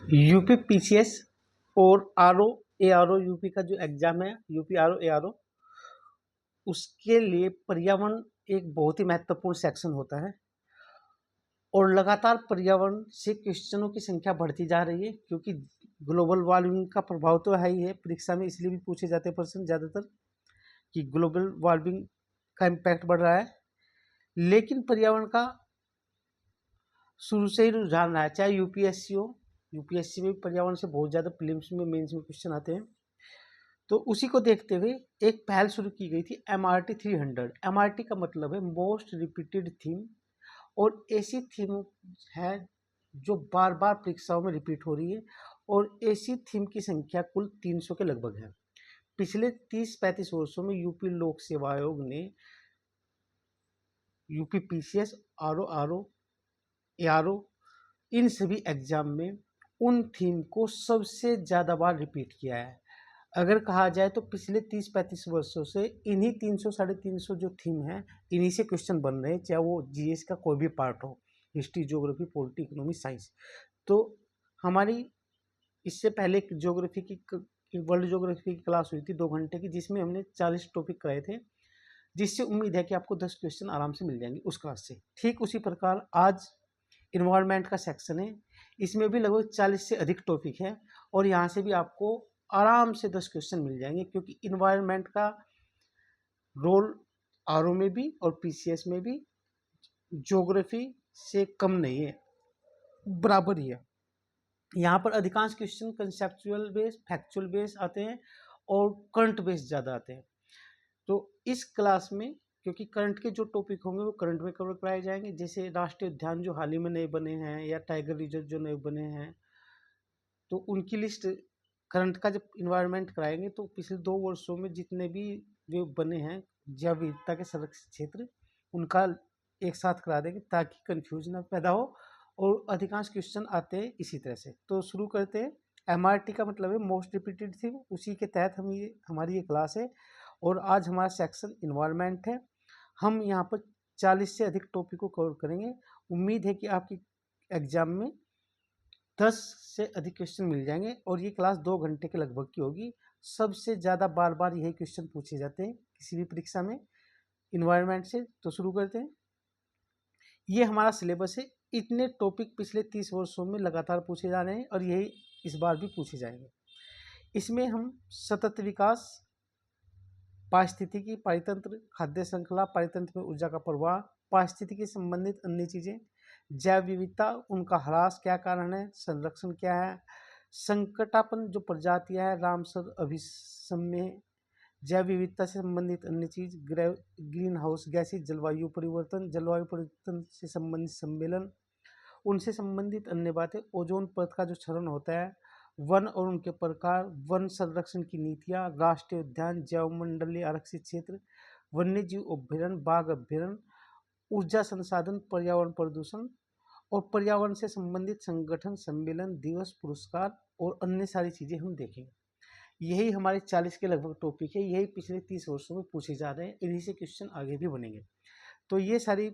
UP PCS और RO ARO UP का जो एग्जाम है, यूपी आरओ एआरओ, उसके लिए पर्यावरण एक बहुत ही महत्वपूर्ण सेक्शन होता है और लगातार पर्यावरण से क्वेश्चनों की संख्या बढ़ती जा रही है, क्योंकि ग्लोबल वार्मिंग का प्रभाव तो है ही है। परीक्षा में इसलिए भी पूछे जाते हैं प्रश्न ज़्यादातर कि ग्लोबल वार्मिंग का इम्पैक्ट बढ़ रहा है। लेकिन पर्यावरण का शुरू से ही रुझान रहा है, चाहे यूपीएससी हो। यूपीएससी में पर्यावरण से बहुत ज़्यादा प्रीलिम्स में, मेंस में क्वेश्चन आते हैं। तो उसी को देखते हुए एक पहल शुरू की गई थी, MRT 300। MRT का मतलब है मोस्ट रिपीटेड थीम, और ऐसी थीम है जो बार बार परीक्षाओं में रिपीट हो रही है, और ऐसी थीम की संख्या कुल 300 के लगभग है। पिछले 30-35 वर्षों में यूपी लोक सेवा आयोग ने यूपी पीसीएस, आरओ एआरओ, इन सभी एग्जाम में उन थीम को सबसे ज़्यादा बार रिपीट किया है। अगर कहा जाए तो पिछले 30-35 वर्षों से इन्हीं 300 साढ़े 300 जो थीम है, इन्हीं से क्वेश्चन बन रहे हैं, चाहे वो जीएस का कोई भी पार्ट हो, history, geography, polity, economy, science. तो हमारी इससे पहले एक ज्योग्राफी की वर्ल्ड ज्योग्राफी की क्लास हुई थी 2 घंटे की, जिसमें हमने 40 टॉपिक कराए थे, जिससे उम्मीद है कि आपको 10 क्वेश्चन आराम से मिल जाएंगे उस क्लास से। ठीक उसी प्रकार आज इन्वायरमेंट का सेक्शन है, इसमें भी लगभग 40 से अधिक टॉपिक है, और यहाँ से भी आपको आराम से 10 क्वेश्चन मिल जाएंगे, क्योंकि इन्वायरमेंट का रोल आरओ में भी और पीसीएस में भी ज्योग्राफी से कम नहीं है, बराबर ही है। यहाँ पर अधिकांश question conceptual base, factual base आते हैं और करंट बेस ज़्यादा आते हैं। तो इस क्लास में, क्योंकि करंट के जो टॉपिक होंगे वो करंट में कवर कराए जाएंगे, जैसे राष्ट्रीय उद्यान जो हाल ही में नए बने हैं, या टाइगर रिजर्व जो नए बने हैं, तो उनकी लिस्ट करंट का जब इन्वायरमेंट कराएंगे तो पिछले 2 वर्षों में जितने भी वे बने हैं जैव विविधता के संरक्षित क्षेत्र, उनका एक साथ करा देंगे ताकि कंफ्यूजन ना पैदा हो, और अधिकांश क्वेश्चन आते हैं इसी तरह से। तो शुरू करते हैं। MRT का मतलब है मोस्ट रिपीटेड थीम, उसी के तहत हमारी ये क्लास है, और आज हमारा सेक्शन इन्वायरमेंट है। हम यहाँ पर 40 से अधिक टॉपिक को कवर करेंगे। उम्मीद है कि आपकी एग्जाम में 10 से अधिक क्वेश्चन मिल जाएंगे, और ये क्लास 2 घंटे के लगभग की होगी। सबसे ज़्यादा बार बार यही क्वेश्चन पूछे जाते हैं किसी भी परीक्षा में इन्वायरमेंट से। तो शुरू करते हैं। ये हमारा सिलेबस है। इतने टॉपिक पिछले 30 वर्षों में लगातार पूछे जा रहे हैं, और यही इस बार भी पूछे जाएंगे। इसमें हम सतत विकास, पारिस्थितिकी, पारितंत्र, खाद्य श्रृंखला, पारितंत्र में ऊर्जा का प्रवाह, पारिस्थितिकी से संबंधित अन्य चीजें, जैव विविधता, उनका ह्रास क्या कारण है, संरक्षण क्या है, संकटापन्न जो प्रजातियां है, रामसर अभिसमय, जैव विविधता से संबंधित अन्य चीज, ग्रीन हाउस गैसेज, जलवायु परिवर्तन, जलवायु परिवर्तन से संबंधित सम्मेलन, उनसे संबंधित अन्य बातें, ओजोन परत का जो क्षरण होता है, वन और उनके प्रकार, वन संरक्षण की नीतियां, राष्ट्रीय उद्यान, जैवमंडलीय आरक्षित क्षेत्र, वन्यजीव अभ्यारण्य, बाघ अभ्यारण्य, ऊर्जा संसाधन, पर्यावरण प्रदूषण, और पर्यावरण से संबंधित संगठन, सम्मेलन, दिवस, पुरस्कार और अन्य सारी चीजें हम देखेंगे। यही हमारे 40 के लगभग टॉपिक है, यही पिछले 30 वर्षों में पूछे जा रहे हैं, इन्हीं से क्वेश्चन आगे भी बनेंगे। तो ये सारी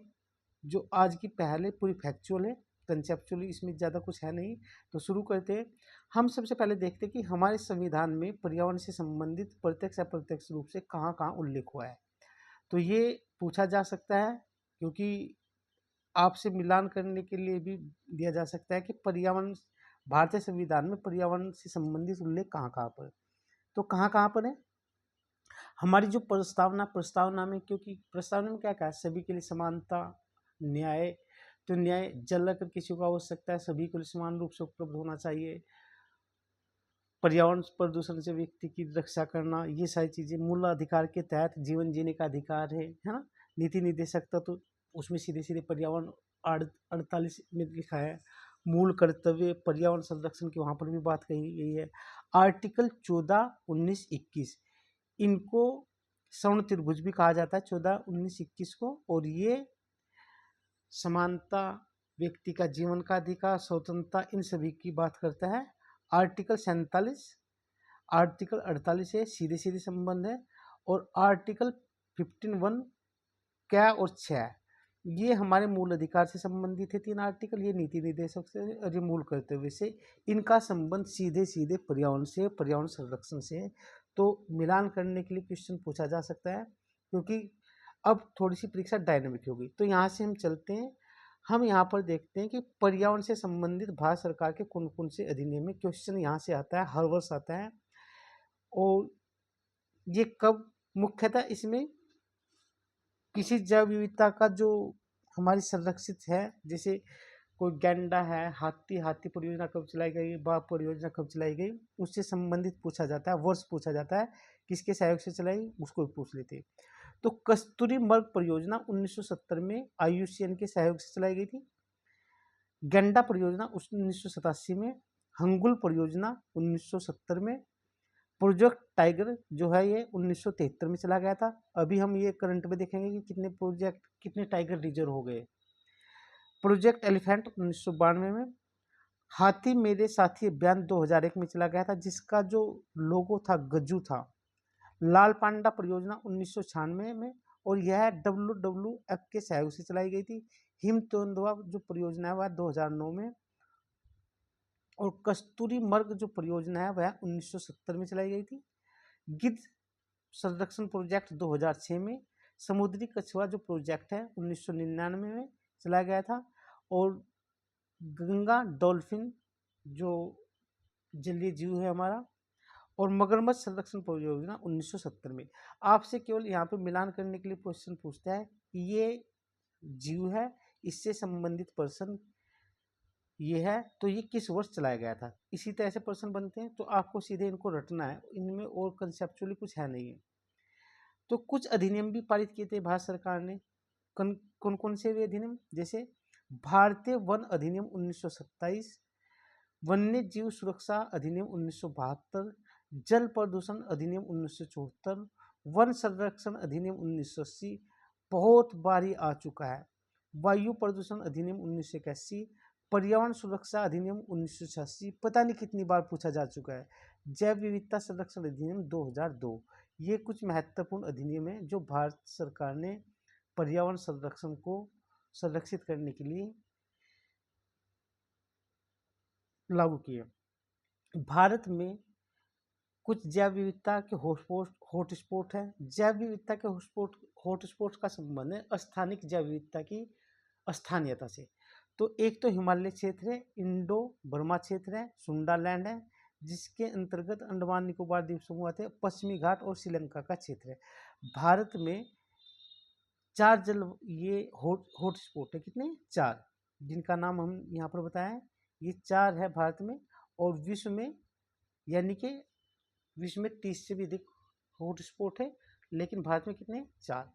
जो आज की पहले पूरी फैक्चुअल है, कंसेप्चुअली इसमें ज़्यादा कुछ है नहीं। तो शुरू करते हैं। हम सबसे पहले देखते हैं कि हमारे संविधान में पर्यावरण से संबंधित प्रत्यक्ष अप्रत्यक्ष रूप से कहाँ कहाँ उल्लेख हुआ है। तो ये पूछा जा सकता है, क्योंकि आपसे मिलान करने के लिए भी दिया जा सकता है कि पर्यावरण, भारतीय संविधान में पर्यावरण से संबंधित उल्लेख कहाँ कहाँ पर है। तो कहाँ कहाँ पर है हमारी जो प्रस्तावना में, क्योंकि प्रस्तावना में क्या कहा है, सभी के लिए समानता, न्याय। तो न्याय, जल अगर किसी को आवश्यकता है, सभी को समान रूप से उपलब्ध होना चाहिए। पर्यावरण प्रदूषण से व्यक्ति की रक्षा करना, ये सारी चीजें मूल अधिकार के तहत जीवन जीने का अधिकार है ना। नीति निर्देशकता, तो उसमें सीधे सीधे पर्यावरण 48 में लिखा है। मूल कर्तव्य पर्यावरण संरक्षण की, वहां पर भी बात कही गई है। आर्टिकल 14, 19, 21, इनको स्वर्ण त्रिभुज भी कहा जाता है, 14, 19, 21 को। और ये समानता, व्यक्ति का जीवन का अधिकार, स्वतंत्रता, इन सभी की बात करता है। आर्टिकल 47, आर्टिकल 48 से सीधे सीधे संबंध है। और आर्टिकल 15(1) क्या और 6, ये हमारे मूल अधिकार से संबंधित है 3 आर्टिकल, ये नीति निर्देशक से और ये मूल कर्तव्य से। इनका संबंध सीधे सीधे पर्यावरण से, पर्यावरण संरक्षण से है। तो मिलान करने के लिए क्वेश्चन पूछा जा सकता है, क्योंकि अब थोड़ी सी परीक्षा डायनेमिक होगी। तो यहाँ से हम चलते हैं, हम यहाँ पर देखते हैं कि पर्यावरण से संबंधित भारत सरकार के कौन कौन से अधिनियम में क्वेश्चन यहाँ से आता है, हर वर्ष आता है। और ये कब मुख्यतः इसमें किसी जैव विविधता का जो हमारी संरक्षित है, जैसे कोई गैंडा है, हाथी परियोजना कब चलाई गई, बाघ परियोजना कब चलाई गई, उससे संबंधित पूछा जाता है, वर्ष पूछा जाता है, किसके सहयोग से चलाई उसको भी पूछ लेते हैं। तो कस्तूरी मृग परियोजना 1970 में IUCN के सहयोग से चलाई गई थी। गैंडा परियोजना 1987 में, हंगुल परियोजना 1970 में, प्रोजेक्ट टाइगर जो है ये 1973 में चला गया था। अभी हम ये करंट में देखेंगे कि कितने टाइगर रिजर्व हो गए। प्रोजेक्ट एलिफेंट 1992 में, हाथी मेरे साथी अभियान 2001 में चला गया था, जिसका जो लोगो था गज्जू था। लाल पांडा परियोजना 1996 में, और यह WWF के सहयोग से चलाई गई थी। हिम तेंदुआ जो परियोजना है वह 2009 में, और कस्तूरी मृग जो परियोजना है वह 1970 में चलाई गई थी। गिद्ध संरक्षण प्रोजेक्ट 2006 में, समुद्री कछुआ जो प्रोजेक्ट है 1999 में चलाया गया था, और गंगा डॉल्फिन जो जलीय जीव है हमारा, और मगरमच्छ संरक्षण परियोजना 1970 में। आपसे केवल यहाँ पे मिलान करने के लिए क्वेश्चन पूछता है, ये जीव है, इससे संबंधित पर्सन ये है, तो ये किस वर्ष चलाया गया था। इसी तरह से प्रश्न बनते हैं, तो आपको सीधे इनको रटना है, इनमें और कंसेप्चुअली कुछ है नहीं है। तो कुछ अधिनियम भी पारित किए थे भारत सरकार ने। कौन कौन से वे अधिनियम, जैसे भारतीय वन अधिनियम 1927, वन्य जीव सुरक्षा अधिनियम 1972, जल प्रदूषण अधिनियम 1974, वन संरक्षण अधिनियम 1980, बहुत बारी आ चुका है, वायु प्रदूषण अधिनियम 1981, पर्यावरण सुरक्षा अधिनियम 1986, पता नहीं कितनी बार पूछा जा चुका है, जैव विविधता संरक्षण अधिनियम 2002। ये कुछ महत्वपूर्ण अधिनियम है जो भारत सरकार ने पर्यावरण संरक्षण को संरक्षित करने के लिए लागू किए। भारत में कुछ जैव विविधता के हॉटस्पॉट है। जैव विविधता के हॉटस्पॉट का संबंध है स्थानिक जैव विविधता की स्थानीयता से। तो एक तो हिमालय क्षेत्र है, इंडो बर्मा क्षेत्र है, सुंडालैंड है, जिसके अंतर्गत अंडमान निकोबार द्वीप समूह आते हैं, पश्चिमी घाट और श्रीलंका का क्षेत्र है। भारत में 4 जल ये हॉटस्पॉट है, कितने 4, जिनका नाम हम यहाँ पर बताएं। ये 4 है भारत में, और विश्व में, यानी कि विश्व में 30 से भी अधिक हॉटस्पॉट है, लेकिन भारत में कितने 4।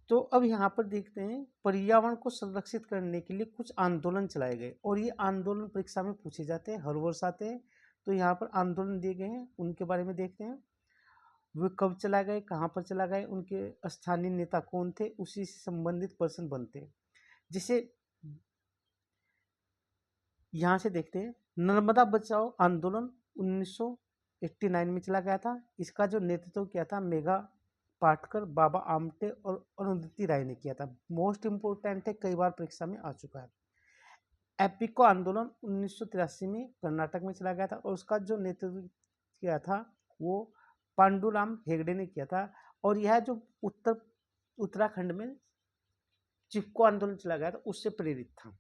तो अब यहाँ पर देखते हैं, पर्यावरण को संरक्षित करने के लिए कुछ आंदोलन चलाए गए, और ये आंदोलन परीक्षा में पूछे जाते हैं, हर वर्ष आते हैं। तो यहाँ पर आंदोलन दिए गए हैं, उनके बारे में देखते हैं। वे कब चला गए, कहाँ पर चला गए, उनके स्थानीय नेता कौन थे, उसी से संबंधित पर्सन बनते हैं। जैसे यहाँ से देखते हैं, नर्मदा बचाओ आंदोलन 1989 में चला गया था। इसका जो नेतृत्व किया था मेघा पाटकर, बाबा आमटे और अरुंधति राय ने किया था। मोस्ट इम्पोर्टेंट है, कई बार परीक्षा में आ चुका है। एपिको आंदोलन 1983 में कर्नाटक में चला गया था, और उसका जो नेतृत्व किया था वो पांडुराम हेगड़े ने किया था। और यह जो उत्तराखंड में चिपको आंदोलन चला गया था, उससे प्रेरित था।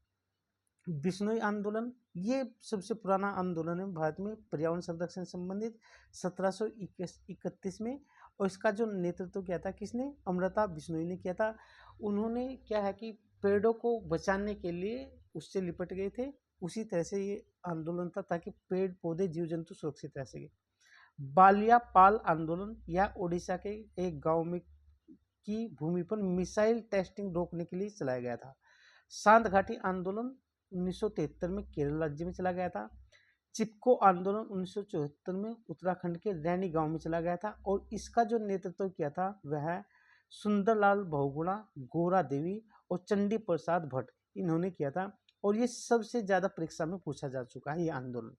बिश्नोई आंदोलन, ये सबसे पुराना आंदोलन है भारत में पर्यावरण संरक्षण संबंधित, 1731 में, और इसका जो नेतृत्व किया था किसने, अमृता बिश्नोई ने किया था। उन्होंने क्या है कि पेड़ों को बचाने के लिए उससे लिपट गए थे, उसी तरह से ये आंदोलन था, ताकि पेड़ पौधे जीव जंतु सुरक्षित रह सके। बालिया पाल आंदोलन, यह उड़ीसा के एक गांव में की भूमि पर मिसाइल टेस्टिंग रोकने के लिए चलाया गया था। शांत घाटी आंदोलन 1973 में केरल राज्य में चला गया था। चिपको आंदोलन 1974 में उत्तराखंड के रैनी गांव में चला गया था, और इसका जो नेतृत्व किया था वह सुंदरलाल बहुगुणा, गोरा देवी और चंडी प्रसाद भट्ट, इन्होंने किया था। और ये सबसे ज्यादा परीक्षा में पूछा जा चुका है ये आंदोलन।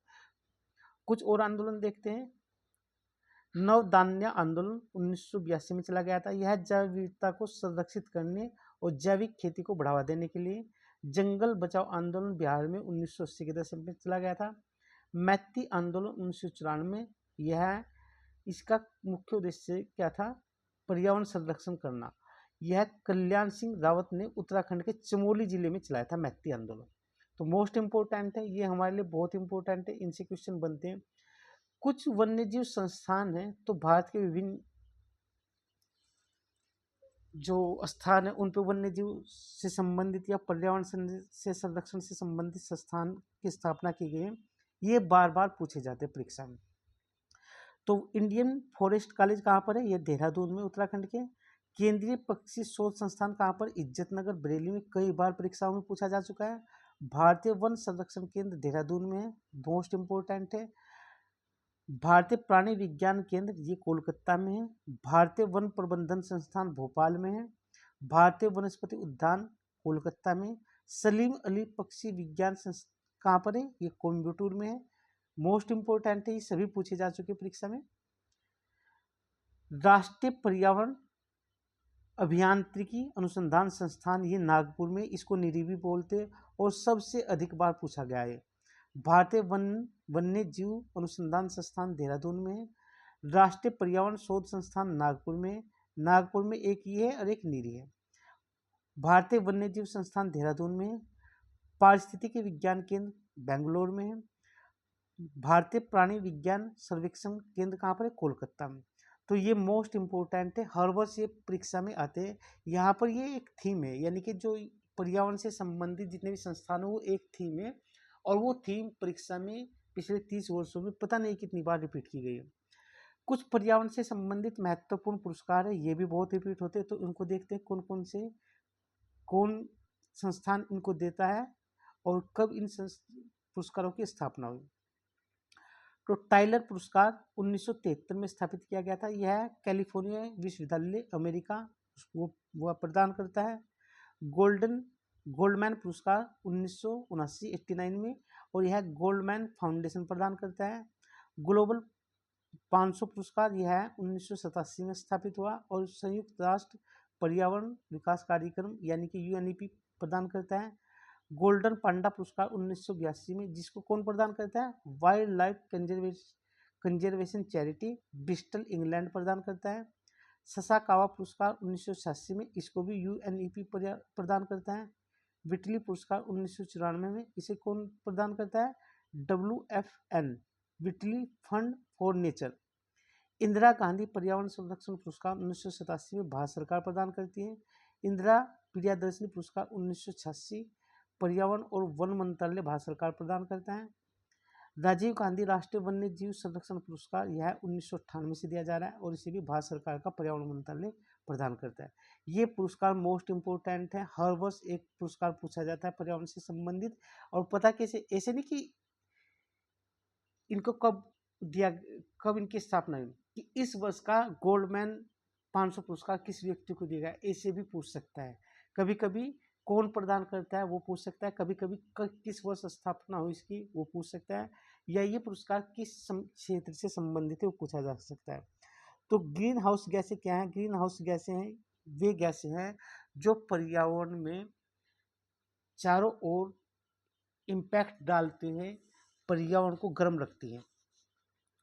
कुछ और आंदोलन देखते हैं। नवधान्य आंदोलन 1982 में चला गया था। यह जैव विविधता को संरक्षित करने और जैविक खेती को बढ़ावा देने के लिए। जंगल बचाओ आंदोलन बिहार में 1980 के दशक में चला गया था। मैती आंदोलन 1994, यह इसका मुख्य उद्देश्य क्या था? पर्यावरण संरक्षण करना। यह कल्याण सिंह रावत ने उत्तराखंड के चमोली जिले में चलाया था मैती आंदोलन। तो मोस्ट इम्पोर्टेंट है, ये हमारे लिए बहुत इंपॉर्टेंट है, इनसे क्वेश्चन बनते हैं। कुछ वन्यजीव संस्थान हैं, तो भारत के विभिन्न जो स्थान है उन पे वन्यजीव से संबंधित या पर्यावरण से संरक्षण से संबंधित संस्थान की स्थापना की गई है। ये बार बार पूछे जाते हैं परीक्षा में। तो इंडियन फॉरेस्ट कॉलेज कहाँ पर है? ये देहरादून में, उत्तराखंड के। केंद्रीय पक्षी शोध संस्थान कहाँ पर? इज्जतनगर, बरेली में। कई बार परीक्षाओं में पूछा जा चुका है। भारतीय वन संरक्षण केंद्र देहरादून में है, मोस्ट इम्पोर्टेंट है। भारतीय प्राणी विज्ञान केंद्र, ये कोलकाता में है। भारतीय वन प्रबंधन संस्थान भोपाल में है। भारतीय वनस्पति उद्यान कोलकाता में। सलीम अली पक्षी विज्ञान संस्थान कहाँ पर है? ये कोयम्बटूर में है। मोस्ट इम्पोर्टेंट है, ये सभी पूछे जा चुके परीक्षा में। राष्ट्रीय पर्यावरण अभियांत्रिकी अनुसंधान संस्थान, ये नागपुर में, इसको निरीबी बोलते हैं और सबसे अधिक बार पूछा गया है। भारतीय वन्य जीव अनुसंधान संस्थान देहरादून में है। राष्ट्रीय पर्यावरण शोध संस्थान नागपुर में है। नागपुर में एक ये है और एक नीरी है। भारतीय वन्य जीव संस्थान देहरादून में है। पारिस्थितिकी विज्ञान केंद्र बेंगलोर में है। भारतीय प्राणी विज्ञान सर्वेक्षण केंद्र कहाँ पर है? कोलकाता में। तो ये मोस्ट इम्पोर्टेंट है, हर वर्ष ये परीक्षा में आते हैं। यहाँ पर ये एक थीम है, यानी कि जो पर्यावरण से संबंधित जितने भी संस्थान हो वो एक थीम है, और वो थीम परीक्षा में पिछले 30 वर्षों में पता नहीं कितनी बार रिपीट की गई है। कुछ पर्यावरण से संबंधित महत्वपूर्ण पुरस्कार है, ये भी बहुत रिपीट होते हैं। तो इनको देखते हैं कौन संस्थान इनको देता है और कब इन पुरस्कारों की स्थापना हुई। तो टाइलर पुरस्कार 1973 में स्थापित किया गया था। यह कैलिफोर्निया विश्वविद्यालय अमेरिका वो प्रदान करता है। गोल्डमैन पुरस्कार 1979 में, और यह गोल्डमैन फाउंडेशन प्रदान करता है। ग्लोबल 500 पुरस्कार, यह 1987 में स्थापित हुआ और संयुक्त राष्ट्र पर्यावरण विकास कार्यक्रम यानी कि यूएनईपी प्रदान करता है। गोल्डन पांडा पुरस्कार 1982 में, जिसको कौन प्रदान करता है? Wild life conservation charity Bristol England प्रदान करता है। ससाकावा पुरस्कार 1986 में, इसको भी यूएनईपी प्रदान करता है। विटली पुरस्कार 1994 में, इसे कौन प्रदान करता है? WFN विटली fund for nature. Indira Gandhi पर्यावरण संरक्षण पुरस्कार 1987 में भारत सरकार प्रदान करती है। इंदिरा प्रियदर्शनी पुरस्कार 1986 पर्यावरण और वन मंत्रालय भारत सरकार प्रदान करता है। राजीव गांधी राष्ट्रीय वन्य जीव संरक्षण पुरस्कार, यह 1998 से दिया जा रहा है और इसे भी भारत सरकार का पर्यावरण मंत्रालय प्रदान करता है। ये पुरस्कार मोस्ट इम्पोर्टेंट है, हर वर्ष एक पुरस्कार पूछा जाता है पर्यावरण से संबंधित। और पता कैसे, ऐसे नहीं कि इनको कब इनकी स्थापना हुई, कि इस वर्ष का गोल्डमैन 500 पुरस्कार किस व्यक्ति को दिया गया, ऐसे भी पूछ सकता है। कभी कभी कौन प्रदान करता है वो पूछ सकता है, कभी कभी किस वर्ष स्थापना हुई इसकी वो पूछ सकता है, या ये पुरस्कार किस क्षेत्र से संबंधित है वो पूछा जा सकता है। तो ग्रीन हाउस गैसें क्या है? ग्रीन हाउस गैसें हैं वे गैसें हैं जो पर्यावरण में चारों ओर इम्पैक्ट डालते हैं, पर्यावरण को गर्म रखती हैं।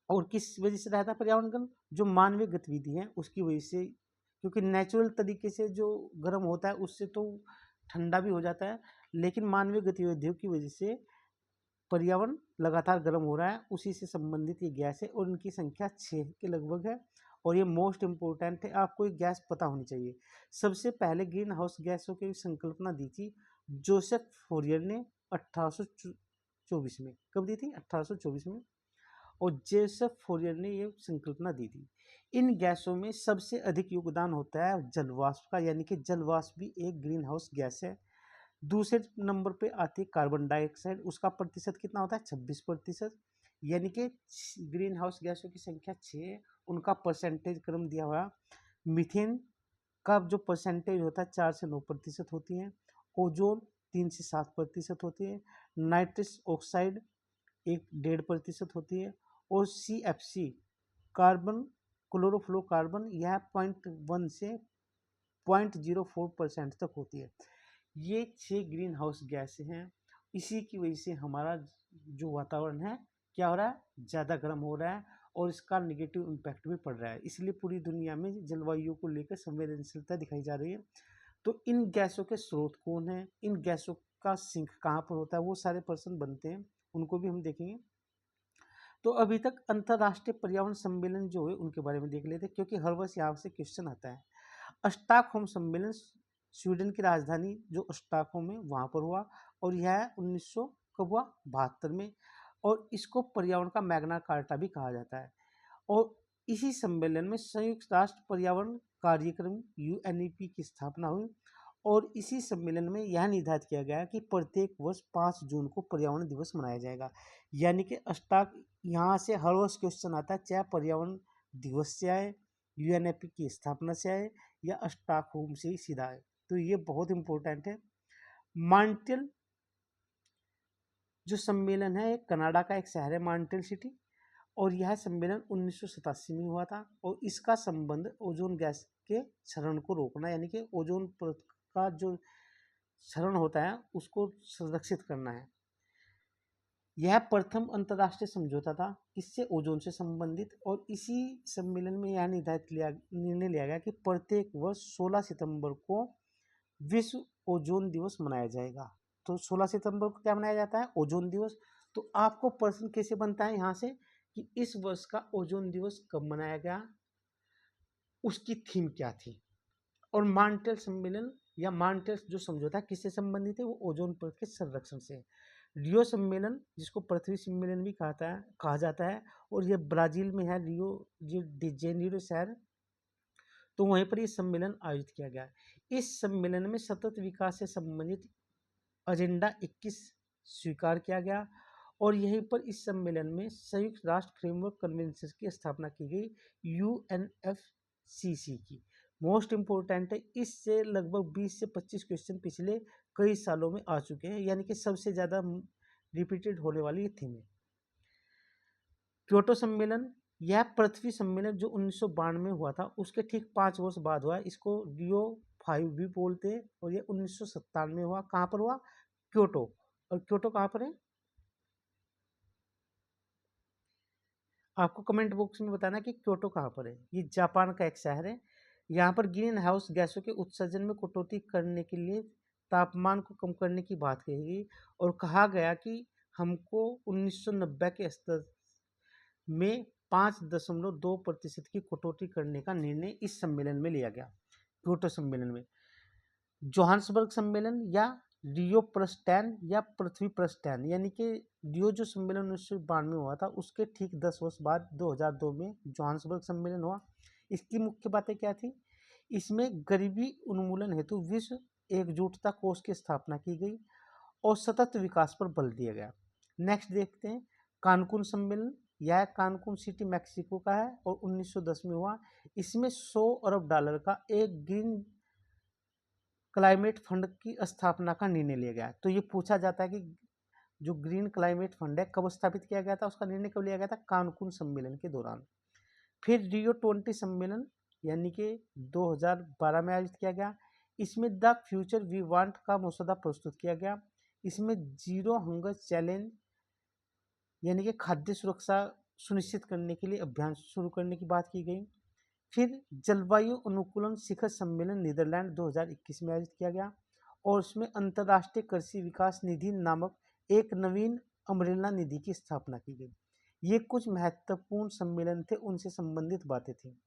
और किस वजह से रहता है पर्यावरण गर्म? जो मानवीय गतिविधि है उसकी वजह से, क्योंकि नेचुरल तरीके से जो गर्म होता है उससे तो ठंडा भी हो जाता है, लेकिन मानवीय गतिविधियों की वजह से पर्यावरण लगातार गर्म हो रहा है, उसी से संबंधित ये गैस है और इनकी संख्या 6 के लगभग है। और ये मोस्ट इम्पोर्टेंट है, आपको ये गैस पता होनी चाहिए। सबसे पहले ग्रीन हाउस गैसों की संकल्पना दी थी जोसेफ फोरियर ने 1824 में। कब दी थी? 1824 में। और जोसेफ फोरियर ने ये संकल्पना दी थी। इन गैसों में सबसे अधिक योगदान होता है जलवाष्प का, यानी कि जलवाष्प भी एक ग्रीन हाउस गैस है। दूसरे नंबर पे आती है कार्बन डाइऑक्साइड, उसका प्रतिशत कितना होता है? 26%। यानी कि ग्रीन हाउस गैसों की संख्या 6 है, उनका परसेंटेज क्रम दिया हुआ। मीथेन का जो परसेंटेज होता है 4 से 9% होती है। ओजोन 3 से 7% होती है। नाइट्रस ऑक्साइड 1.5% होती है। और CFC कार्बन क्लोरोफ्लोरोकार्बन यह 0.1 से 0.04% तक होती है। ये 6 ग्रीन हाउस गैस हैं। इसी की वजह से हमारा जो वातावरण है क्या हो रहा है, ज़्यादा गर्म हो रहा है और इसका नेगेटिव इम्पैक्ट भी पड़ रहा है। इसलिए पूरी दुनिया में जलवायु को लेकर संवेदनशीलता दिखाई जा रही है। तो इन गैसों के स्रोत कौन है, इन गैसों का सिंक कहाँ पर होता है, वो सारे पर्सन बनते हैं, उनको भी हम देखेंगे। तो अभी तक अंतर्राष्ट्रीय पर्यावरण सम्मेलन जो है उनके बारे में देख लेते हैं, क्योंकि हर वर्ष यहाँ से क्वेश्चन आता है। स्टॉकहोम सम्मेलन स्वीडन की राजधानी जो स्टॉकहोम है वहाँ पर हुआ और यह 1900 कब हुआ, 72 में। और इसको पर्यावरण का मैग्ना कार्टा भी कहा जाता है। और इसी सम्मेलन में संयुक्त राष्ट्र पर्यावरण कार्यक्रम यूएनईपी की स्थापना हुई और इसी सम्मेलन में यह निर्धारित किया गया कि प्रत्येक वर्ष 5 जून को पर्यावरण दिवस मनाया जाएगा। यानी कि स्टॉक यहाँ से हर वर्ष क्वेश्चन आता है, चाहे पर्यावरण दिवस से आए, यूएनईपी की स्थापना से आए या स्टॉकहोम से ही सीधा आए। तो ये बहुत इंपॉर्टेंट है। मॉन्ट्रियल जो सम्मेलन है कनाडा का एक शहर है मॉन्ट्रियल सिटी, और यह सम्मेलन 1987 में हुआ था और इसका संबंध ओजोन गैस के क्षरण को रोकना यानी कि ओजोन परत का जो क्षरण होता है उसको संरक्षित करना है। यह प्रथम अंतर्राष्ट्रीय समझौता था इससे ओजोन से संबंधित, और इसी सम्मेलन में यह निर्णय लिया गया कि प्रत्येक वर्ष 16 सितंबर को विश्व ओजोन दिवस मनाया जाएगा। तो 16 सितंबर को क्या मनाया जाता है, ओजोन दिवस। तो आपको प्रश्न कैसे बनता है यहाँ से कि इस वर्ष का ओजोन दिवस कब मनाया गया, उसकी थीम क्या थी। और मॉन्ट्रियल सम्मेलन या मॉन्ट्रियल जो समझौता किससे संबंधित है, वो ओजोन परत के संरक्षण से। रियो सम्मेलन जिसको पृथ्वी सम्मेलन भी कहा जाता है और ये ब्राजील में है, रियो डी जेनेरो शहर। तो वहीं पर ये सम्मेलन आयोजित किया गया। इस सम्मेलन में सतत विकास से संबंधित एजेंडा 21 स्वीकार किया गया और यहीं पर इस सम्मेलन में संयुक्त राष्ट्र फ्रेमवर्क कन्वेंशन की स्थापना की गई, यूएनएफसीसी की। मोस्ट इम्पोर्टेंट है, इससे लगभग 20 से 25 क्वेश्चन पिछले कई सालों में आ चुके हैं, यानी कि सबसे ज़्यादा रिपीटेड होने वाली ये थीम है। क्योटो सम्मेलन यह पृथ्वी सम्मेलन जो 1992 में हुआ था उसके ठीक 5 वर्ष बाद हुआ। इसको रियो 5 भी बोलते हैं और ये 1997 में हुआ। कहाँ पर हुआ, क्योटो। और क्योटो कहाँ पर है, आपको कमेंट बॉक्स में बताना कि क्योटो कहाँ पर है। ये जापान का एक शहर है। यहाँ पर ग्रीन हाउस गैसों के उत्सर्जन में कटौती करने के लिए तापमान को कम करने की बात कही गई और कहा गया कि हमको 1990 के स्तर में 5.2% की कटौती करने का निर्णय इस सम्मेलन में लिया गया, क्योटो सम्मेलन में। जोहान्सबर्ग सम्मेलन या रियो प्लस 10 या पृथ्वी प्लस 10, यानी कि रियो जो सम्मेलन 1992 में हुआ था उसके ठीक 10 वर्ष बाद 2002 में जोहान्सबर्ग सम्मेलन हुआ। इसकी मुख्य बातें क्या थी, इसमें गरीबी उन्मूलन हेतु विश्व एकजुटता कोष की स्थापना की गई और सतत विकास पर बल दिया गया। नेक्स्ट देखते हैं कानकुन सम्मेलन। यह कानकुन सिटी मैक्सिको का है और 1910 में हुआ। इसमें 100 अरब डॉलर का एक ग्रीन क्लाइमेट फंड की स्थापना का निर्णय लिया गया। तो ये पूछा जाता है कि जो ग्रीन क्लाइमेट फंड है कब स्थापित किया गया था, उसका निर्णय कब लिया गया था, कानकुन सम्मेलन के दौरान। फिर रियो 20 सम्मेलन यानी कि 2012 में आयोजित किया गया। इसमें द फ्यूचर वी वांट का मसौदा प्रस्तुत किया गया। इसमें जीरो हंगर चैलेंज यानी कि खाद्य सुरक्षा सुनिश्चित करने के लिए अभियान शुरू करने की बात की गई। फिर जलवायु अनुकूलन शिखर सम्मेलन नीदरलैंड 2021 में आयोजित किया गया और उसमें अंतर्राष्ट्रीय कृषि विकास निधि नामक एक नवीन अम्ब्रेला निधि की स्थापना की गई। ये कुछ महत्वपूर्ण सम्मेलन थे, उनसे संबंधित बातें थी।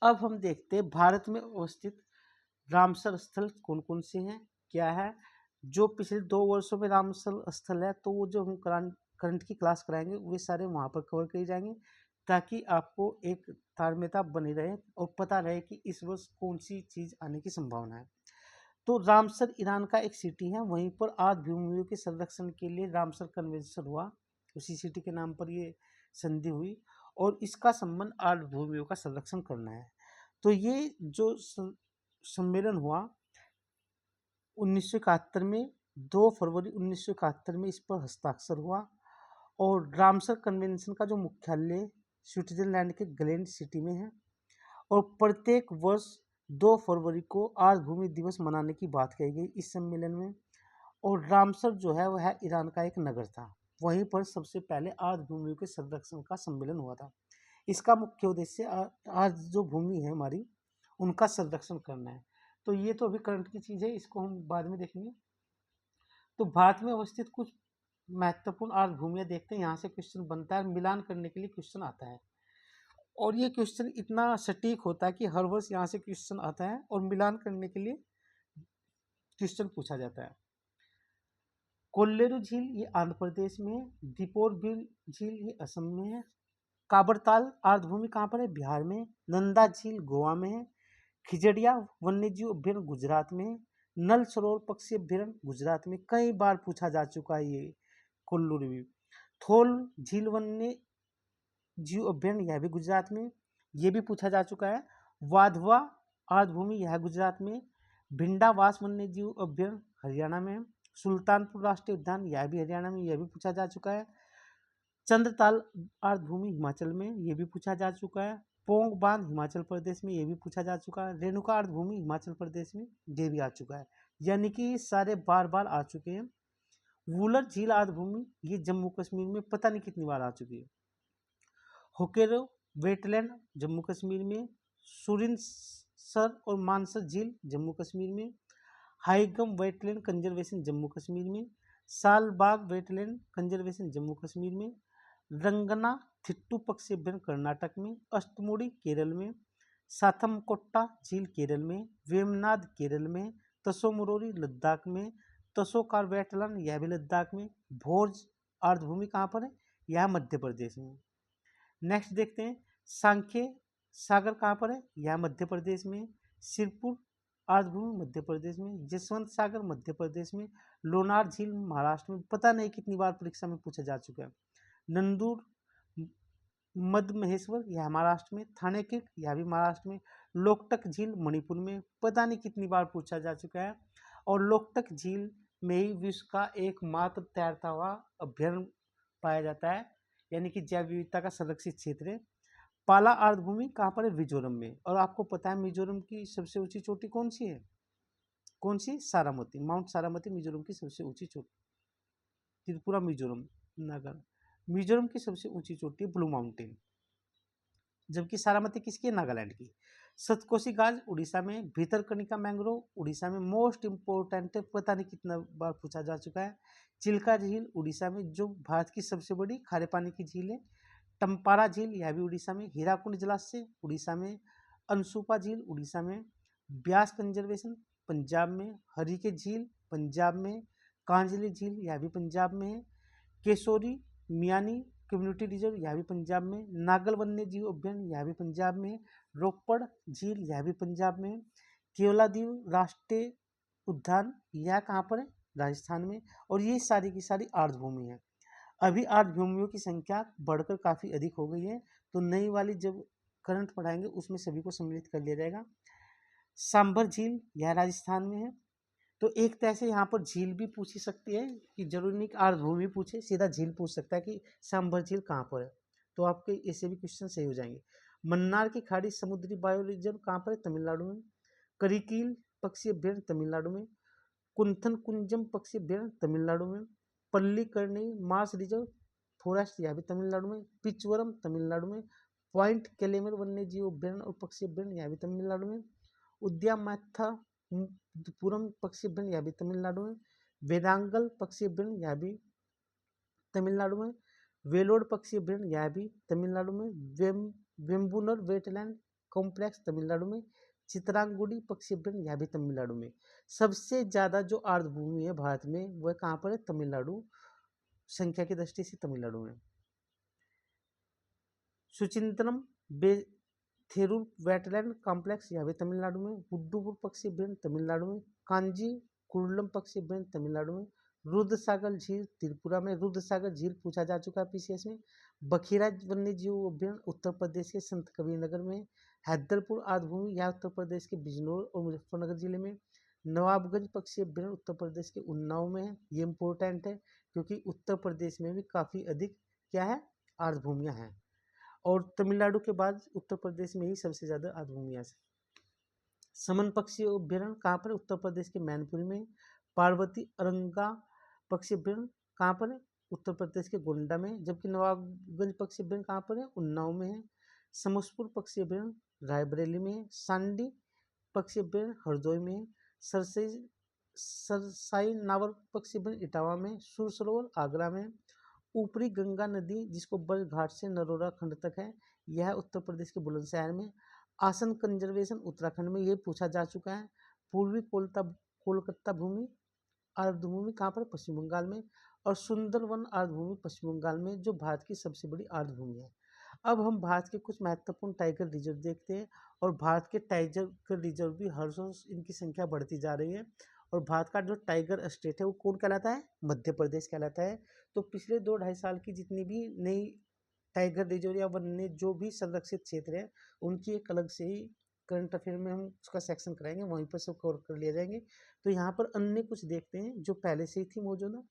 अब हम देखते हैं भारत में अवस्थित रामसर स्थल कौन कौन से हैं, क्या है। जो पिछले 2 वर्षों में रामसर स्थल है तो वो जो हम करंट की क्लास कराएंगे वे सारे वहाँ पर कवर किए जाएंगे, ताकि आपको एक तारमेता बनी रहे और पता रहे कि इस वर्ष कौन सी चीज़ आने की संभावना है। तो रामसर ईरान का एक सिटी है, वहीं पर आर्द्र भूमियों के संरक्षण के लिए रामसर कन्वेंशन हुआ, उसी सिटी के नाम पर ये संधि हुई और इसका संबंध आर्द्र भूमियों का संरक्षण करना है। तो ये जो सम्मेलन हुआ 1971 में, 2 फरवरी 1971 में इस पर हस्ताक्षर हुआ और रामसर कन्वेंशन का जो मुख्यालय स्विट्जरलैंड के ग्लेंड सिटी में है। और प्रत्येक वर्ष 2 फरवरी को आर्द्रभूमि दिवस मनाने की बात कही गई इस सम्मेलन में। और रामसर जो है वह ईरान का एक नगर था, वहीं पर सबसे पहले आर्द्रभूमि के संरक्षण का सम्मेलन हुआ था। इसका मुख्य उद्देश्य आज जो भूमि है हमारी उनका संरक्षण करना है। तो ये तो अभी करंट की चीज़ है, इसको हम बाद में देखेंगे। तो भारत में अवस्थित कुछ महत्वपूर्ण आर्द्रभूमियां देखते हैं, यहाँ से क्वेश्चन बनता है, मिलान करने के लिए क्वेश्चन आता है। और ये क्वेश्चन इतना सटीक होता है कि हर वर्ष यहाँ से क्वेश्चन आता है और मिलान करने के लिए क्वेश्चन पूछा जाता है। कोल्लेरू झील ये आंध्र प्रदेश में है, दीपोर बिल झील ये असम में है, काबरताल आर्द्रभूमि कहाँ पर है, बिहार में, नंदा झील गोवा में है, खिजड़िया वन्यजीव अभ्यारण्य गुजरात में, नल सरोवर पक्षी अभ्यारण्य गुजरात में, कई बार पूछा जा चुका है ये कोल्लूर भी। थोल झील वन्य जीव अभ्यारण्य यह भी गुजरात में, ये भी पूछा जा चुका है। वाधवा आर्द्रभूमि यह गुजरात में, भिंडावास वन्य जीव अभ्यारण्य हरियाणा में, सुल्तानपुर राष्ट्रीय उद्यान यह भी हरियाणा में, यह भी पूछा जा चुका है। चंद्रताल आर्द्रभूमि हिमाचल में, ये भी पूछा जा चुका है। पोंग बांध हिमाचल प्रदेश में, ये भी पूछा जा चुका है। रेणुका आर्द्रभूमि हिमाचल प्रदेश में, ये भी आ चुका है, यानी कि सारे बार बार आ चुके हैं। वुलर झील आर्द्रभूमि ये जम्मू कश्मीर में पता नहीं कितनी बार आ चुकी है। होकेरो वेटलैंड जम्मू कश्मीर में, सुरिनसर और मानसर झील जम्मू कश्मीर में, हाईगम वेटलैंड कंजर्वेशन जम्मू कश्मीर में, सालबाग वेटलैंड कंजर्वेशन जम्मू कश्मीर में, रंगना थिट्टू पक्षी अभ्यारण्य कर्नाटक में, अष्टमुड़ी केरल में, साथमकोट्टा झील केरल में, वेमनाद केरल में, तसोमुरोरी लद्दाख में, तसोकार वेटलैंड यह भी लद्दाख में, भोज आर्द्रभूमि कहाँ पर है, यह मध्य प्रदेश में। नेक्स्ट देखते हैं, सांख्य सागर कहाँ पर है, यह मध्य प्रदेश में, सिरपुर आर्द्रभूमि मध्य प्रदेश में, जसवंत सागर मध्य प्रदेश में, लोनार झील महाराष्ट्र में, पता नहीं कितनी बार परीक्षा में पूछा जा चुका है। नंदूर मध्य महेश्वर यह महाराष्ट्र में, थानेकिट यह भी महाराष्ट्र में, लोकटक झील मणिपुर में, पता नहीं कितनी बार पूछा जा चुका है। और लोकटक झील में ही विश्व का एकमात्र तैरता हुआ अभ्यारण्य पाया जाता है, यानी कि जैव विविधता का संरक्षित क्षेत्र है। पाला आर्द्रभूमि कहाँ पर है, मिजोरम में। और आपको पता है मिजोरम की सबसे ऊंची चोटी कौन सी है, कौन सी, सारामती, माउंट सारामती मिजोरम की सबसे ऊंची चोटी। त्रिपुरा मिजोरम नागा, मिजोरम की सबसे ऊंची चोटी ब्लू माउंटेन, जबकि सारामती किसकी है, नागालैंड की। सतकोसी गाज उड़ीसा में, भीतरकनिका मैंग्रोव उड़ीसा में, मोस्ट इंपोर्टेंट है, पता नहीं कितना बार पूछा जा चुका है। चिल्का झील उड़ीसा में, जो भारत की सबसे बड़ी खारे पानी की झील है। टम्पारा झील यह भी उड़ीसा में, हीराकुंड जलाशय उड़ीसा में, अनसुपा झील उड़ीसा में, ब्यास कंजर्वेशन पंजाब में, हरिके झील पंजाब में, कांजली झील यह भी पंजाब में है, केसोरी मियानी कम्युनिटी रिजर्व यह भी पंजाब में, नागल वन्य जीव अभ्यारण्य यह भी पंजाब में, रोपड़ झील यह भी पंजाब में, केवलादीव राष्ट्रीय उद्यान यह कहाँ पर है, राजस्थान में। और ये सारी की सारी आर्द्रभूमि है। अभी आर्द्रभूमियों की संख्या बढ़कर काफ़ी अधिक हो गई है, तो नई वाली जब करंट पढ़ाएंगे उसमें सभी को सम्मिलित कर लिया जाएगा। सांभर झील यह राजस्थान में है। तो एक तरह से यहाँ पर झील भी पूछ ही सकती है, कि जरूरी नहीं कि आर्द्रभूमि पूछे, सीधा झील पूछ सकता है कि सांभर झील कहाँ पर है, तो आपके ऐसे भी क्वेश्चन सही हो जाएंगे। मन्नार की खाड़ी समुद्री बायो रिजर्व कहाँ पर है, तमिलनाडु में। करिकील पक्षी अभ्यारण्य तमिलनाडु में, कुंथन कुंजम पक्षी अभ्यारण्य तमिलनाडु में, पल्लीकरनी मार्स रिजर्व फॉरेस्ट यह भी तमिलनाडु में, पिचवरम तमिलनाडु में, पॉइंट केलेमर वन्य जीव अभ्यारण्य और पक्षी अभ्यारण्य यह भी तमिलनाडु में, उद्यामाथा पुरम पक्षी अभ्यारण्य यह भी तमिलनाडु में, वेदांगल पक्षी अभ्यारण्य यह भी तमिलनाडु में, वेलोड पक्षी अभ्यारण्य यह भी तमिलनाडु में, वेम्बुनर वेटलैंड कॉम्प्लेक्स तमिलनाडु में, चित्रांगुडी पक्षी अभ्यारण्य यह भी तमिलनाडु में। सबसे ज़्यादा जो आर्द्रभूमि है भारत में वह कहाँ पर है, तमिलनाडु, संख्या की दृष्टि से तमिलनाडु में। सुचिंतनम थेरूर वेटलैंड कॉम्प्लेक्स यह भी तमिलनाडु में, हुड्डुपुर पक्षी अभ्यारण्य तमिलनाडु में, कांजी कुर्लम पक्षी अभ्यारण्य तमिलनाडु में, रुद्रसागर झील त्रिपुरा में, रुद्रसागर झील पूछा जा चुका है पीसीएस में, बखीरा वन्य जीव अभ्यारण्य उत्तर प्रदेश के संत कबीर नगर में, हैदरपुर आर्द्रभूमि यह उत्तर प्रदेश के बिजनौर और मुजफ्फरनगर जिले में, नवाबगंज पक्षी अभ्यारण्य उत्तर प्रदेश के उन्नाव में है। ये इंपॉर्टेंट है क्योंकि उत्तर प्रदेश में भी काफ़ी अधिक क्या है, आर्द्रभूमियाँ हैं। और तमिलनाडु के बाद उत्तर प्रदेश में ही सबसे ज़्यादा आर्द्र भूमियाँ है। समन पक्षी अभ्यारण्य कहाँ पर है? उत्तर प्रदेश के मैनपुरी में। पार्वती अरंगा पक्षी अभ्यारण्य कहाँ पर है? उत्तर प्रदेश के गोंडा में। जबकि नवाबगंज पक्षी अभ्यारण्य कहाँ पर है? उन्नाव में है। समसपुर पक्षी अभ्यारण्य रायबरेली में है। सांडी पक्षी अभ्यारण्य हरदोई में है। सरसाई नावर पक्षी अभ्यारण्य इटावा में। सुर सरोवर आगरा में। ऊपरी गंगा नदी जिसको बल घाट से नरोरा खंड तक है, यह उत्तर प्रदेश के बुलंदशहर में। आसन कंजर्वेशन उत्तराखंड में, ये पूछा जा चुका है। पूर्वी कोलकाता भूमि आर्द्रभूमि कहाँ पर? पश्चिम बंगाल में। और सुंदरवन आर्द्रभूमि पश्चिम बंगाल में, जो भारत की सबसे बड़ी आर्द्रभूमि है। अब हम भारत के कुछ महत्वपूर्ण टाइगर रिजर्व देखते हैं। और भारत के टाइगर रिजर्व भी हर रोज इनकी संख्या बढ़ती जा रही है। और भारत का जो टाइगर स्टेट है वो कौन कहलाता है? मध्य प्रदेश कहलाता है। तो पिछले 2-2.5 साल की जितनी भी नई टाइगर रिजर्व या वन्य जो भी संरक्षित क्षेत्र है, उनकी एक अलग से ही करंट अफेयर में हम उसका सेक्शन कराएंगे, वहीं पर सब कवर कर लिया जाएंगे। तो यहाँ पर अन्य कुछ देखते हैं जो पहले से ही थी मौजूदा,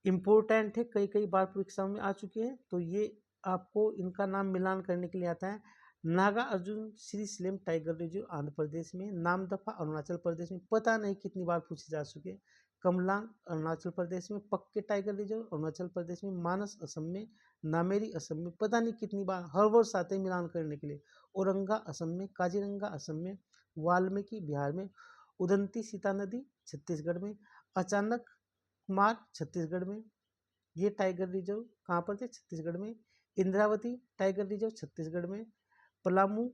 इम्पोर्टेंट है, कई कई बार परीक्षाओं में आ चुके हैं। तो ये आपको इनका नाम मिलान करने के लिए आता है। Nagarjuna Srisailam tiger reserve Andhra Pradesh में। नामदफा अरुणाचल प्रदेश में, पता नहीं कितनी बार पूछे जा चुके। कमलांग अरुणाचल प्रदेश में। पक्के टाइगर रिजर्व अरुणाचल प्रदेश में। मानस असम में। नामेरी असम में, पता नहीं कितनी बार, हर वर्ष आते हैं मिलान करने के लिए। औरंगा असम में। काजीरंगा असम में। वाल्मीकि बिहार में। उदंती सीता नदी छत्तीसगढ़ में। अचानक मार्ग छत्तीसगढ़ में। ये टाइगर रिजर्व कहाँ पर थे? छत्तीसगढ़ में। इंद्रावती टाइगर रिजर्व छत्तीसगढ़ में। पलामू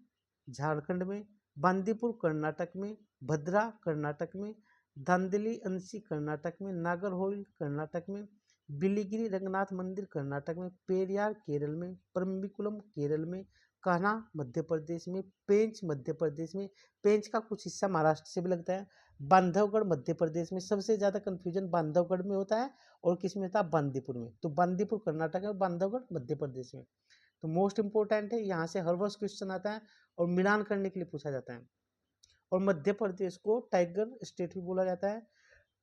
झारखंड में। बांदीपुर कर्नाटक में। भद्रा कर्नाटक में। दांदेली अंशी कर्नाटक में। नागरहोइल कर्नाटक में। बिलीगिरी रंगनाथ मंदिर कर्नाटक में। पेरियार केरल में। परम्बिकुलम केरल में। कान्हा मध्य प्रदेश में। पेंच मध्य प्रदेश में। पेंच का कुछ हिस्सा महाराष्ट्र से भी लगता है। बांधवगढ़ मध्य प्रदेश में। सबसे ज्यादा कंफ्यूजन बांधवगढ़ में होता है और किस में होता है? बांदीपुर में। तो बांदीपुर कर्नाटक है, बांधवगढ़ मध्य प्रदेश में। तो मोस्ट इंपोर्टेंट है, यहाँ से हर वर्ष क्वेश्चन आता है और मिलान करने के लिए पूछा जाता है। और मध्य प्रदेश को टाइगर स्टेट भी बोला जाता है।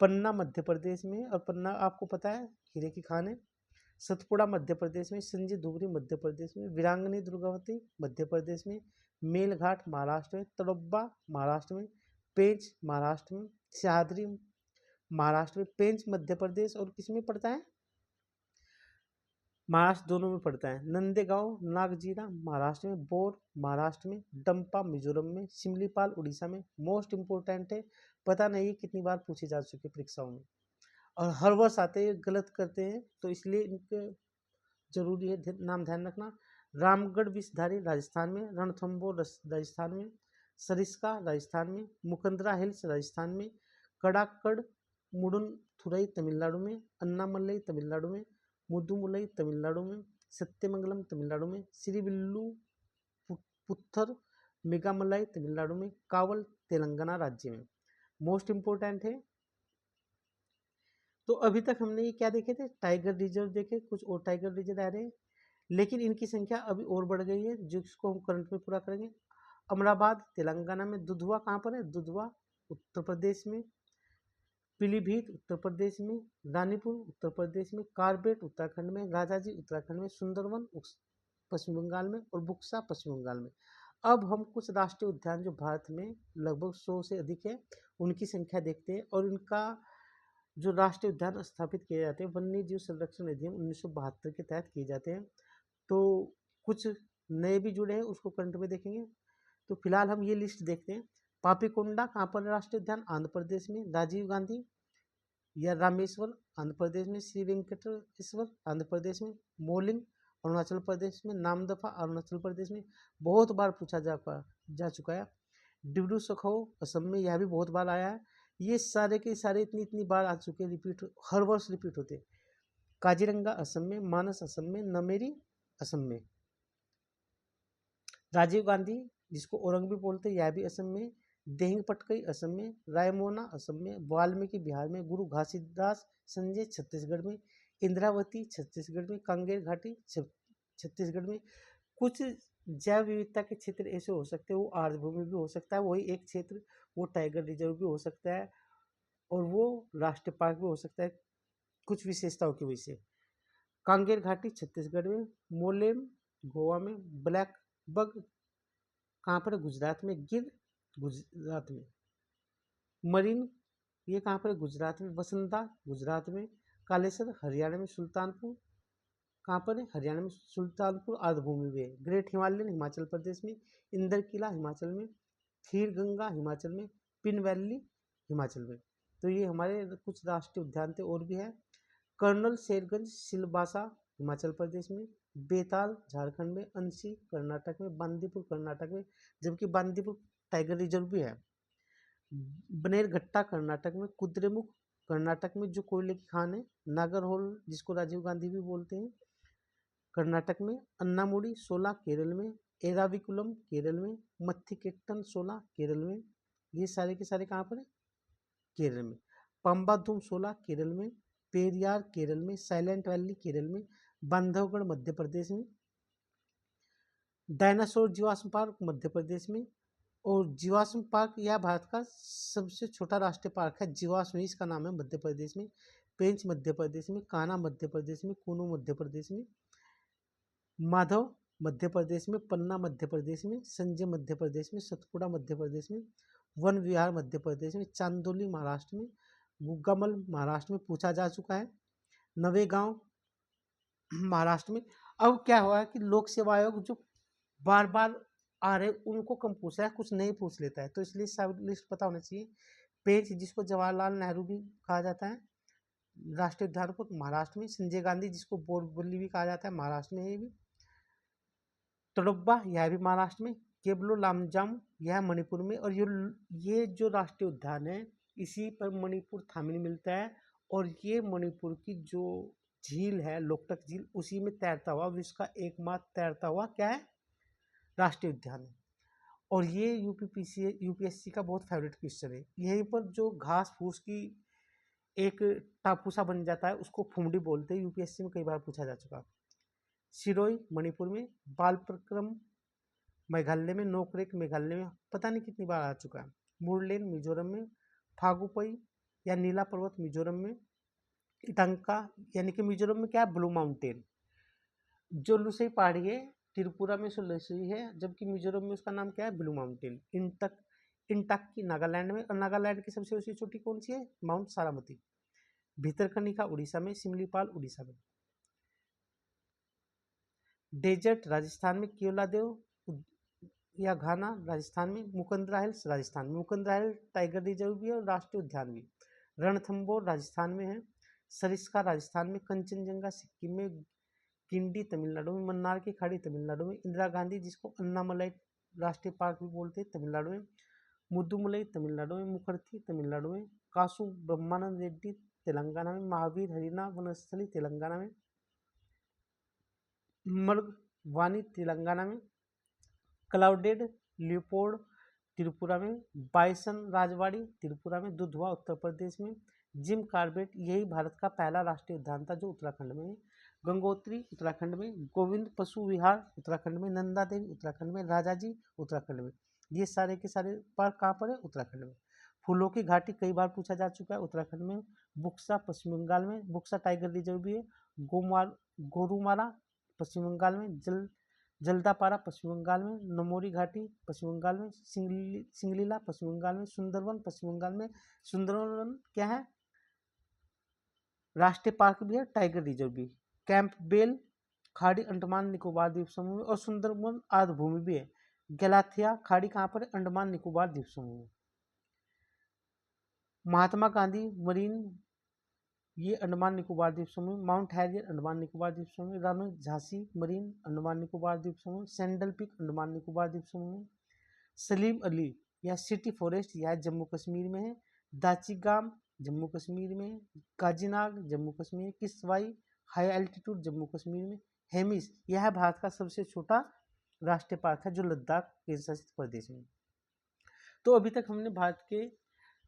पन्ना मध्य प्रदेश में, और पन्ना आपको पता है हीरे की खान है। सतपुड़ा मध्य प्रदेश में। संजय धुबरी मध्य प्रदेश में। वीरांगनी दुर्गावती मध्य प्रदेश में। मेलघाट महाराष्ट्र में। तड़ोब्बा महाराष्ट्र में। पेंच महाराष्ट्र में। सह्याद्री महाराष्ट्र में। पेंच मध्य प्रदेश और किस में पड़ता है? महाराष्ट्र दोनों में पड़ता है। नंदेगांव नागजीरा महाराष्ट्र में। बोर महाराष्ट्र में। डंपा मिजोरम में। सिमलीपाल उड़ीसा में। मोस्ट इंपोर्टेंट है, पता नहीं कितनी बार पूछे जा चुके परीक्षाओं में और हर वर्ष आते हैं, गलत करते हैं, तो इसलिए इनके जरूरी है नाम ध्यान रखना। रामगढ़ विषधारी राजस्थान में। रणथंबोर राजस्थान में। सरिस्का राजस्थान में। मुकंदरा हिल्स राजस्थान में। कड़ाकड़ मुडुनथुरई तमिलनाडु में। अन्नामलई तमिलनाडु में। मुदुमलई तमिलनाडु में। सत्यमंगलम तमिलनाडु में। श्रीविल्लु पुत्थर मेघामलाई तमिलनाडु में। कावल तेलंगाना राज्य में। मोस्ट इंपोर्टेंट है। तो अभी तक हमने ये क्या देखे थे? टाइगर रिजर्व देखे, कुछ और टाइगर रिजर्व आ रहे हैं, लेकिन इनकी संख्या अभी और बढ़ गई है, जिसको हम करंट में पूरा करेंगे। अमराबाद तेलंगाना में। दुधवा कहाँ पर है? दुधवा उत्तर प्रदेश में। पीलीभीत उत्तर प्रदेश में। रानीपुर उत्तर प्रदेश में। कारबेट उत्तराखंड में। राजाजी उत्तराखंड में। सुंदरवन पश्चिम बंगाल में। और बुक्सा पश्चिम बंगाल में। अब हम कुछ राष्ट्रीय उद्यान जो भारत में लगभग 100 से अधिक है, उनकी संख्या देखते हैं। और इनका जो राष्ट्रीय उद्यान स्थापित किए जाते हैं, वन्य जीव संरक्षण अधिनियम 1972 के तहत किए जाते हैं। तो कुछ नए भी जुड़े हैं, उसको करंट में देखेंगे। तो फिलहाल हम ये लिस्ट देखते हैं। पापीकोंडा कहाँ पर राष्ट्रीय उद्यान? आंध्र प्रदेश में। राजीव गांधी या रामेश्वर आंध्र प्रदेश में। श्री वेंकटेश्वर आंध्र प्रदेश में। मोलिंग अरुणाचल प्रदेश में। नामदफा अरुणाचल प्रदेश में, बहुत बार पूछा जा चुका है। डिब्रू सखो असम में, यह भी बहुत बार आया है। ये सारे के सारे इतनी इतनी बार आ चुके हैं, रिपीट हर वर्ष रिपीट होते। काजीरंगा असम में। मानस असम में। नमेरी असम में। राजीव गांधी जिसको औरंग भी बोलते हैं, यह भी असम में। देहिंग पटकई असम में। रायमोना असम में। वाल्मीकि बिहार में। गुरु घासीदास संजय छत्तीसगढ़ में। इंद्रावती छत्तीसगढ़ में। कांगेर घाटी छत्तीसगढ़ में। कुछ जैव विविधता के क्षेत्र ऐसे हो सकते हैं, वो आर्द्रभूमि भी हो सकता है, वही एक क्षेत्र वो टाइगर रिजर्व भी हो सकता है, और वो राष्ट्रीय पार्क भी हो सकता है कुछ विशेषताओं की वजह से। कांगेर घाटी छत्तीसगढ़ में, मोलेम गोवा में, ब्लैक बग कहाँ पर है? गुजरात में, गिर गुजरात में, मरीन ये कहाँ पर है? गुजरात में, वसंता गुजरात में, कालेसर हरियाणा में, सुल्तानपुर कहाँ पर है? हरियाणा में, सुल्तानपुर आर्द्रभूमि में है, ग्रेट हिमालयन हिमाचल प्रदेश में, इंदर किला हिमाचल में, खीर गंगा हिमाचल में, पिन वैली हिमाचल में। तो ये हमारे कुछ राष्ट्रीय उद्यान थे, और भी है। कर्नल शेरगंज सिलबासा हिमाचल प्रदेश में, बेताल झारखंड में, अंसी कर्नाटक में, बांदीपुर कर्नाटक में, जबकि बांदीपुर टाइगर रिजर्व भी है। बनेरघट्टा कर्नाटक में, कुद्रेमुख कर्नाटक में जो कोयले की खान है, नागरहोल जिसको राजीव गांधी भी बोलते हैं कर्नाटक में, अन्नामुडी 16 केरल में, एराविकुलम केरल में, मत्थिकेट्टन 16 केरल में, ये सारे के सारे कहाँ पर है? केरल में। पंबाधुम 16 केरल में, पेरियार केरल में, साइलेंट वैली केरल में, बांधवगढ़ मध्य प्रदेश में, डायनासोर जीवाश्म पार्क मध्य प्रदेश में, और जीवाश्म पार्क यह भारत का सबसे छोटा राष्ट्रीय पार्क है, जीवाश्म इसका नाम है, मध्य प्रदेश में, पेंच मध्य प्रदेश में, कान्हा मध्य प्रदेश में, कूनू मध्य प्रदेश में, माधव मध्य प्रदेश में, पन्ना मध्य प्रदेश में, संजय मध्य प्रदेश में, सतपुड़ा मध्य प्रदेश में, वन विहार मध्य प्रदेश में, चांदोली महाराष्ट्र में, गुग्गामल महाराष्ट्र में पूछा जा चुका है, नवेगांव महाराष्ट्र में। अब क्या हुआ है कि लोक सेवा आयोग जो बार बार आ रहे उनको कम पूछ रहा है, कुछ नहीं पूछ लेता है, तो इसलिए सब लिस्ट पता होना चाहिए। पेंच जिसको जवाहरलाल नेहरू भी कहा जाता है राष्ट्रीय उद्यान को, महाराष्ट्र में, संजय गांधी जिसको बोरवली भी कहा जाता है महाराष्ट्र में, ये भी तड़ोब्बा यह भी महाराष्ट्र में, केबलो लामजाम यह मणिपुर में, और ये जो राष्ट्रीय उद्यान है इसी पर मणिपुर थामिल मिलता है, और ये मणिपुर की जो झील है लोकटक झील उसी में तैरता हुआ विश्व का एकमात्र तैरता हुआ क्या है? राष्ट्रीय उद्यान है। और ये यूपीएससी का बहुत फेवरेट क्वेश्चन है। यहीं पर जो घास फूस की एक टापू सा बन जाता है उसको फुमडी बोलते हैं, यूपीएससी में कई बार पूछा जा चुका। सिरोई मणिपुर में, बालप्रक्रम मेघालय में, नोकरेक मेघालय में पता नहीं कितनी बार आ चुका है, मुरलेन मिजोरम में, फागुपई या नीला पर्वत मिजोरम में, इटंका यानी कि मिजोरम में क्या है? Blue mountain. जो लुसई पहाड़ी है त्रिपुरा में सो लुसई है, जबकि मिजोरम में उसका नाम क्या है? Blue mountain. इंटक्की नागालैंड में, और नागालैंड की सबसे ऊंची चोटी कौन सी है? माउंट सारामती। भितरकनिका उड़ीसा में, सिमलीपाल उड़ीसा में। डेजर्ट राजस्थान में, केवलादेव या घाना राजस्थान में, मुकंदरा हिल्स राजस्थान में, मुकंदरा हिल टाइगर रिजर्व भी है और राष्ट्रीय उद्यान भी। रणथंबोर राजस्थान में है, सरिस्का राजस्थान में, कंचनजंगा सिक्किम में, किंडी तमिलनाडु में, मन्नार की खाड़ी तमिलनाडु में, इंदिरा गांधी जिसको अन्नामलाई राष्ट्रीय पार्क भी बोलते हैं तमिलनाडु में, मुद्दुमलाई तमिलनाडु में, मुखर्थी तमिलनाडु में, कासु ब्रह्मानंद रेड्डी तेलंगाना में, महावीर हरिना वनस्थली तेलंगाना में, मर्गवानी तेलंगाना में, क्लाउडेड लियोपोल्ड त्रिपुरा में, बाइसन राजवाड़ी त्रिपुरा में, दुधवा उत्तर प्रदेश में, जिम कार्बेट यही भारत का पहला राष्ट्रीय उद्यान था जो उत्तराखंड में है, गंगोत्री उत्तराखंड में, गोविंद पशु विहार उत्तराखंड में, नंदा देवी उत्तराखंड में, राजाजी उत्तराखंड में। ये सारे के सारे पार्क कहाँ पर है? उत्तराखंड में। फूलों की घाटी कई बार पूछा जा चुका है उत्तराखंड में, बुक्सा पश्चिम बंगाल में, बुक्सा टाइगर रिजर्व भी है, गोरुमारा पश्चिम बंगाल में, जल्दापारा पश्चिम बंगाल में, नमोरी घाटी पश्चिम बंगाल में, सिंगलीला पश्चिम बंगाल में, सुंदरवन पश्चिम बंगाल में। सुंदरवन क्या है? राष्ट्रीय पार्क भी है, टाइगर रिजर्व भी। कैंपबेल खाड़ी अंडमान निकोबार द्वीप समूह में, और सुंदरवन आर्द्रभूमि भी है। गैलाथिया खाड़ी कहाँ पर है? अंडमान निकोबार द्वीप समूह में। महात्मा गांधी मरीन ये अंडमान निकोबार द्वीप समूह, माउंट हैरियर अंडमान निकोबार द्वीप समूह, रानी झांसी मरीन अंडमान निकोबार द्वीप समूह, सैंडल पीक अंडमान निकोबार द्वीप समूह, सलीम अली या सिटी फॉरेस्ट यह जम्मू कश्मीर में है, दाचिगाम जम्मू कश्मीर में, काजीनाग जम्मू कश्मीर, किसवाई हाई एल्टीट्यूड जम्मू कश्मीर में, हेमिस यह भारत का सबसे छोटा राष्ट्रीय पार्क है जो लद्दाख केंद्र शासित प्रदेश में। तो अभी तक हमने भारत के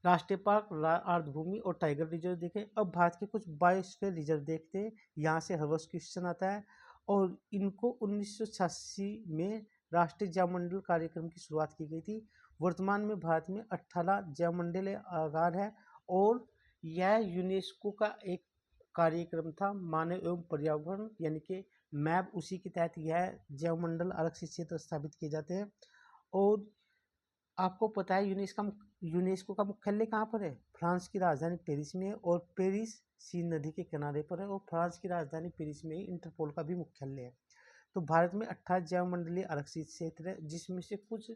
राष्ट्रीय पार्क, आर्द्रभूमि और टाइगर रिजर्व देखे। अब भारत के कुछ बायोस्फीयर रिजर्व देखते हैं। यहाँ से हर वर्ष क्वेश्चन आता है, और इनको 1986 में राष्ट्रीय जैवमंडल कार्यक्रम की शुरुआत की गई थी। वर्तमान में भारत में 18 जैवमंडलीय आगार है, और यह यूनेस्को का एक कार्यक्रम था मानव एवं पर्यावरण यानी कि मैप, उसी के तहत यह जैवमंडल आरक्षित क्षेत्र स्थापित किए जाते हैं। और आपको पता है यूनेस्को का मुख्यालय कहाँ पर है? फ्रांस की राजधानी पेरिस में है, और पेरिस सीन नदी के किनारे पर है, और फ्रांस की राजधानी पेरिस में ही इंटरपोल का भी मुख्यालय है। तो भारत में 28 जैवमंडलीय आरक्षित क्षेत्र है, जिसमें से कुछ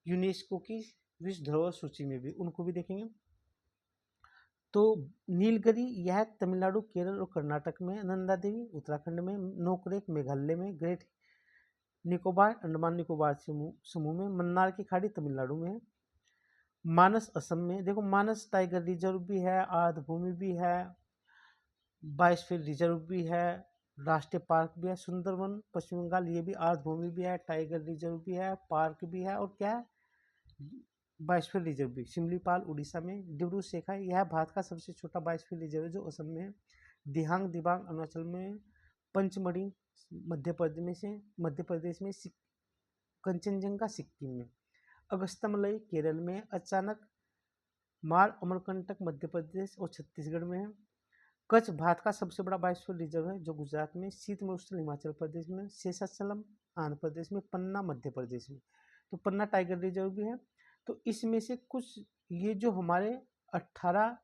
यूनेस्को की विश्व धरोहर सूची में भी, उनको भी देखेंगे। तो नीलगिरी यह तमिलनाडु, केरल और कर्नाटक में, नंदा देवी उत्तराखंड में, नोकरेक मेघालय में, ग्रेट निकोबार अंडमान निकोबार समूह में, मन्नार की खाड़ी तमिलनाडु में है, मानस असम में। देखो मानस टाइगर रिजर्व भी है, आर्द्रभूमि भी है, बायोस्फीयर रिजर्व भी है, राष्ट्रीय पार्क भी है। सुंदरवन पश्चिम बंगाल, ये भी आर्द्रभूमि भी है, टाइगर रिजर्व भी है, पार्क भी है, और क्या है, बायोस्फीयर रिजर्व भी। सिमलीपाल उड़ीसा में, डिब्रू सेखा यह भारत का सबसे छोटा बायोस्फीयर रिजर्व है जो असम में है। दिहांग दिबांग अरुणाचल में, पंचमढ़ी मध्य प्रदेश में, कंचनजंगा सिक्किम में, अगस्तमलई केरल में, अचानक मार अमरकंटक मध्य प्रदेश और छत्तीसगढ़ में है। कच्छ भारत का सबसे बड़ा बायोस्फीयर रिजर्व है जो गुजरात में, शीतमोष्ण हिमाचल प्रदेश में, शेषाचलम आंध्र प्रदेश में, पन्ना मध्य प्रदेश में। तो पन्ना टाइगर रिजर्व भी है। तो इसमें से कुछ ये जो हमारे 18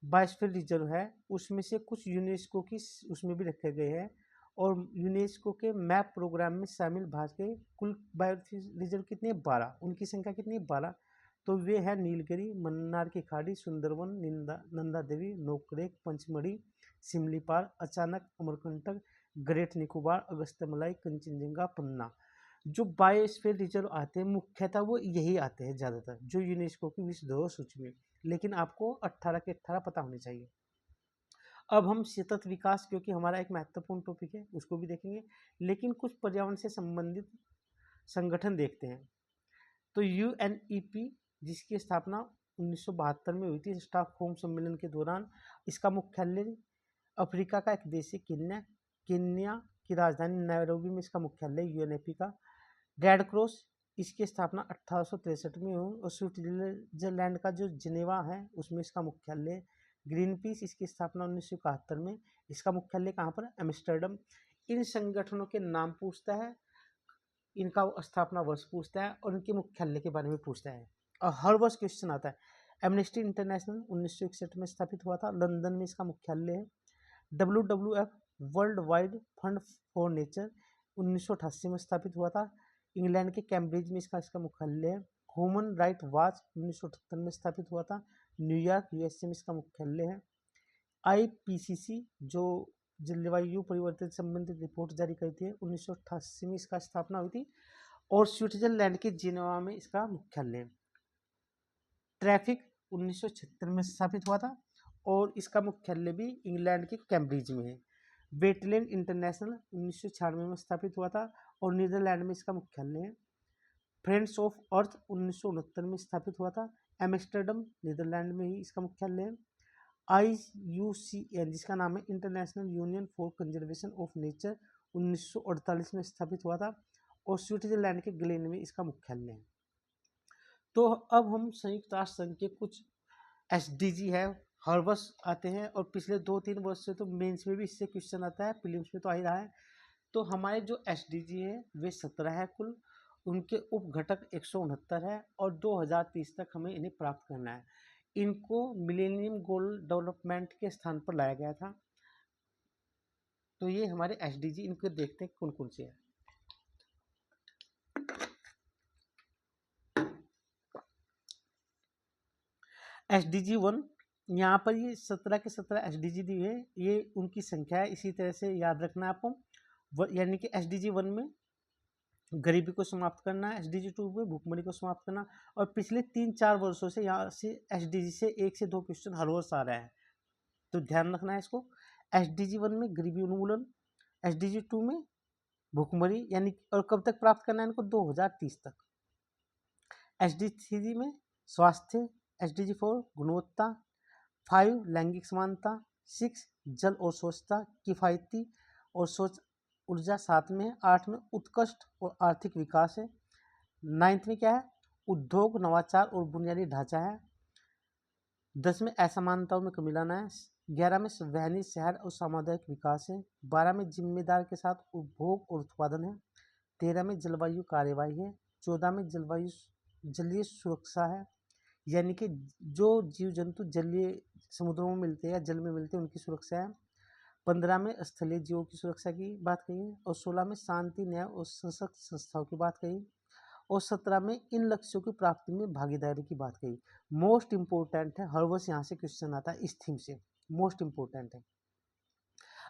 बायोस्फीयर रिजर्व है, उसमें से कुछ यूनेस्को की उसमें भी रखे गए हैं, और यूनेस्को के मैप प्रोग्राम में शामिल भारत के कुल बायोस्फीयर रिजर्व कितने? 12। उनकी संख्या कितनी? 12। तो वे है नीलगिरी, मन्नार की खाड़ी, सुंदरवन, नंदा देवी, नोकरेक, पंचमढ़ी, सिमलीपाल, अचानक, अमरकंटक, ग्रेट निकोबार, अगस्त्यमलाई, कंचनजंगा, पन्ना। जो बायोस्फीयर रिजर्व आते हैं मुख्यतः वो यही आते हैं ज़्यादातर, जो यूनेस्को की विश्व धरोहर सूची में। लेकिन आपको 18 के 18 पता होने चाहिए। अब हम सतत विकास, क्योंकि हमारा एक महत्वपूर्ण टॉपिक है, उसको भी देखेंगे, लेकिन कुछ पर्यावरण से संबंधित संगठन देखते हैं। तो यूएनईपी, जिसकी स्थापना 1972 में हुई थी स्टॉकहोम सम्मेलन के दौरान, इसका मुख्यालय अफ्रीका का एक देश है केन्या की राजधानी नैरोबी में इसका मुख्यालय यूएनईपी का। रेड क्रॉस, इसकी स्थापना 1863 में हुई, और स्विट्जरलैंड का जो जिनेवा है उसमें इसका मुख्यालय। ग्रीन पीस, इसकी स्थापना 1971 में, इसका मुख्यालय कहाँ पर? एम्स्टर्डम। इन संगठनों के नाम पूछता है, इनका स्थापना वर्ष पूछता है, और इनके मुख्यालय के बारे में पूछता है, और हर वर्ष क्वेश्चन आता है। एमनेस्टी इंटरनेशनल 1961 में स्थापित हुआ था, लंदन में इसका मुख्यालय है। WWF world wide fund for nature 1988 में स्थापित हुआ था, इंग्लैंड के कैम्ब्रिज में इसका मुख्यालय है। ह्यूमन राइट वॉच 1978 में स्थापित हुआ था, न्यूयॉर्क यूएसए में इसका मुख्यालय है। IPCC जो जलवायु परिवर्तन संबंधित रिपोर्ट जारी करती है, 1988 में इसका स्थापना हुई थी, और स्विट्जरलैंड के जिनेवा में इसका मुख्यालय है। ट्रैफिक 1976 में स्थापित हुआ था, और इसका मुख्यालय भी इंग्लैंड के कैम्ब्रिज में है। वेटलैंड इंटरनेशनल 1996 में स्थापित हुआ था, और नीदरलैंड में इसका मुख्यालय है। फ्रेंड्स ऑफ अर्थ 1969 में स्थापित हुआ था, एम्स्टर्डम नीदरलैंड में ही इसका मुख्यालय है। IUCN, जिसका नाम है international union for conservation of nature, 1948 में स्थापित हुआ था, और स्विट्जरलैंड के ग्लेन में इसका मुख्यालय है। तो अब हम संयुक्त राष्ट्र संघ के कुछ SDG है, हर वर्ष आते हैं, और पिछले 2-3 वर्ष से तो मेंस में भी इससे क्वेश्चन आता है, प्रीलिम्स में तो आ ही रहा है। तो हमारे जो SDG है वे 17 है कुल, उनके उप घटक 169 है, और 2030 तक हमें इन्हें प्राप्त करना है। इनको मिलेनियम गोल डेवलपमेंट के स्थान पर लाया गया था। तो ये हमारे SDG, इनको देखते हैं कौन कौन से हैं। SDG 1, यहाँ पर ये 17 के 17 SDG दिए हैं, ये उनकी संख्या है, इसी तरह से याद रखना है आपको। यानी कि SDG 1 में गरीबी को समाप्त करना, SDG 2 में भूखमरी को समाप्त करना, और पिछले 3-4 वर्षों से यहाँ से SDG से 1 से 2 क्वेश्चन हर वर्ष आ रहा है, तो ध्यान रखना है इसको। SDG 1 में गरीबी उन्मूलन, SDG 2 में भूखमरी, यानी और कब तक प्राप्त करना है इनको? 2030 तक। SDG 3 में स्वास्थ्य, SDG 4 गुणवत्ता, 5 लैंगिक समानता, 6 जल और स्वच्छता, किफायती और स्वच्छ ऊर्जा 7 में है, 8 में उत्कृष्ट और आर्थिक विकास है, 9th में क्या है? उद्योग, नवाचार और बुनियादी ढांचा है, 10 में असमानताओं में कमी लाना है। 11 में वहनी शहर और सामुदायिक विकास है। 12 में जिम्मेदार के साथ उपभोग और उत्पादन है। 13 में जलवायु कार्यवाही है। 14 में जलीय सुरक्षा है, यानी कि जो जीव जंतु जलीय समुद्रों में मिलते हैं या जल में मिलते हैं उनकी सुरक्षा है। 15 में स्थलीय जीवों की सुरक्षा की बात कही है और 16 में शांति, न्याय और सशक्त संस्थाओं की बात कही और 17 में इन लक्ष्यों की प्राप्ति में भागीदारी की बात कही। मोस्ट इंपोर्टेंट है, हर वर्ष यहाँ से क्वेश्चन आता है इस थीम से, मोस्ट इंपोर्टेंट है।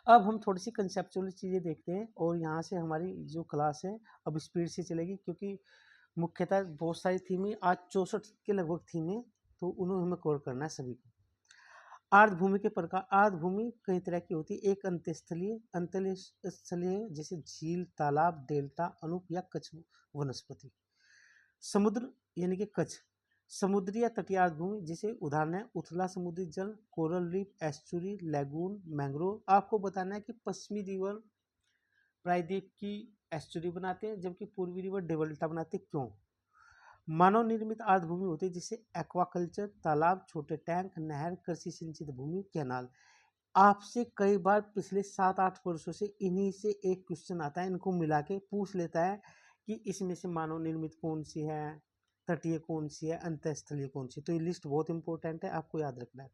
अब हम थोड़ी सी कंसेप्चुअल चीज़ें देखते हैं और यहाँ से हमारी जो क्लास है अब स्पीड से चलेगी, क्योंकि मुख्यतः बहुत सारी थीमें आज 64 के लगभग थीमें, तो उन्हें हमें कवर करना है सभी को। आर्द्रभूमि के प्रकार। आर्द्रभूमि कई तरह की होती है। एक अंतःस्थलीय जैसे झील, तालाब, डेल्टा, अनूप या कच्छ वनस्पति। समुद्र यानी कि कच्छ, समुद्री या तटीय आर्द्रभूमि जैसे उदाहरण है उथला समुद्री जल, coral reef, estuary, lagoon, mangrove. आपको बताना है कि पश्चिमी रिवर प्रायद्वीप की एस्चुरी बनाते हैं जबकि पूर्वी रिवर डेल्टा बनाते हैं। क्यों? मानव निर्मित आर्द्रभूमि होती है जिससे एक्वाकल्चर, तालाब, छोटे टैंक, नहर, कृषि सिंचित भूमि, कैनाल। आपसे कई बार पिछले 7-8 वर्षों से इन्हीं से एक क्वेश्चन आता है, इनको मिला के पूछ लेता है कि इसमें से मानव निर्मित कौन सी है, तटीय कौन सी है, अंतःस्थलीय कौन सी। तो ये लिस्ट बहुत इंपॉर्टेंट है, आपको याद रखना है।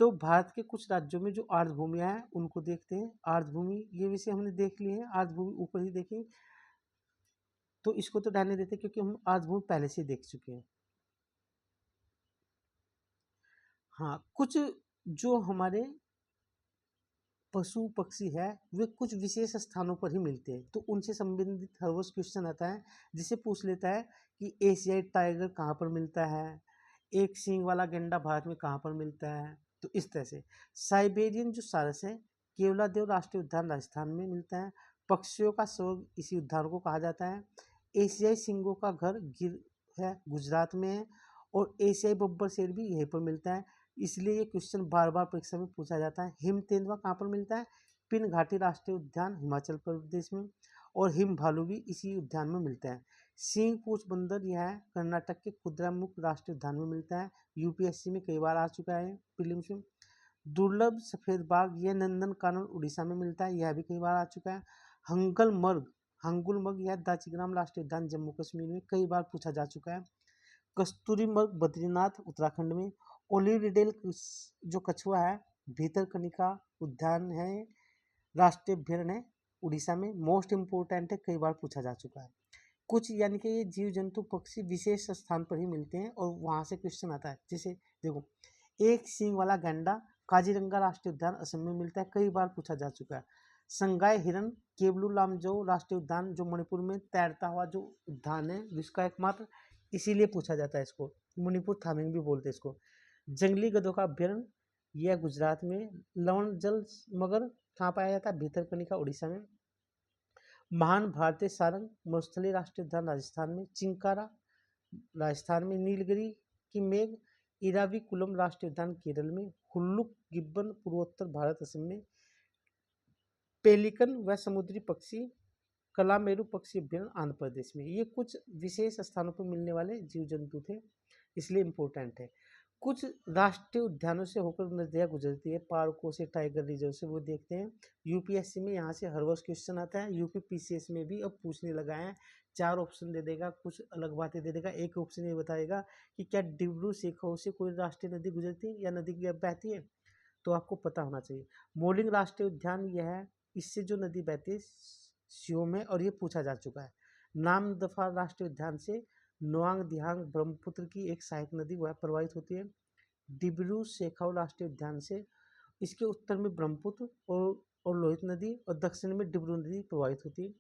तो भारत के कुछ राज्यों में जो आर्द्रभूमियां हैं उनको देखते हैं। आर्द्रभूमि ये विषय हमने देख लिए हैं, आर्द्रभूमि ऊपर ही देखें, तो इसको तो रहने देते क्योंकि हम आर्द्रभूमि पहले से देख चुके हैं। हाँ, कुछ जो हमारे पशु पक्षी है वे कुछ विशेष स्थानों पर ही मिलते हैं, तो उनसे संबंधित हर वर्ष क्वेश्चन आता है जिसे पूछ लेता है कि एशियाई टाइगर कहाँ पर मिलता है, एक सींग वाला गैंडा भारत में कहाँ पर मिलता है। तो इस तरह से साइबेरियन जो सारस है केवलादेव राष्ट्रीय उद्यान राजस्थान में मिलता है। पक्षियों का स्वर्ग इसी उद्यान को कहा जाता है। एशियाई सिंगों का घर गिर है गुजरात में है और एशियाई बब्बर शेर भी यहीं पर मिलता है। इसलिए ये क्वेश्चन बार बार परीक्षा में पूछा जाता है। हिम तेंदुआ कहाँ पर मिलता है? पिन घाटी राष्ट्रीय उद्यान हिमाचल प्रदेश में। और हिम भालू भी इसी उद्यान में मिलता है। सिंह पूछ बंदर यह कर्नाटक के कुद्रेमुख राष्ट्रीय उद्यान में मिलता है। यूपीएससी में कई बार आ चुका है प्रीलिम्स में। दुर्लभ सफेद बाघ यह नंदन कानन उड़ीसा में मिलता है, यह भी कई बार आ चुका है। हंगुलमर्ग यह दाचीग्राम राष्ट्रीय उद्यान जम्मू कश्मीर में कई बार पूछा जा चुका है। कस्तूरी मृग बद्रीनाथ उत्तराखंड में। ओलिवरिडेल जो कछुआ है भीतरकनिका उद्यान है, राष्ट्रीय अभ्यारण्य है उड़ीसा में। मोस्ट इंपोर्टेंट है, कई बार पूछा जा चुका है। कुछ यानी कि ये जीव जंतु पक्षी विशेष स्थान पर ही मिलते हैं और वहां से क्वेश्चन आता है। जैसे देखो एक सींग वाला गैंडा काजीरंगा राष्ट्रीय उद्यान असम में मिलता है, कई बार पूछा जा चुका है। संगाई हिरन केवलू लामजो राष्ट्रीय उद्यान जो मणिपुर में तैरता हुआ जो उद्यान है विश्व का एकमात्र, इसीलिए पूछा जाता है इसको। मणिपुर थामिंग भी बोलते हैं इसको। जंगली गधों का अभ्यारण्य यह गुजरात में। लवण जल मगर कहाँ पाया जाता है? भीतरकनिका उड़ीसा में। महान भारतीय सारंग मरुस्थलीय राष्ट्रीय उद्यान राजस्थान में। चिंकारा राजस्थान में। नीलगिरी की मेघ इराविकुलम राष्ट्रीय उद्यान केरल में। हुल्लुक गिब्बन पूर्वोत्तर भारत असम में। पेलिकन व समुद्री पक्षी कलामेरु पक्षी अभ्यारण्य आंध्र प्रदेश में। ये कुछ विशेष स्थानों पर मिलने वाले जीव जंतु थे, इसलिए इम्पोर्टेंट है। कुछ राष्ट्रीय उद्यानों से होकर नदियाँ गुजरती है, पार्कों से, टाइगर रिजर्व से, वो देखते हैं। यूपीएससी में यहाँ से हर वर्ष क्वेश्चन आता है। यूपी पीसीएस में भी अब पूछने लगा है। 4 ऑप्शन दे देगा, कुछ अलग बातें दे देगा। एक ऑप्शन ये बताएगा कि क्या डिब्रू शेखाव से कोई राष्ट्रीय नदी गुजरती है या नदी बहती है, तो आपको पता होना चाहिए। मोलिंग राष्ट्रीय उद्यान यह है, इससे जो नदी बहती है शिव में, और ये पूछा जा चुका है। नामदफा राष्ट्रीय उद्यान से नोआंग दिहांग ब्रह्मपुत्र की एक सहायक नदी वह प्रवाहित होती है। डिब्रू शेखाव राष्ट्रीय उद्यान से इसके उत्तर में ब्रह्मपुत्र और लोहित नदी और दक्षिण में डिब्रू नदी प्रवाहित होती है।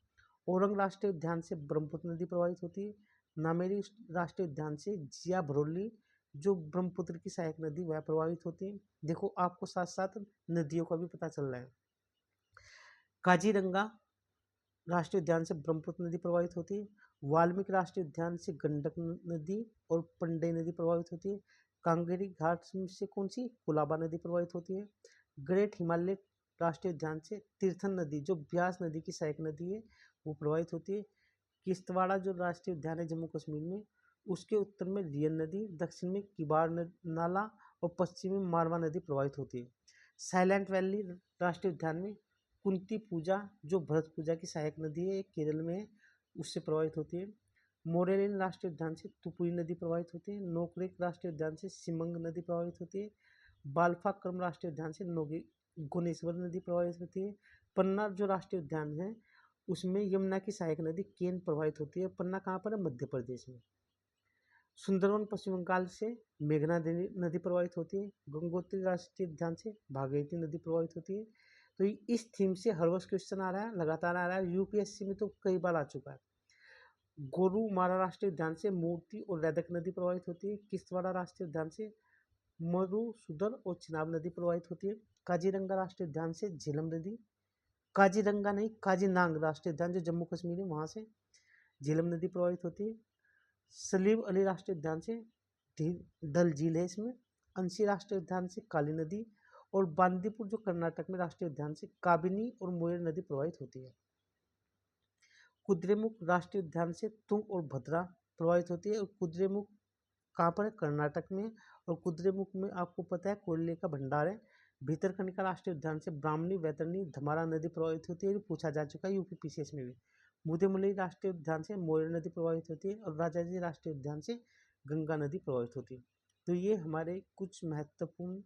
औरंग राष्ट्रीय उद्यान से ब्रह्मपुत्र नदी प्रवाहित होती है। नामेरी राष्ट्रीय उद्यान से जिया भरोली जो ब्रह्मपुत्र की सहायक नदी वह प्रवाहित होती है। देखो आपको साथ साथ नदियों का भी पता चल रहा है। काजीरंगा राष्ट्रीय उद्यान से ब्रह्मपुत्र नदी प्रवाहित होती है। वाल्मीकि राष्ट्रीय उद्यान से गंडक नदी और पंडई नदी प्रवाहित होती है। कांगेरी घाट से कौन सी? कुलाबा नदी प्रवाहित होती है। ग्रेट हिमालय राष्ट्रीय उद्यान से तीर्थन नदी जो ब्यास नदी की सहायक नदी है वो प्रवाहित होती है। किश्तवाड़ा जो राष्ट्रीय उद्यान है जम्मू कश्मीर में, उसके उत्तर में रियन नदी, दक्षिण में किबाड़ नाला और पश्चिम में मारवा नदी प्रवाहित होती है। साइलेंट वैली राष्ट्रीय उद्यान में कुंती पूजा, जो भरत पूजा की सहायक नदी है, केरल में है, उससे प्रवाहित होती है। मोरेलिन राष्ट्रीय उद्यान से तुपुई नदी प्रवाहित होती है। नोकरेक राष्ट्रीय उद्यान से सिमंग नदी प्रवाहित होती है। बाल्फाक्रम राष्ट्रीय उद्यान से गुनेश्वर नदी प्रवाहित होती है। पन्ना जो राष्ट्रीय उद्यान है उसमें यमुना की सहायक नदी केन प्रवाहित होती है। पन्ना कहाँ पर है? मध्य प्रदेश में। सुंदरवन पश्चिम बंगाल से मेघना नदी प्रवाहित होती है। गंगोत्री राष्ट्रीय उद्यान से भागीरथी नदी प्रवाहित होती है। तो इस थीम से हर वर्ष क्वेश्चन आ रहा है, लगातार आ रहा है, यूपीएससी में तो कई बार आ चुका है। गोरुमारा राष्ट्रीय उद्यान से मूर्ति और रैदक नदी प्रवाहित होती है। किश्तवाड़ा राष्ट्रीय उद्यान से मधुसूदन और चिनाब नदी प्रवाहित होती है। काजीरंगा राष्ट्रीय उद्यान से झेलम नदी, काजीरंगा नहीं काजीनांग राष्ट्रीय उद्यान जो जम्मू कश्मीर है वहाँ से झेलम नदी प्रवाहित होती है। सलीम अली राष्ट्रीय उद्यान से डल झील है इसमें। अंशी राष्ट्रीय उद्यान से काली नदी, और बांदीपुर जो कर्नाटक में राष्ट्रीय उद्यान से काबिनी और मोयर नदी प्रवाहित होती है। कुद्रेमुख राष्ट्रीय उद्यान से तुंग और भद्रा प्रवाहित होती है। और कुद्रेमुख कहाँ पर है? कर्नाटक में। और कुद्रेमुख में आपको पता है कोयले का भंडार है। भीतरकनिका राष्ट्रीय उद्यान से ब्राह्मणी, वैतरणी, धमारा नदी प्रवाहित होती है, पूछा जा चुका है यूपीपीसीएस में भी। मुदेमलई राष्ट्रीय उद्यान से मोयर नदी प्रवाहित होती है। और राजाजी राष्ट्रीय उद्यान से गंगा नदी प्रवाहित होती है। तो ये हमारे कुछ महत्वपूर्ण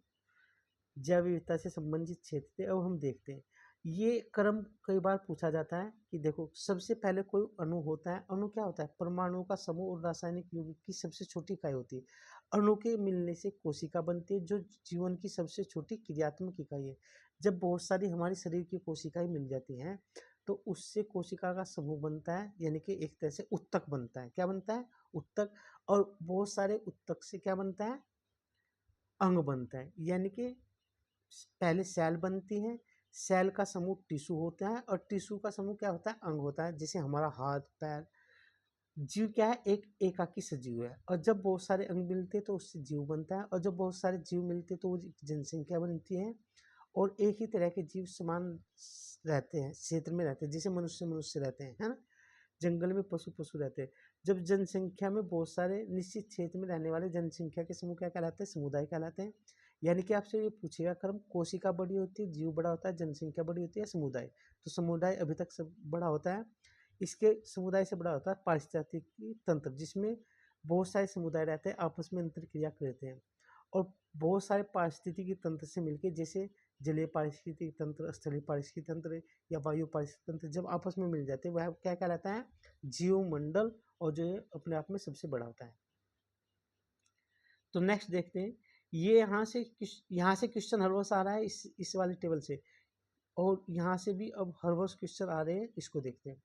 जैव विविधता से संबंधित क्षेत्र थे। अब हम देखते हैं, ये क्रम कई बार पूछा जाता है कि देखो सबसे पहले कोई अणु होता है। अणु क्या होता है? परमाणुओं का समूह और रासायनिक यौगिक की सबसे छोटी इकाई होती है। अणु के मिलने से कोशिका बनती है, जो जीवन की सबसे छोटी क्रियात्मक इकाई है। जब बहुत सारी हमारे शरीर की कोशिकाएं मिल जाती हैं तो उससे कोशिका का समूह बनता है, यानी कि एक तरह से उत्तक बनता है। क्या बनता है? उत्तक। और बहुत सारे उत्तक से क्या बनता है? अंग बनता है। यानी कि पहले सेल बनती है, सेल का समूह टिश्यू होता है, और टिश्यू का समूह क्या होता है? अंग होता है। जैसे हमारा हाथ पैर। जीव क्या है? एक एकाकी सजीव है। और जब बहुत सारे अंग मिलते हैं तो उससे जीव बनता है, और जब बहुत सारे जीव मिलते हैं तो वो जनसंख्या बनती है। और एक ही तरह के जीव समान रहते हैं, क्षेत्र में रहते हैं, जैसे मनुष्य मनुष्य रहते हैं, है ना। जंगल में पशु पशु रहते हैं। जब जनसंख्या में बहुत सारे निश्चित क्षेत्र में रहने वाले जनसंख्या के समूह क्या कहलाते हैं? समुदाय कहलाते हैं। यानी कि आपसे ये पूछेगा क्रम, कोशिका बड़ी होती है, जीव बड़ा होता है, जनसंख्या बड़ी होती है, समुदाय। तो समुदाय अभी तक सब बड़ा होता है। इसके समुदाय से बड़ा होता है पारिस्थितिकी तंत्र, जिसमें बहुत सारे समुदाय रहते हैं, आपस में अंतर क्रिया करते हैं। और बहुत सारे पारिस्थितिकी तंत्र से मिलकर, जैसे जलीय पारिस्थितिकी तंत्र, स्थलीय पारिस्थितिकी तंत्र या वायु पारिस्थितिकी तंत्र, जब आपस में मिल जाते हैं वह क्या कहलाता है? जीवमंडल। और जो है अपने आप में सबसे बड़ा होता है। तो नेक्स्ट देखते हैं, ये यहाँ से क्वेश्चन हर वर्ष आ रहा है इस वाले टेबल से, और यहाँ से भी अब हर वर्ष क्वेश्चन आ रहे हैं। इसको देखते हैं।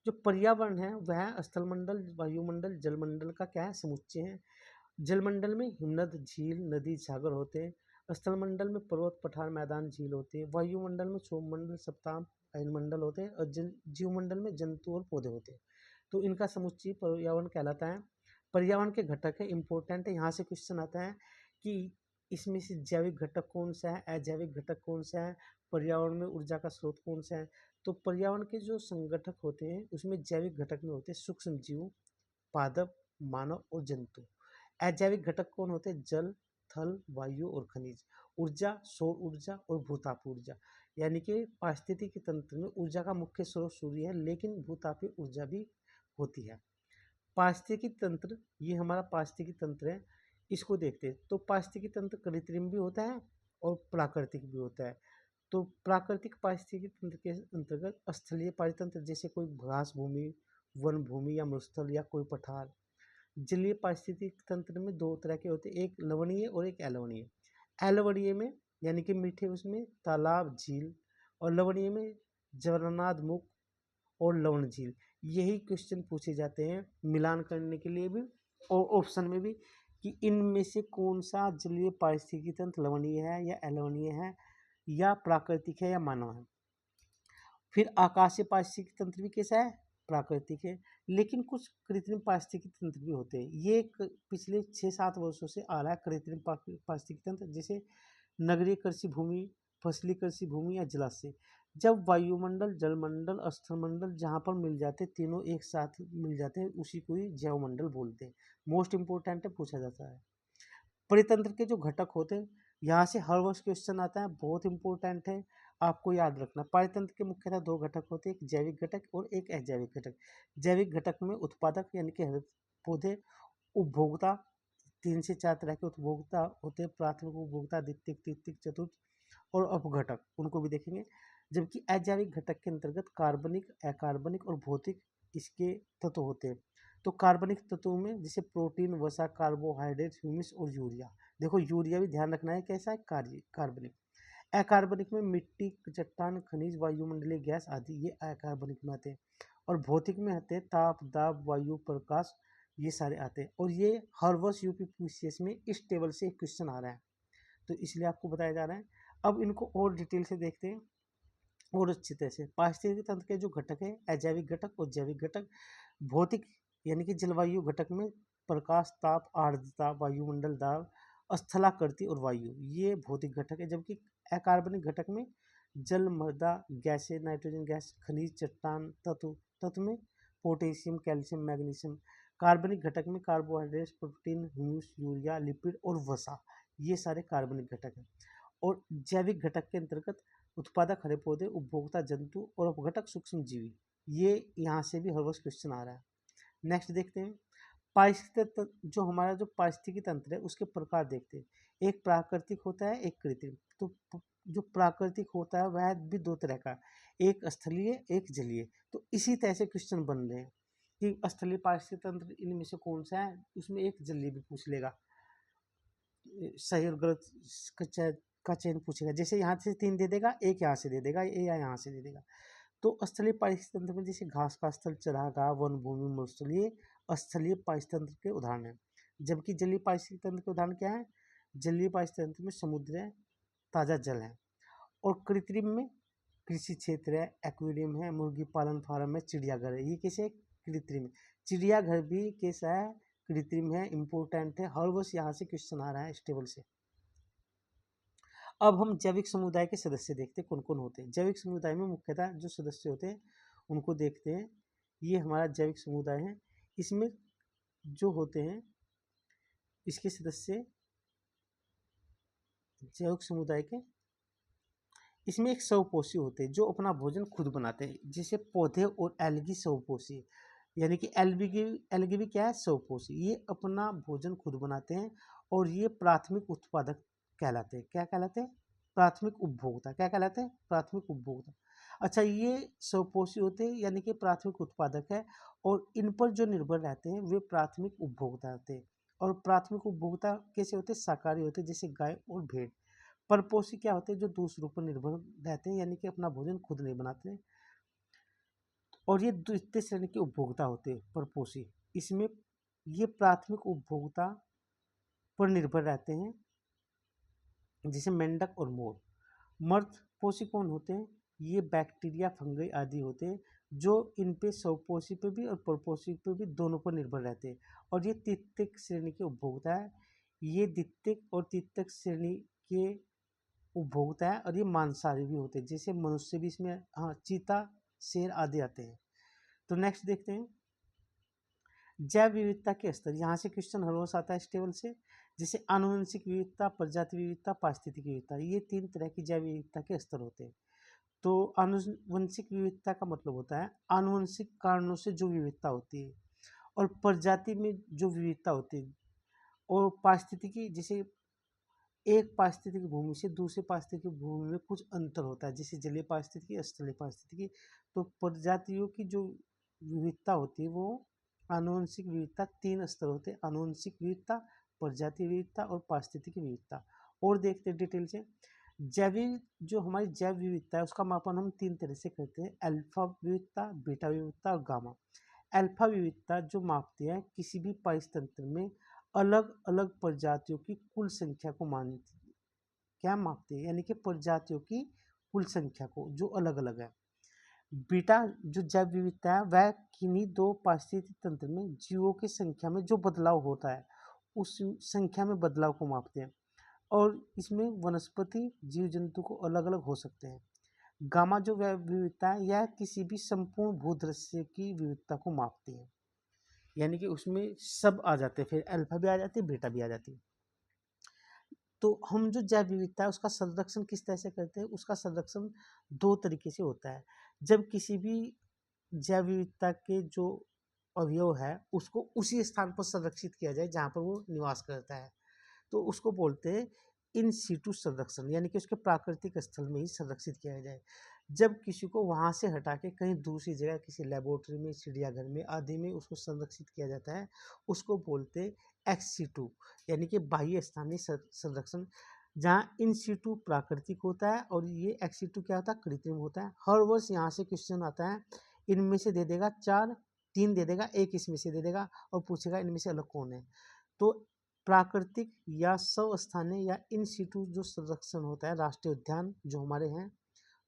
जो पर्यावरण है वह स्थलमंडल, वायुमंडल, जलमंडल का क्या है? समुच्चय है। जलमंडल में हिमनद, झील, नदी, सागर होते हैं। स्थलमंडल में पर्वत, पठार, मैदान, झील होते हैं। वायुमंडल में क्षोभमंडल, सप्ताह, अयनमंडल होते हैं। और जीवमंडल में जंतु और पौधे होते हैं। तो इनका समुच्चय पर्यावरण कहलाता है। पर्यावरण के घटक है, इंपॉर्टेंट है। यहाँ से क्वेश्चन आता है कि इसमें से जैविक घटक कौन सा है, अजैविक घटक कौन सा है, पर्यावरण में ऊर्जा का स्रोत कौन सा है। तो पर्यावरण के जो संगठक होते हैं उसमें जैविक घटक में होते हैं सूक्ष्म जीव, पादप, मानव और जंतु। अजैविक घटक कौन होते हैं? जल, थल, वायु और खनिज। ऊर्जा, सौर ऊर्जा और भूतापीय ऊर्जा। यानी कि पारिस्थितिकी तंत्र में ऊर्जा का मुख्य स्रोत सूर्य है, लेकिन भूतापीय ऊर्जा भी होती है। पारिस्थितिकी तंत्र, ये हमारा पारिस्थितिकी तंत्र है, इसको देखते हैं। तो पारिस्थितिकी तंत्र कृत्रिम भी होता है और प्राकृतिक भी होता है। तो प्राकृतिक पारिस्थितिकी तंत्र के अंतर्गत स्थलीय पारितंत्र, जैसे कोई घास भूमि, वन भूमि या मरुस्थल या कोई पठार। जलीय पारिस्थितिकी तंत्र में दो तरह के होते हैं, एक लवणीय और एक अलवणीय। अलवणीय में यानी कि मीठे, उसमें तालाब, झील, और लवणीय में जलनाद मुख और लवण झील। यही क्वेश्चन पूछे जाते हैं मिलान करने के लिए भी और ऑप्शन में भी, कि इनमें से कौन सा जलीय पारिस्थितिकी तंत्र लवणीय है या अलवणीय है, या प्राकृतिक है या मानव है। फिर आकाशीय पारिस्थितिकी तंत्र भी कैसा है? प्राकृतिक है। लेकिन कुछ कृत्रिम पारिस्थितिकी तंत्र भी होते हैं। ये पिछले 6-7 वर्षों से आ रहा है कृत्रिम पारिस्थितिकी तंत्र, जैसे नगरीय कृषि भूमि, फसली कृषि भूमि या जलाशय। जब वायुमंडल, जलमंडल, स्थलमंडल जहाँ पर मिल जाते हैं, तीनों एक साथ मिल जाते हैं, उसी को ही जैवमंडल बोलते हैं। मोस्ट इंपोर्टेंट है, पूछा जाता है। परितंत्र के जो घटक होते हैं, यहाँ से हर वर्ष क्वेश्चन आता है, बहुत इंपॉर्टेंट है, आपको याद रखना। परितंत्र के मुख्यतः दो घटक होते हैं, एक जैविक घटक और एक अजैविक घटक। जैविक घटक में उत्पादक यानी कि हरित पौधे, उपभोक्ता, 3 से 4 तरह के उपभोक्ता होते हैं, प्राथमिक उपभोक्ता, द्वितीयक, तृतीयक, चतुर्थ और अपघटक, उनको भी देखेंगे। जबकि अजैविक घटक के अंतर्गत कार्बनिक, अकार्बनिक और भौतिक इसके तत्व होते हैं। तो कार्बनिक तत्वों में जैसे प्रोटीन, वसा, कार्बोहाइड्रेट, ह्यूमस और यूरिया। देखो यूरिया भी ध्यान रखना है कैसा है, कार्बनिक। अकार्बनिक में मिट्टी, चट्टान, खनिज, वायुमंडलीय गैस आदि, ये अकार्बनिक में आते हैं। और भौतिक में आते हैं ताप, दाब, वायु, प्रकाश, ये सारे आते हैं। और ये हर वर्ष यूपीपीसीएस में इस टेबल से क्वेश्चन आ रहा है, तो इसलिए आपको बताया जा रहा है। अब इनको और डिटेल से देखते हैं और अच्छी तरह से। पारिस्थितिकी तंत्र के जो घटक है, अजैविक घटक और जैविक घटक। भौतिक यानी कि जलवायु घटक में प्रकाश, ताप, आर्द्रता, वायुमंडल दाब, स्थलाकृति और वायु, ये भौतिक घटक है। जबकि अकार्बनिक घटक में जल, मृदा, गैसें, नाइट्रोजन गैस, खनिज, चट्टान, तत्व में पोटेशियम, कैल्शियम, मैग्नीशियम। कार्बनिक घटक में carbohydrate, protein, humus, urea, lipid और वसा, ये सारे कार्बनिक घटक हैं। और जैविक घटक के अंतर्गत उत्पादक हरे पौधे, उपभोक्ता जंतु और अपघटक सूक्ष्म जीवी, ये यहाँ से भी हर वर्ष क्वेश्चन आ रहा है। नेक्स्ट देखते हैं पारिस्थितिक, जो हमारा जो पारिस्थितिकी तंत्र है उसके प्रकार देखते हैं। एक प्राकृतिक होता है, एक कृत्रिम। तो जो प्राकृतिक होता है वह भी दो तरह का, एक स्थलीय, एक जलीय। तो इसी तरह से क्वेश्चन बन रहे हैं कि स्थलीय पारिस्थितिक तंत्र इनमें से कौन सा है, उसमें एक जलीय भी पूछ लेगा, सही और गलत का चयन पूछेगा। जैसे यहाँ से 3 दे देगा, एक यहाँ से दे देगा, या यहाँ से दे देगा। तो स्थलीय पारिस्थितिक तंत्र में जैसे घास का स्थल, चरागाह, वन भूमि, मरुस्थल, ये स्थलीय पारिस्थितिक तंत्र के उदाहरण है। जबकि जलीय पारिस्थितिक तंत्र के उदाहरण क्या है, जलीय पारिस्थितिक तंत्र में समुद्र है, ताजा जल है। और कृत्रिम में कृषि क्षेत्र है, एक्वेरियम है, मुर्गी पालन फार्म है, चिड़ियाघर है, ये कैसे कृत्रिम। चिड़ियाघर भी कैसा है, कृत्रिम है, इंपोर्टेंट है, हर वर्ष यहाँ से क्वेश्चन आ रहा है इस टेबल से। अब हम जैविक समुदाय के सदस्य देखते हैं कौन कौन होते हैं। जैविक समुदाय में मुख्यतः जो सदस्य होते हैं उनको देखते हैं। ये हमारा जैविक समुदाय है, इसमें जो होते हैं इसके सदस्य जैविक समुदाय के, इसमें एक स्वपोषी होते हैं जो अपना भोजन खुद बनाते हैं, जैसे पौधे और एल्गी स्वपोषी, यानी कि एल्गी भी क्या है, स्वपोषी, ये अपना भोजन खुद बनाते हैं। और ये प्राथमिक उत्पादक कहलाते हैं। क्या कहलाते हैं, प्राथमिक उपभोक्ता। क्या कहलाते हैं, प्राथमिक उपभोक्ता। अच्छा, ये स्वपोषी होते हैं यानी कि प्राथमिक उत्पादक है, और इन पर जो निर्भर रहते हैं वे प्राथमिक उपभोक्ता होते हैं। और प्राथमिक उपभोक्ता कैसे होते हैं, शाकाहारी होते हैं, जैसे गाय और भेड़। परपोषी क्या होते हैं, जो दूसरों पर निर्भर रहते हैं, यानी कि अपना भोजन खुद नहीं बनाते। और ये द्वितीय श्रेणी के उपभोक्ता होते हैं परपोषी। इसमें ये प्राथमिक उपभोक्ता पर निर्भर रहते हैं, जैसे मेंढक और मोर। मध्यपोषी कौन होते हैं, ये बैक्टीरिया, फंगई आदि होते हैं, जो इन पे स्वपोषी पे भी और परपोषी पे भी दोनों पर निर्भर रहते हैं। और ये तृतीयक श्रेणी के उपभोक्ता है। ये द्वितीयक और तृतीयक श्रेणी के उपभोक्ता है, और ये मांसाहारी भी होते हैं, जैसे मनुष्य भी इसमें, हाँ, चीता, शेर आदि आते हैं। तो नेक्स्ट देखते हैं जैव विविधता के स्तर। यहाँ से क्वेश्चन हर रोज आता है इस टेबल से। जैसे आनुवंशिक विविधता, प्रजाति विविधता, पारिस्थितिकी विविधता, ये 3 तरह की जैव विविधता के स्तर होते हैं। तो आनुवंशिक विविधता का मतलब होता है आनुवंशिक कारणों से जो विविधता होती है, और प्रजाति में जो विविधता होती है। और पारिस्थितिकी, जैसे एक पारिस्थितिकी भूमि से दूसरे पारिस्थितिकी भूमि में कुछ अंतर होता है, जैसे जलीय पारिस्थितिकी, स्थलीय पारिस्थितिकी। तो प्रजातियों की जो विविधता होती है वो आनुवंशिक विविधता, 3 स्तर होते हैं, आनुवंशिक विविधता, प्रजाति विविधता और पारिस्थितिकी विविधता। और देखते हैं डिटेल से। जैविक, जो हमारी जैव विविधता है उसका मापन हम 3 तरह से करते हैं, अल्फा विविधता, बीटा विविधता और गामा। अल्फा विविधता जो मापती है किसी भी परितंत्र में अलग अलग प्रजातियों की कुल संख्या को क्या मापती है, यानी कि प्रजातियों की कुल संख्या को जो अलग अलग है। बीटा जो जैव विविधता है वह किन्हीं दो पारिस्थितिक तंत्र में जीवों की संख्या में जो बदलाव होता है उस संख्या में बदलाव को मापते हैं, और इसमें वनस्पति जीव जंतु को अलग अलग हो सकते हैं। गामा जो विविधता है यह किसी भी संपूर्ण भूदृश्य की विविधता को मापती है, यानी कि उसमें सब आ जाते हैं, फिर अल्फा भी आ जाती है, बीटा भी आ जाती है। तो हम जो जैव विविधता है उसका संरक्षण किस तरह से करते हैं, उसका संरक्षण दो तरीके से होता है। जब किसी भी जैव विविधता के जो अवयव है उसको उसी स्थान पर संरक्षित किया जाए जहाँ पर वो निवास करता है, तो उसको बोलते हैं इन सीटू संरक्षण, यानी कि उसके प्राकृतिक स्थल में ही संरक्षित किया जाए। जब किसी को वहाँ से हटा के कहीं दूसरी जगह किसी लेबोरेटरी में, चिड़ियाघर में आदि में उसको संरक्षित किया जाता है, उसको बोलते हैं एक्स सीटू, यानी कि बाह्य स्थानीय संरक्षण। जहाँ इन सीटू प्राकृतिक होता है और ये एक्स सीटू क्या होता है, कृत्रिम होता है। हर वर्ष यहाँ से क्वेश्चन आता है, इनमें से दे देगा 4, 3 दे देगा, 1 इसमें से दे देगा और पूछेगा इनमें से अलग कौन है। तो प्राकृतिक या स्वस्थानीय या इन सीटू जो संरक्षण होता है, राष्ट्रीय उद्यान जो हमारे हैं,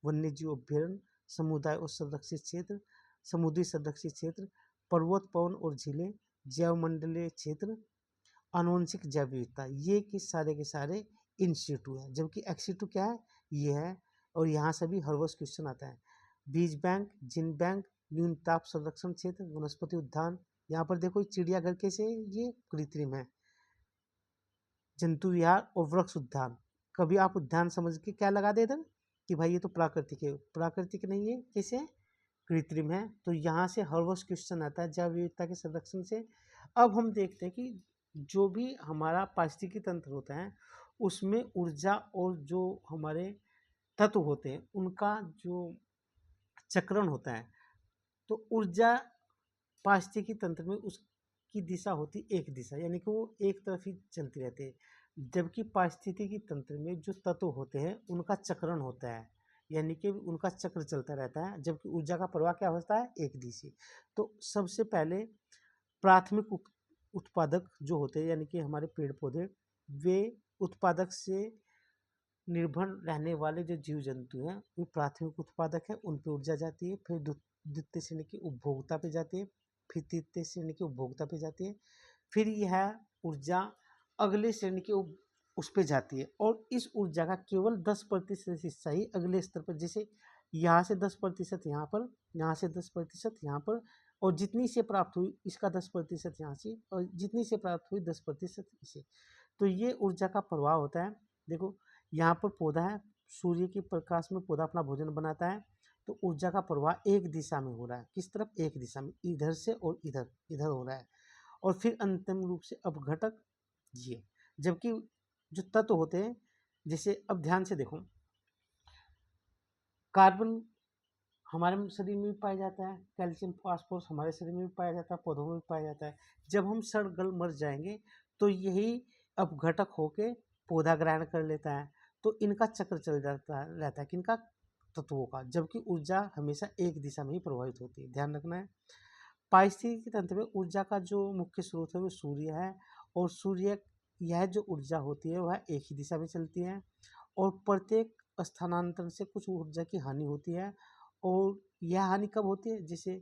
वन्य जीव अभ्यारण्य, समुदाय और संरक्षित क्षेत्र, समुद्री संरक्षित क्षेत्र, पर्वत पवन और झीलें, जैव मंडलीय क्षेत्र, आनुवंशिक जैव विविधता, ये के सारे इन सीटू है। जबकि एक्स सीटू क्या है, ये है। और यहाँ से भी हर वर्ष क्वेश्चन आता है। बीज बैंक, जिन बैंक, न्यून ताप संरक्षण क्षेत्र, वनस्पति उद्यान, यहाँ पर देखो चिड़ियाघर कैसे ये कृत्रिम है, जंतु विहार और वृक्ष उद्यान। कभी आप उद्यान समझ के क्या लगा दे इधर कि भाई ये तो प्राकृतिक है, प्राकृतिक नहीं है, कैसे है, कृत्रिम है। तो यहाँ से हर वर्ष क्वेश्चन आता है जैव विविधता के संरक्षण से। अब हम देखते हैं कि जो भी हमारा पारिस्थितिकी तंत्र होता है उसमें ऊर्जा और जो हमारे तत्व होते हैं उनका जो चक्रण होता है, तो ऊर्जा पारिस्थितिकी तंत्र में उसकी दिशा होती एक दिशा, यानी कि वो एक तरफ ही चलती रहती है। जबकि पारिस्थितिकी तंत्र में जो तत्व होते हैं उनका चक्रण होता है, यानी कि उनका चक्र चलता रहता है। जबकि ऊर्जा का प्रवाह क्या होता है, एक दिशी। तो सबसे पहले प्राथमिक उत्पादक जो होते हैं, यानी कि हमारे पेड़ पौधे, वे उत्पादक से निर्भर रहने वाले जो जीव जंतु हैं वो प्राथमिक उत्पादक है, उन पर ऊर्जा जाती है। फिर द्वितीय श्रेणी की उपभोक्ता पे जाती है, फिर तृतीय श्रेणी की उपभोक्ता पे जाती है, फिर यह ऊर्जा अगले श्रेणी के उस पे जाती है। और इस ऊर्जा का केवल 10% हिस्सा ही अगले स्तर पर, जैसे यहाँ से 10% यहाँ पर, यहाँ से 10% यहाँ पर, और जितनी से प्राप्त हुई इसका 10% यहाँ से, और जितनी से प्राप्त हुई 10% इसे। तो ये ऊर्जा का प्रवाह होता है। देखो यहाँ पर पौधा है, सूर्य के प्रकाश में पौधा अपना भोजन बनाता है, तो ऊर्जा का प्रवाह एक दिशा में हो रहा है। किस तरफ, एक दिशा में, इधर से और इधर इधर हो रहा है। और फिर अंतिम रूप से अपघटक ये। जबकि जो तत्व होते हैं, जैसे अब ध्यान से देखो, कार्बन हमारे शरीर में भी पाया जाता है, कैल्शियम फास्फोरस हमारे शरीर में भी पाया जाता है, पौधों में भी पाया जाता है। जब हम सड़ गल मर जाएंगे तो यही अपघटक होके पौधा ग्रहण कर लेता है। तो इनका चक्र चल जाता रहता है, किनका, तत्वों का। जबकि ऊर्जा हमेशा एक दिशा में ही प्रभावित होती है, ध्यान रखना है। पारिस्थितिकी तंत्र में ऊर्जा का जो मुख्य स्रोत है वो सूर्य है, और सूर्य यह जो ऊर्जा होती है वह एक ही दिशा में चलती है, और प्रत्येक स्थानांतरण से कुछ ऊर्जा की हानि होती है। और यह हानि कब होती है, जैसे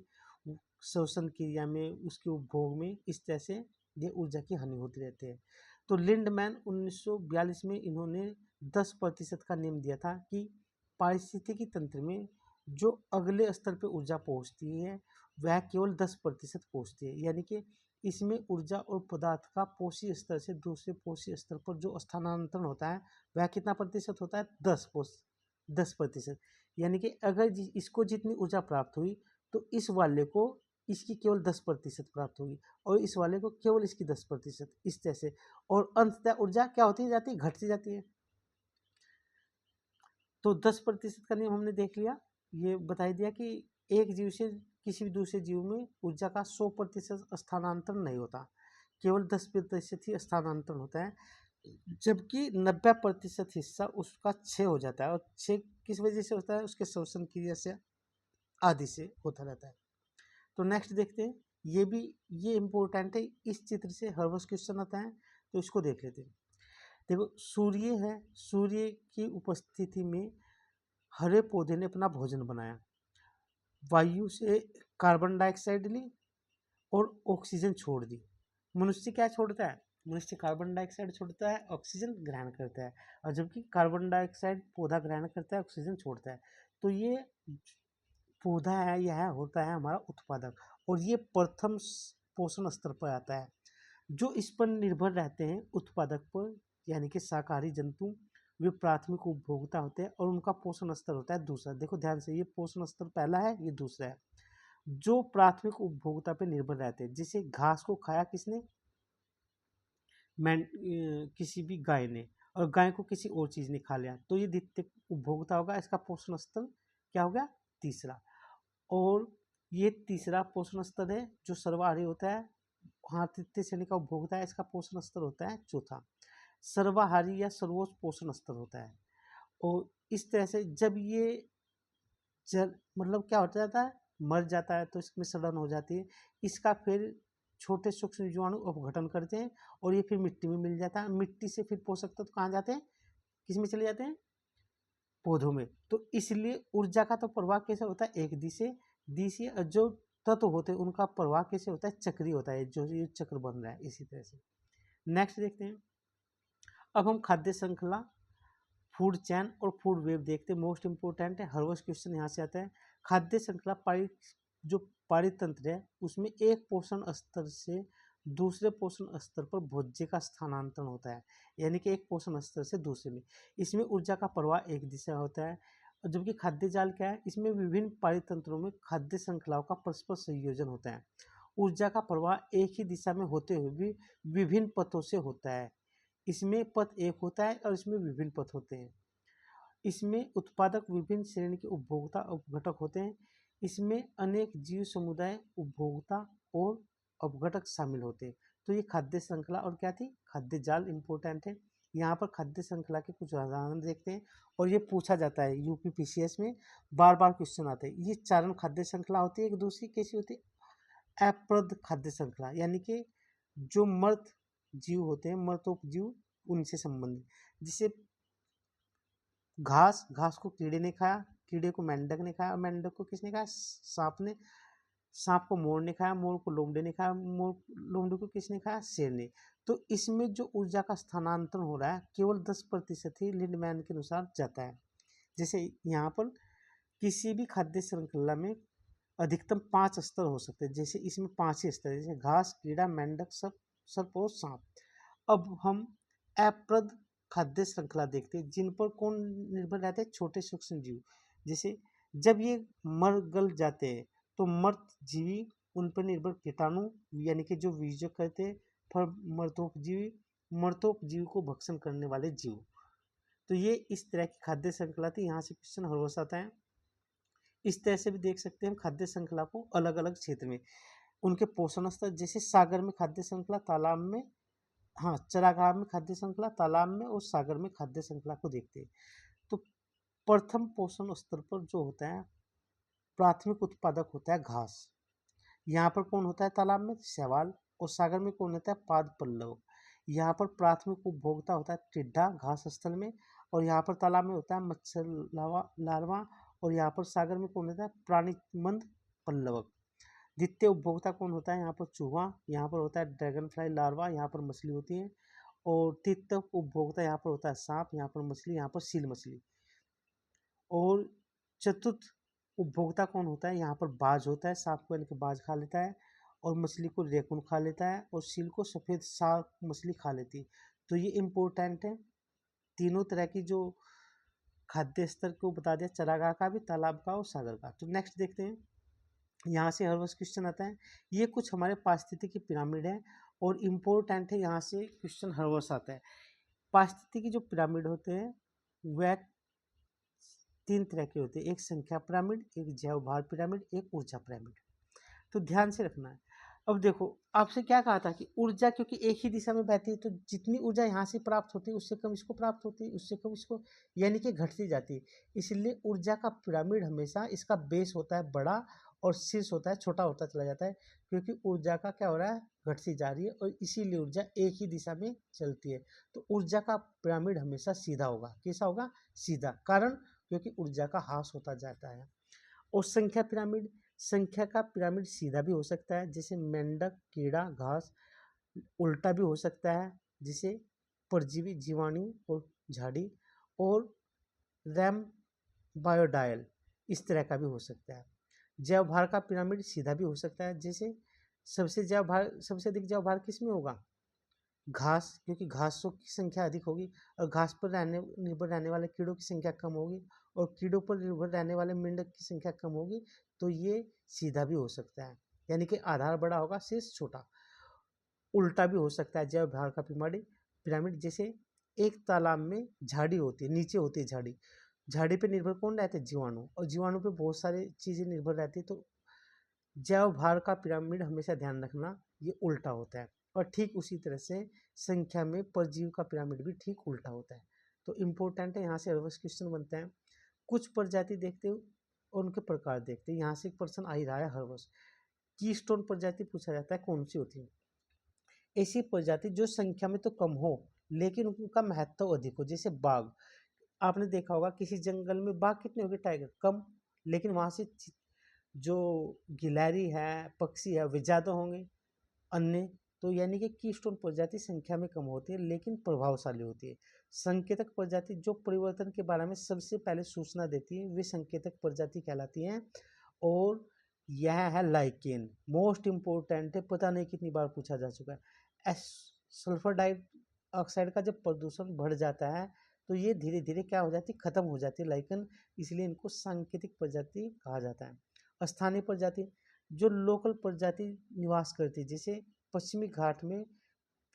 श्वसन क्रिया में, उसके उपभोग में, इस तरह से ये ऊर्जा की हानि होती रहती है। तो लिंडमैन 1942 में इन्होंने 10% का नियम दिया था कि पारिस्थितिकी तंत्र में जो अगले स्तर पे ऊर्जा पहुंचती है वह केवल 10% पहुंचती है। यानी कि इसमें ऊर्जा और पदार्थ का पोषी स्तर से दूसरे पोषी स्तर पर जो स्थानांतरण होता है वह कितना प्रतिशत होता है, 10%। यानी कि अगर इसको जितनी ऊर्जा प्राप्त हुई तो इस वाले को इसकी केवल 10% प्राप्त होगी, और इस वाले को केवल इसकी 10%, इस तरह से। और अंततः ऊर्जा क्या होती जाती है, घटती जाती है। तो 10% का नियम हमने देख लिया, ये बता दिया कि एक जीव से किसी भी दूसरे जीव में ऊर्जा का 100% स्थानांतरण नहीं होता, केवल 10% ही स्थानांतरण होता है। जबकि 90% हिस्सा उसका क्षय हो जाता है, और क्षय किस वजह से होता है, उसके श्वसन क्रिया से आदि से होता रहता है। तो नेक्स्ट देखते हैं, ये इम्पोर्टेंट है, इस चित्र से हर वर्ष क्वेश्चन आता है, तो इसको देख लेते हैं। देखो सूर्य है, सूर्य की उपस्थिति में हरे पौधे ने अपना भोजन बनाया, वायु से कार्बन डाइऑक्साइड ली और ऑक्सीजन छोड़ दी। मनुष्य क्या छोड़ता है, मनुष्य कार्बन डाइऑक्साइड छोड़ता है, ऑक्सीजन ग्रहण करता है। और जबकि कार्बन डाइऑक्साइड पौधा ग्रहण करता है, ऑक्सीजन छोड़ता है। तो ये पौधा है, यह होता है हमारा उत्पादक, और ये प्रथम पोषण स्तर पर आता है। जो इस पर निर्भर रहते हैं उत्पादक पर, यानी कि शाकाहारी जंतु वे प्राथमिक उपभोक्ता होते हैं और उनका पोषण स्तर होता है दूसरा। देखो ध्यान से, ये पोषण स्तर पहला है, ये दूसरा है। जो प्राथमिक उपभोक्ता पे निर्भर रहते हैं, जैसे घास को खाया किसने, किसी भी गाय ने, और गाय को किसी और चीज ने खा लिया, तो ये द्वितीय उपभोक्ता होगा। इसका पोषण स्तर क्या हो गया, तीसरा। और ये तीसरा पोषण स्तर है जो सर्वाहारी होता है। हाँ, तृतीय श्रेणी का उपभोक्ता है, इसका पोषण स्तर होता है चौथा। सर्वाहारी या सर्वोच्च पोषण स्तर होता है। और इस तरह से जब ये जल मतलब क्या हो जाता है, मर जाता है, तो इसमें सड़न हो जाती है। इसका फिर छोटे सूक्ष्म जीवाणु अपघटन करते हैं और ये फिर मिट्टी में मिल जाता है। मिट्टी से फिर पोषक तत्व कहाँ जाते हैं, किस में चले जाते हैं, पौधों में। तो इसलिए ऊर्जा का तो प्रवाह कैसे होता है, एक दिशे दिशा, जो तत्व होते हैं उनका प्रवाह कैसे होता है, चक्रीय होता है, जो ये चक्र बन रहा है इसी तरह से। नेक्स्ट देखते हैं, अब हम खाद्य श्रृंखला, फूड चैन और फूड वेब देखते हैं। मोस्ट इंपोर्टेंट है, हर वर्ष क्वेश्चन यहाँ से आता है। खाद्य श्रृंखला जो पारितंत्र है उसमें एक पोषण स्तर से दूसरे पोषण स्तर पर भोज्य का स्थानांतरण होता है, यानी कि एक पोषण स्तर से दूसरे में। इसमें ऊर्जा का प्रवाह एक दिशा होता है। और जबकि खाद्य जाल क्या है, इसमें विभिन्न पारितंत्रों में खाद्य श्रृंखलाओं का परस्पर संयोजन होता है। ऊर्जा का प्रवाह एक ही दिशा में होते हुए भी विभिन्न पथों से होता है। इसमें पथ एक होता है और इसमें विभिन्न पथ होते हैं। इसमें उत्पादक विभिन्न श्रेणी के उपभोक्ता अपघटक होते हैं। इसमें अनेक जीव समुदाय उपभोक्ता और अपघटक शामिल होते हैं। तो ये खाद्य श्रृंखला और क्या थी, खाद्य जाल इंपॉर्टेंट है। यहाँ पर खाद्य श्रृंखला के कुछ उदाहरण देखते हैं और ये पूछा जाता है यूपी पीसीएस में, बार बार क्वेश्चन आते हैं। ये चारण खाद्य श्रृंखला होती है। एक दूसरी कैसी होती है, अप्रद खाद्य श्रृंखला, यानी कि जो मृत जीव होते हैं, मृतोपजीव, उनसे संबंधित। जिसे घास को कीड़े ने खाया, कीड़े को मेंढक ने खाया, मेंढक को किसने खाया, सांप ने, सांप को मोर ने खाया, मोर को लोमड़े ने खाया, मोर लोमड़े को किसने खाया, शेर ने। तो इसमें जो ऊर्जा का स्थानांतरण हो रहा है केवल 10% ही लिंडमैन के अनुसार जाता है। जैसे यहाँ पर किसी भी खाद्य श्रृंखला में अधिकतम 5 स्तर हो सकते हैं। जैसे इसमें 5 ही स्तर है, जैसे घास, कीड़ा, मेंढक, सर्प और सांप। अब हम अप्रद खाद्य श्रृंखला देखते हैं, जिन पर कौन निर्भर रहते हैं, छोटे सूक्ष्म जीव। जैसे जब ये मर गल जाते हैं तो मर्त जीवी उन पर निर्भर कीटाणु, यानी कि जो बीजक करते हैं, फिर मर्तोपजीवी को भक्षण करने वाले जीव। तो ये इस तरह की खाद्य श्रृंखला थी। यहाँ से क्वेश्चन हर वर्ष आता है। इस तरह से भी देख सकते हैं हम खाद्य श्रृंखला को अलग अलग क्षेत्र में, उनके पोषण स्तर। जैसे सागर में खाद्य श्रृंखला, तालाब में, हाँ, चरागाह में खाद्य श्रृंखला, तालाब में और सागर में खाद्य श्रृंखला को देखते हैं। तो प्रथम पोषण स्तर पर जो होता है, प्राथमिक उत्पादक होता है घास। यहाँ पर कौन होता है, तालाब में शैवाल, और सागर में कौन होता है, पाद पल्लव। यहाँ पर प्राथमिक उपभोक्ता होता है टिड्डा घास स्थल में, और यहाँ पर तालाब में होता है मच्छर लार्वा, और यहाँ पर सागर में कौन होता है, प्राणीमंद पल्लवक। द्वितीय उपभोक्ता कौन होता है, यहाँ पर चूहा, यहाँ पर होता है ड्रैगन फ्लाई लार्वा, यहाँ पर मछली होती है। और तृतीय उपभोक्ता यहाँ पर होता है सांप, यहाँ पर मछली, यहाँ पर सील मछली। और चतुर्थ उपभोक्ता कौन होता है, यहाँ पर बाज होता है, सांप को यानी कि बाज खा लेता है, और मछली को रेकुन खा लेता है, और सील को सफ़ेद शार्क मछली खा लेती है। तो ये इम्पोर्टेंट है, तीनों तरह की जो खाद्य स्तर को बता दिया, चरागाह का भी, तालाब का और सागर का। तो नेक्स्ट देखते हैं, यहाँ से हर वर्ष क्वेश्चन आता है। ये कुछ हमारे पारिस्थितिकी पिरामिड है और इम्पोर्टेंट है, यहाँ से क्वेश्चन हर वर्ष आता है। पारिस्थितिकी जो पिरामिड होते हैं वह 3 तरह के होते हैं, एक संख्या पिरामिड, एक जैव भार पिरामिड, एक ऊर्जा पिरामिड। तो ध्यान से रखना है। अब देखो, आपसे क्या कहा था कि ऊर्जा क्योंकि एक ही दिशा में बहती है, तो जितनी ऊर्जा यहाँ से प्राप्त होती है उससे कम इसको प्राप्त होती है, उससे कम इसको, यानी कि घटती जाती है। इसलिए ऊर्जा का पिरामिड हमेशा इसका बेस होता है बड़ा और शीर्ष होता है छोटा होता चला जाता है, क्योंकि ऊर्जा का क्या हो रहा है, घटती जा रही है, और इसीलिए ऊर्जा एक ही दिशा में चलती है। तो ऊर्जा का पिरामिड हमेशा सीधा होगा। कैसा होगा, सीधा, कारण क्योंकि ऊर्जा का ह्रास होता जाता है। और संख्या पिरामिड, संख्या का पिरामिड सीधा भी हो सकता है, जैसे मेंढक, कीड़ा, घास। उल्टा भी हो सकता है, जिसे परजीवी, जीवाणु और झाड़ी। और रैम बायोडायल, इस तरह का भी हो सकता है। जैव भार का पिरामिड सीधा भी हो सकता है, जैसे सबसे अधिक जैव भार किस में होगा, घास, क्योंकि घासों की संख्या अधिक होगी और घास पर निर्भर रहने वाले कीड़ों की संख्या कम होगी और कीड़ों पर निर्भर रहने वाले मेंढक की संख्या कम होगी, तो ये सीधा भी हो सकता है, यानी कि आधार बड़ा होगा शेष छोटा। उल्टा भी हो सकता है जैव भार का पिरामिड पिरामिड जैसे एक तालाब में झाड़ी होती है, नीचे होती है झाड़ी, झाड़ी पे निर्भर कौन रहते हैं, जीवाणु, और जीवाणु पे बहुत सारी चीजें निर्भर रहती है। तो जैव भार का पिरामिड हमेशा ध्यान रखना ये उल्टा होता है, और ठीक उसी तरह से संख्या में परजीवी का पिरामिड भी ठीक उल्टा होता है। तो इम्पोर्टेंट है, यहाँ से रिवर्स क्वेश्चन बनते हैं। कुछ प्रजाति देखते हो और उनके प्रकार देखते हैं। यहाँ से एक प्रश्न आ ही रहा है हर वर्ष, कीस्टोन प्रजाति पूछा जाता है, कौन सी होती है? ऐसी प्रजाति जो संख्या में तो कम हो लेकिन उनका महत्व अधिक हो, जैसे बाघ। आपने देखा होगा किसी जंगल में बाघ कितने होंगे, टाइगर कम, लेकिन वहां से जो गिलहरी है, पक्षी है, वे ज्यादा होंगे अन्य। तो यानी कि कीस्टोन प्रजाति संख्या में कम होती है लेकिन प्रभावशाली होती है। संकेतक प्रजाति जो परिवर्तन के बारे में सबसे पहले सूचना देती है वे संकेतक प्रजाति कहलाती हैं। और यह है लाइकेन, मोस्ट इम्पोर्टेंट है, पता नहीं कितनी बार पूछा जा चुका है। सल्फर डाइऑक्साइड का जब प्रदूषण बढ़ जाता है तो ये धीरे धीरे क्या हो जाती है, खत्म हो जाती है लाइकन, इसलिए इनको सांकेतिक प्रजाति कहा जाता है। स्थानीय प्रजाति जो लोकल प्रजाति निवास करती है, जैसे पश्चिमी घाट में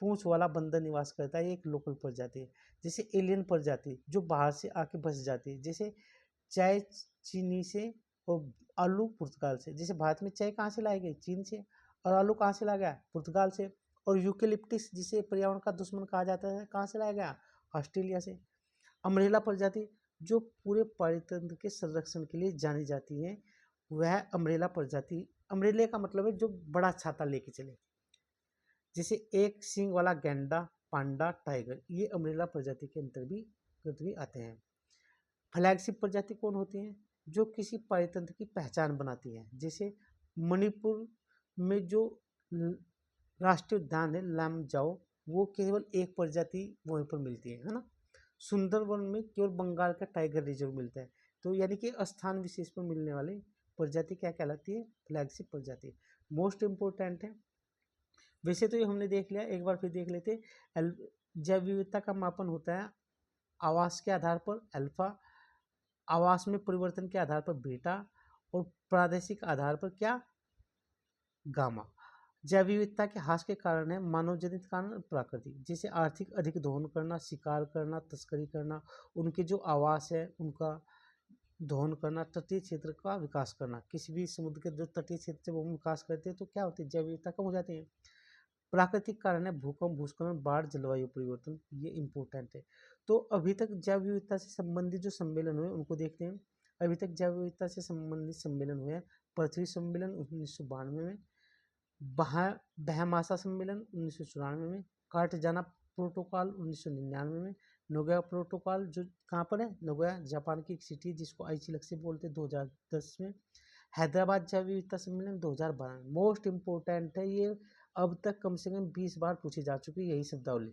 पूंछ वाला बंदर निवास करता है, ये एक लोकल प्रजाति है। जैसे एलियन प्रजाति जो बाहर से आके बस जाती है, जैसे चाय चीनी से और आलू पुर्तगाल से। जैसे भारत में चाय कहाँ से लाई गई, चीन से, और आलू कहाँ से लाया गया, पुर्तगाल से। और यूकेलिप्टिस जिसे पर्यावरण का दुश्मन कहा जाता है, कहाँ से लाया गया, ऑस्ट्रेलिया से। अम्ब्रेला प्रजाति जो पूरे पारितंत्र के संरक्षण के लिए जानी जाती है, वह अम्ब्रेला प्रजाति। अम्ब्रेले का मतलब है जो बड़ा छाता लेके चले, जैसे एक सींग वाला गैंडा, पांडा, टाइगर, ये अम्ब्रेला प्रजाति के अंतर्गत भी आते हैं। फ्लैगशिप प्रजाति कौन होती हैं, जो किसी पारितंत्र की पहचान बनाती है। जैसे मणिपुर में जो राष्ट्रीय उद्यान है लामजाओ, वो केवल एक प्रजाति वहीं पर मिलती है ना। सुंदरवन में केवल बंगाल का टाइगर रिजर्व मिलता है। तो यानी कि स्थान विशेष पर मिलने वाली प्रजाति क्या कहलाती है, फ्लैगशिप प्रजाति। मोस्ट इम्पोर्टेंट है। वैसे तो ये हमने देख लिया, एक बार फिर देख लेते। जैव विविधता का मापन होता है आवास के आधार पर अल्फा, आवास में परिवर्तन के आधार पर बीटा, और प्रादेशिक आधार पर क्या, गामा। जैव विविधता के ह्रास के कारण है मानव जनित कारण और प्राकृतिक, जैसे आर्थिक अधिक दोहन करना, शिकार करना, तस्करी करना, उनके जो आवास है उनका दोहन करना, तटीय क्षेत्र का विकास करना। किसी भी समुद्र के जो तटीय क्षेत्र जब हम विकास करते हैं तो क्या होती है, जैव विविधता कम हो जाती है। प्राकृतिक कारण है भूकंप, भूस्खलन, बाढ़, जलवायु परिवर्तन, ये इंपॉर्टेंट है। तो अभी तक जैव विविधता से संबंधित जो सम्मेलन हुए उनको देखते हैं। अभी तक जैव विविधता से संबंधित सम्मेलन हुए हैं पृथ्वी सम्मेलन 1992 में, बहमासा सम्मेलन 1994 में, कार्टजाना प्रोटोकॉल 1999 में, नोगोया प्रोटोकॉल जो कहाँ पर है, नोगोया जापान की एक सिटी जिसको आइची लक्ष्य बोलते हैं, 2010 में, हैदराबाद जैव विविधता सम्मेलन 2012 में। मोस्ट इम्पोर्टेंट है ये, अब तक कम से कम 20 बार पूछी जा चुकी है यही शब्दावली।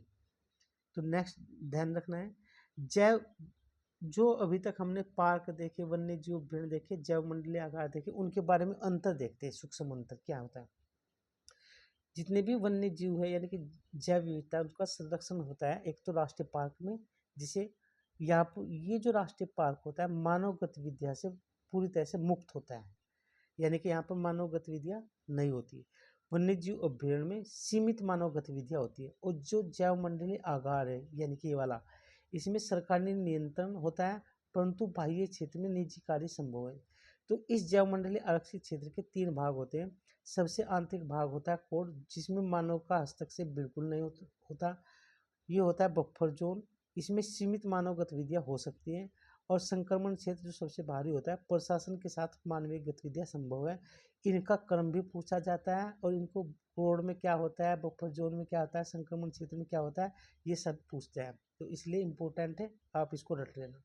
तो नेक्स्ट ध्यान रखना है, जैव जो अभी तक हमने पार्क देखे, वन्य जीव अभ्यारण्य देखे, जैव मंडलीय आकार देखे, उनके बारे में अंतर देखते हैं, सूक्ष्म अंतर क्या होता है। जितने भी वन्य जीव है यानी कि जैव विविधता उनका संरक्षण होता है एक तो राष्ट्रीय पार्क में, जिसे ये जो राष्ट्रीय पार्क होता है मानव गतिविधियों से पूरी तरह से मुक्त होता है, यानी कि यहाँ पर मानव गतिविधियाँ नहीं होती। वन्य जीव अभ्यारण्य में सीमित मानव गतिविधियाँ होती है। और जो जैव मंडलीय आगार है यानी कि ये वाला, इसमें सरकारी नियंत्रण होता है परंतु बाह्य क्षेत्र में निजी कार्य संभव है। तो इस जैव मंडलीय आरक्षित क्षेत्र के 3 भाग होते हैं। सबसे आंतरिक भाग होता है कोर, जिसमें मानव का हस्तक्षेप बिल्कुल नहीं होता। ये होता है बफर जोन, इसमें सीमित मानव गतिविधियां हो सकती हैं। और संक्रमण क्षेत्र जो सबसे भारी होता है, प्रशासन के साथ मानवीय गतिविधियां संभव है। इनका क्रम भी पूछा जाता है और इनको कोड में क्या होता है, बफर जोन में क्या होता है, संक्रमण क्षेत्र में क्या होता है, ये सब पूछते हैं। तो इसलिए इम्पोर्टेंट है, आप इसको रट लेना।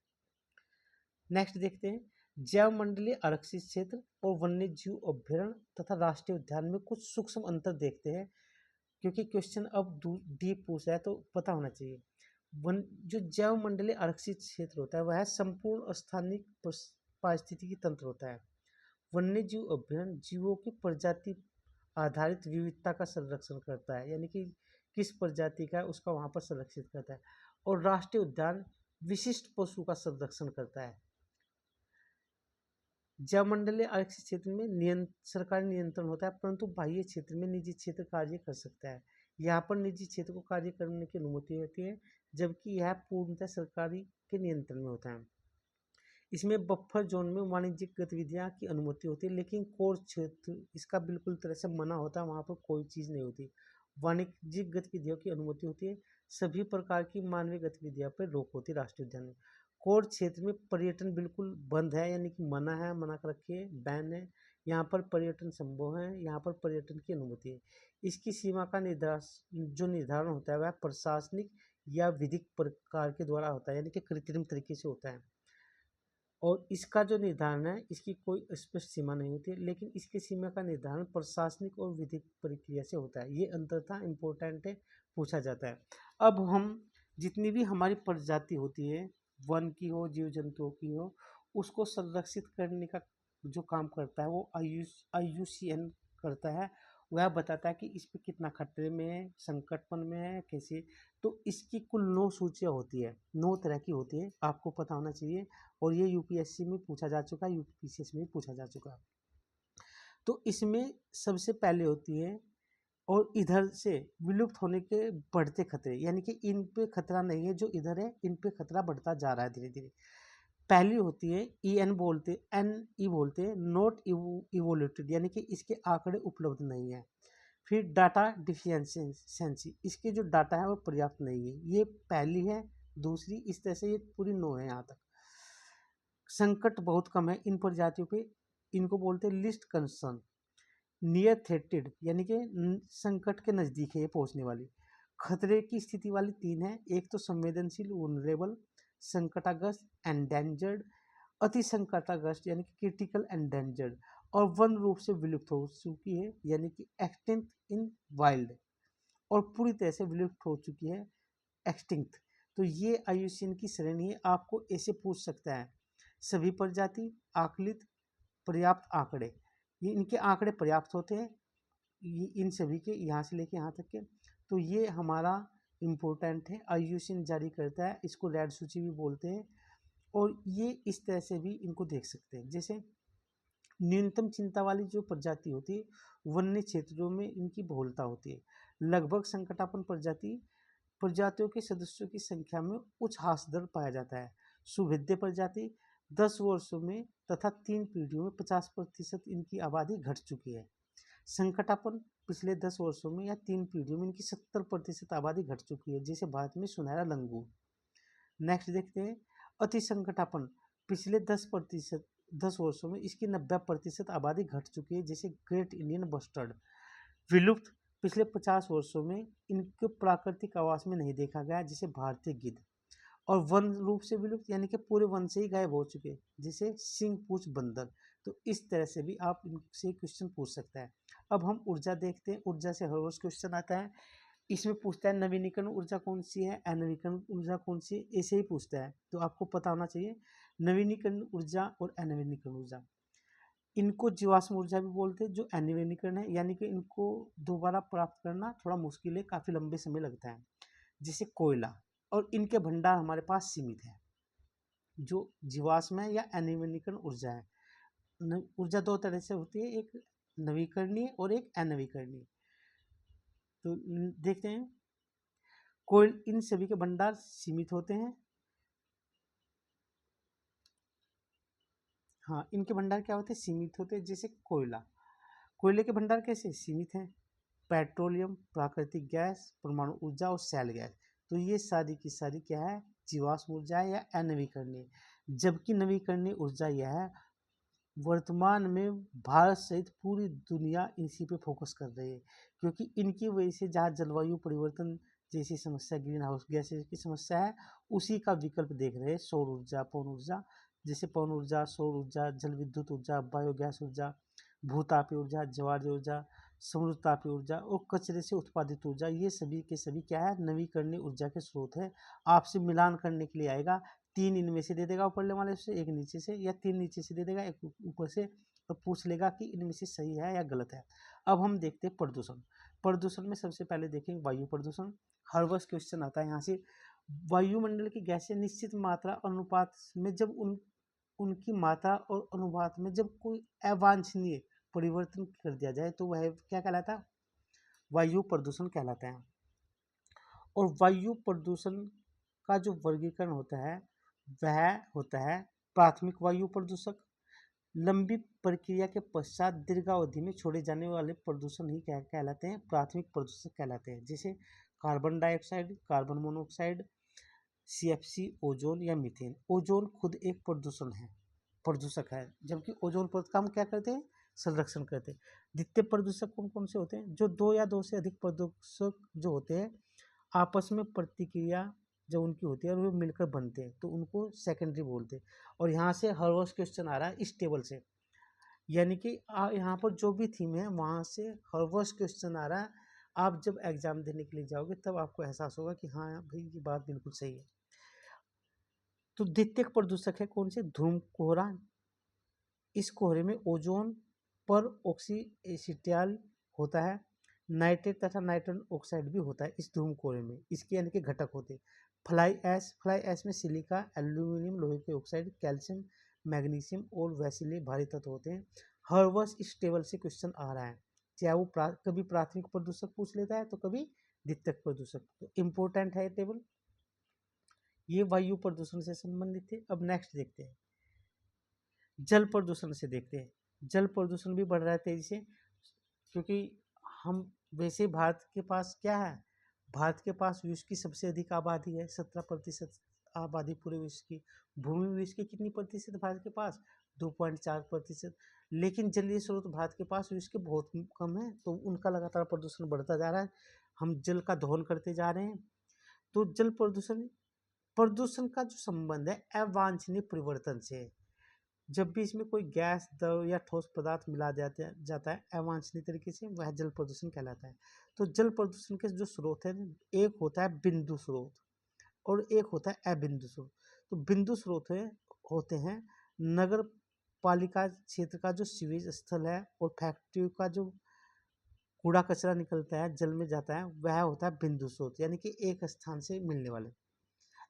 नेक्स्ट देखते हैं, जैव मंडलीय आरक्षित क्षेत्र और वन्य जीव अभ्यारण्य तथा राष्ट्रीय उद्यान में कुछ सूक्ष्म अंतर देखते हैं, क्योंकि क्वेश्चन अब डीप पूछा है तो पता होना चाहिए। जो जैव मंडलीय आरक्षित क्षेत्र होता है वह संपूर्ण स्थानिक पारिस्थितिकी तंत्र होता है। वन्य जीव अभ्यारण्य जीवों की प्रजाति आधारित विविधता का संरक्षण करता है, यानी कि किस प्रजाति का है उसका वहाँ पर संरक्षित करता है। और राष्ट्रीय उद्यान विशिष्ट पशु का संरक्षण करता है। जैवमंडलीय आरक्षित क्षेत्र में सरकारी नियंत्रण होता है, परंतु बाह्य क्षेत्र में निजी क्षेत्र कार्य कर सकता है। यहाँ पर निजी क्षेत्र को कार्य करने की अनुमति होती है, जबकि यह पूर्णतः सरकारी के नियंत्रण में होता है। इसमें बफर जोन में वाणिज्यिक गतिविधियां की अनुमति होती है, लेकिन कोर क्षेत्र इसका बिल्कुल तरह से मना होता है, वहाँ पर कोई चीज़ नहीं होती। वाणिज्यिक गतिविधियों की अनुमति होती है, सभी प्रकार की मानवीय गतिविधियों पर रोक होती है राष्ट्रीय उद्यान में। कोर क्षेत्र में पर्यटन बिल्कुल बंद है, यानी कि मना है, मना कर रखी है, बैन है। यहाँ पर पर्यटन संभव है, यहाँ पर पर्यटन की अनुमति है। इसकी सीमा का निर्धारण होता है वह प्रशासनिक या विधिक प्रकार के द्वारा होता है, यानी कि कृत्रिम तरीके से होता है। और इसका जो निर्धारण है इसकी कोई स्पष्ट सीमा नहीं होती है, लेकिन इसकी सीमा का निर्धारण प्रशासनिक और विधिक प्रक्रिया से होता है। ये अंततः इम्पोर्टेंट है, पूछा जाता है। अब हम जितनी भी हमारी प्रजाति होती है, वन की हो, जीव जंतुओं की हो, उसको संरक्षित करने का जो काम करता है वो IUCN करता है। वह बताता है कि इस पे कितना खतरे में है, संकटपन में है, कैसे। तो इसकी कुल 9 सूचियाँ होती है, 9 तरह की होती है, आपको पता होना चाहिए। और ये यूपीएससी में पूछा जा चुका है, यूपीसीएस में भी पूछा जा चुका है। तो इसमें सबसे पहले होती है और इधर से विलुप्त होने के बढ़ते खतरे, यानी कि इन पे खतरा नहीं है, जो इधर है इन पे खतरा बढ़ता जा रहा है धीरे धीरे। पहली होती है NE बोलते हैं, नॉट इवोल्यूटेड, यानी कि इसके आंकड़े उपलब्ध नहीं है। फिर डाटा डिफिशियंसी, इसके जो डाटा है वो पर्याप्त नहीं है, ये पहली है। दूसरी, इस तरह से ये पूरी 9 है यहाँ तक। संकट बहुत कम है इन प्रजातियों पे, इनको बोलते हैं लिस्ट कंसर्न। नियर थ्रेटेड, यानी कि संकट के नज़दीक है ये पहुंचने वाली। खतरे की स्थिति वाली 3 है, एक तो संवेदनशील वनरेबल, संकटाग्रस्त एंडेंजर्ड, अति संकटाग्रस्त यानी कि क्रिटिकल एंडेंजर्ड, और वन रूप से विलुप्त हो चुकी है यानी कि एक्सटिंक्ट इन वाइल्ड, और पूरी तरह से विलुप्त हो चुकी है एक्सटिंक्ट। तो ये IUCN की श्रेणी है। आपको ऐसे पूछ सकता है, सभी प्रजाति, आकलित, पर्याप्त आंकड़े। ये इनके आंकड़े पर्याप्त होते हैं, ये इन सभी के, यहाँ से लेके यहाँ तक के। तो ये हमारा इम्पोर्टेंट है, IUCN जारी करता है, इसको रेड सूची भी बोलते हैं। और ये इस तरह से भी इनको देख सकते हैं, जैसे न्यूनतम चिंता वाली जो प्रजाति होती है वन्य क्षेत्रों में इनकी बहुलता होती है। लगभग संकटापन्न प्रजातियों के सदस्यों की संख्या में उच्च ह्रास दर पाया जाता है। सुभेद्य प्रजाति 10 वर्षों में तथा 3 पीढ़ियों में 50% इनकी आबादी घट चुकी है। संकटापन्न पिछले 10 वर्षों में या 3 पीढ़ियों में इनकी 70% आबादी घट चुकी है, जैसे भारत में सुनहरा लंगूर। नेक्स्ट देखते हैं, अति संकटापन्न पिछले 10 वर्षों में इसकी 90% आबादी घट चुकी है, जैसे ग्रेट इंडियन बस्टर्ड। विलुप्त पिछले 50 वर्षों में इनके प्राकृतिक आवास में नहीं देखा गया, जैसे भारतीय गिद्ध। और वन रूप से विलुप्त, यानी कि पूरे वन से ही गायब हो चुके, जैसे सिंह पूछ बंदर। तो इस तरह से भी आप इनसे क्वेश्चन पूछ सकता है। अब हम ऊर्जा देखते हैं, ऊर्जा से हर रोज क्वेश्चन आता है। इसमें पूछता है नवीनीकरण ऊर्जा कौन सी है, अनवीकरण ऊर्जा कौन सी है, ऐसे ही पूछता है। तो आपको पता होना चाहिए नवीनीकरण ऊर्जा और अनवीनीकरण ऊर्जा। इनको जीवाश्म ऊर्जा भी बोलते हैं, जो अनवीनीकरण है, यानी कि इनको दोबारा प्राप्त करना थोड़ा मुश्किल है, काफ़ी लंबे समय लगता है, जैसे कोयला। और इनके भंडार हमारे पास सीमित है, जो जीवाश्म है या अनवीनीकरण ऊर्जा है। ऊर्जा 2 तरह से होती है, एक नवीकरणीय और एक अनवीकरणीय। तो देखते हैं, कोयल इन सभी के भंडार सीमित होते हैं। हाँ, इनके भंडार क्या होते हैं, सीमित होते हैं, जैसे कोयला। कोयले के भंडार कैसे सीमित हैं, पेट्रोलियम, प्राकृतिक गैस, परमाणु ऊर्जा और शैल गैस। तो ये सारी की सारी क्या है, जीवाश्म ऊर्जा है या अनवीकरणीय। जबकि नवीकरणीय ऊर्जा यह है, वर्तमान में भारत सहित पूरी दुनिया इसी पे फोकस कर रही है, क्योंकि इनकी वजह से जहाँ जलवायु परिवर्तन जैसी समस्या, ग्रीन हाउस गैसेज की समस्या है, उसी का विकल्प देख रहे हैं। सौर ऊर्जा, पवन ऊर्जा, जैसे पवन ऊर्जा, सौर ऊर्जा, जल विद्युत ऊर्जा, बायोगैस ऊर्जा, भूतापीय ऊर्जा, ज्वारीय ऊर्जा, समुद्र तापीय ऊर्जा और कचरे से उत्पादित ऊर्जा, ये सभी के सभी क्या है, नवीकरणीय ऊर्जा के स्रोत है। आपसे मिलान करने के लिए आएगा, 3 इनमें से दे देगा ऊपर वाले से, एक नीचे से, या 3 नीचे से दे देगा, एक ऊपर से, तो पूछ लेगा कि इनमें से सही है या गलत है। अब हम देखते हैं प्रदूषण। प्रदूषण में सबसे पहले देखें वायु प्रदूषण। हर वर्ष क्वेश्चन आता है यहाँ से। वायुमंडल की गैसें निश्चित मात्रा और अनुपात में जब उनकी मात्रा और अनुपात में जब कोई अवांछनीय परिवर्तन कर दिया जाए तो वह क्या कहलाता है? वायु प्रदूषण कहलाता है। और वायु प्रदूषण का जो वर्गीकरण होता है वह होता है प्राथमिक वायु प्रदूषक। लंबी प्रक्रिया के पश्चात दीर्घावधि में छोड़े जाने वाले प्रदूषण ही क्या कहलाते हैं? प्राथमिक प्रदूषक कहलाते हैं। जैसे carbon dioxide, carbon monoxide, CFC, ozone या मीथेन। ओजोन खुद एक प्रदूषक है, जबकि ओजोन परत का हम क्या करते हैं? संरक्षण करते हैं। द्वितीय प्रदूषक कौन कौन से होते हैं? जो दो या दो से अधिक प्रदूषक जो होते हैं आपस में प्रतिक्रिया जब उनकी होती है और वे मिलकर बनते हैं तो उनको सेकेंडरी बोलते हैं। और यहाँ से हर वर्ष क्वेश्चन आ रहा है इस टेबल से, यानी कि यहाँ पर जो भी थीम है वहाँ से हर वर्ष क्वेश्चन आ रहा है। आप जब एग्जाम देने के लिए जाओगे तब आपको एहसास होगा कि हाँ भाई ये बात बिल्कुल सही है। तो द्वितीयक प्रदूषक है कौन से? ध्रुव कोहरा। इस कोहरे में ओजोन पर ऑक्सीएसिटाल होता है। नाइट्रेट तथा नाइट्रन ऑक्साइड भी होता है इस ध्रुव कोहरे में, इसके यानी कि घटक होते हैं। फ्लाई ऐश में सिलिका, एल्यूमिनियम, लोहे के ऑक्साइड, कैल्शियम, मैग्नीशियम और वैसिले भारी तत्व होते हैं। हर वर्ष इस टेबल से क्वेश्चन आ रहा है, चाहे वो कभी प्राथमिक प्रदूषक पूछ लेता है तो कभी द्वितीयक प्रदूषक। तो इम्पोर्टेंट है ये टेबल। ये वायु प्रदूषण से संबंधित थे। अब नेक्स्ट देखते हैं जल प्रदूषण से। देखते हैं जल प्रदूषण भी बढ़ रहा है तेजी से, क्योंकि हम वैसे भारत के पास क्या है? भारत के पास विश्व की सबसे अधिक आबादी है, 17% आबादी पूरे विश्व की। भूमि विश्व की कितनी प्रतिशत? भारत के पास 2.4%। लेकिन जलीय स्रोत भारत के पास विश्व के बहुत कम है, तो उनका लगातार प्रदूषण बढ़ता जा रहा है। हम जल का दोहन करते जा रहे हैं। तो जल प्रदूषण का जो संबंध है अवांछनीय परिवर्तन से। जब भी इसमें कोई गैस, द्रव या ठोस पदार्थ मिला जाता है अवांछनीय तरीके से, वह जल प्रदूषण कहलाता है। तो जल प्रदूषण के जो स्रोत है, एक होता है बिंदु स्रोत और एक होता है अबिंदु स्रोत। तो बिंदु स्रोत होते हैं नगर पालिका क्षेत्र का जो सीवेज स्थल है और फैक्ट्री का जो कूड़ा कचरा निकलता है जल में जाता है, वह होता है बिंदु स्रोत, यानी कि एक स्थान से मिलने वाले।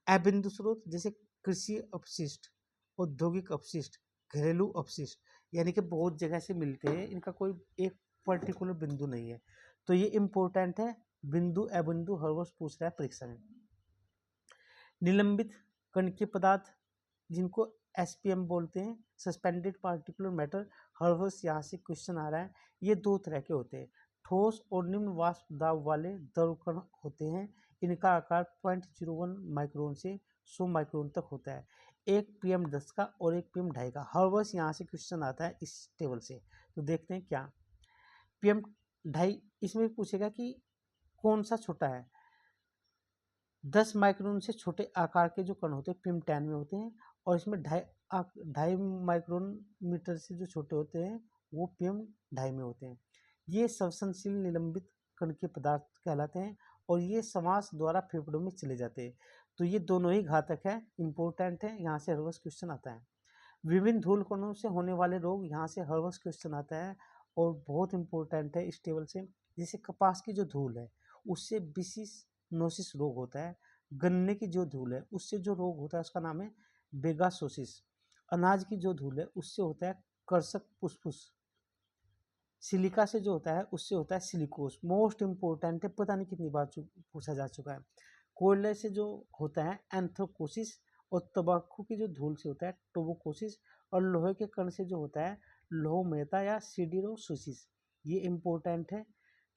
अबिंदु स्रोत जैसे कृषि अपशिष्ट, औद्योगिक अपशिष्ट, घरेलू अपशिष्ट, यानी कि बहुत जगह से मिलते हैं, इनका कोई एक पर्टिकुलर बिंदु नहीं है। तो ये इंपॉर्टेंट है। बिंदु अबिंदु हर वर्ष पूछ रहा है परीक्षा में। निलंबित कणकीय पदार्थ जिनको SPM बोलते हैं, सस्पेंडेड पार्टिकुलर मैटर, हर वर्ष यहाँ से क्वेश्चन आ रहा है। ये दो तरह के होते हैं, ठोस और निम्न वाष्प दाब वाले द्रव कण होते हैं। इनका आकार 0.01 माइक्रोन से 100 माइक्रोन तक होता है। एक PM10 का और एक PM2.5 का। हर वर्ष यहाँ से क्वेश्चन आता है इस टेबल से। तो देखते हैं क्या PM2.5 इसमें पूछेगा कि कौन सा छोटा है। 10 माइक्रोन से छोटे आकार के जो कण होते हैं PM10 में होते हैं, और इसमें 2.5 माइक्रोन मीटर से जो छोटे होते हैं वो PM2.5 में होते हैं। ये श्वसनशील निलंबित कणकीय पदार्थ कहलाते हैं और ये श्वास द्वारा फेफड़ों में चले जाते हैं। तो ये दोनों ही घातक है, इंपॉर्टेंट है, यहाँ से हर वर्ष क्वेश्चन आता है। विभिन्न धूल कणों से होने वाले रोग, यहाँ से हर वर्ष क्वेश्चन आता है और बहुत इंपॉर्टेंट है इस टेबल से। जैसे कपास की जो धूल है उससे बिसिनोसिस रोग होता है। गन्ने की जो धूल है उससे जो रोग होता है उसका नाम है बेगासोसिस। अनाज की जो धूल है उससे होता है कर्षक फुसफुस। सिलिका से जो होता है उससे होता है सिलिकोस। मोस्ट इंपॉर्टेंट है, पता नहीं कितनी बार पूछा जा चुका है। कोयले से जो होता है एंथ्रोकोसिस, और तंबाकू की जो धूल से होता है टोबोकोसिस, और लोहे के कण से जो होता है लोहमेता या सिडिरोसिस। ये इंपॉर्टेंट है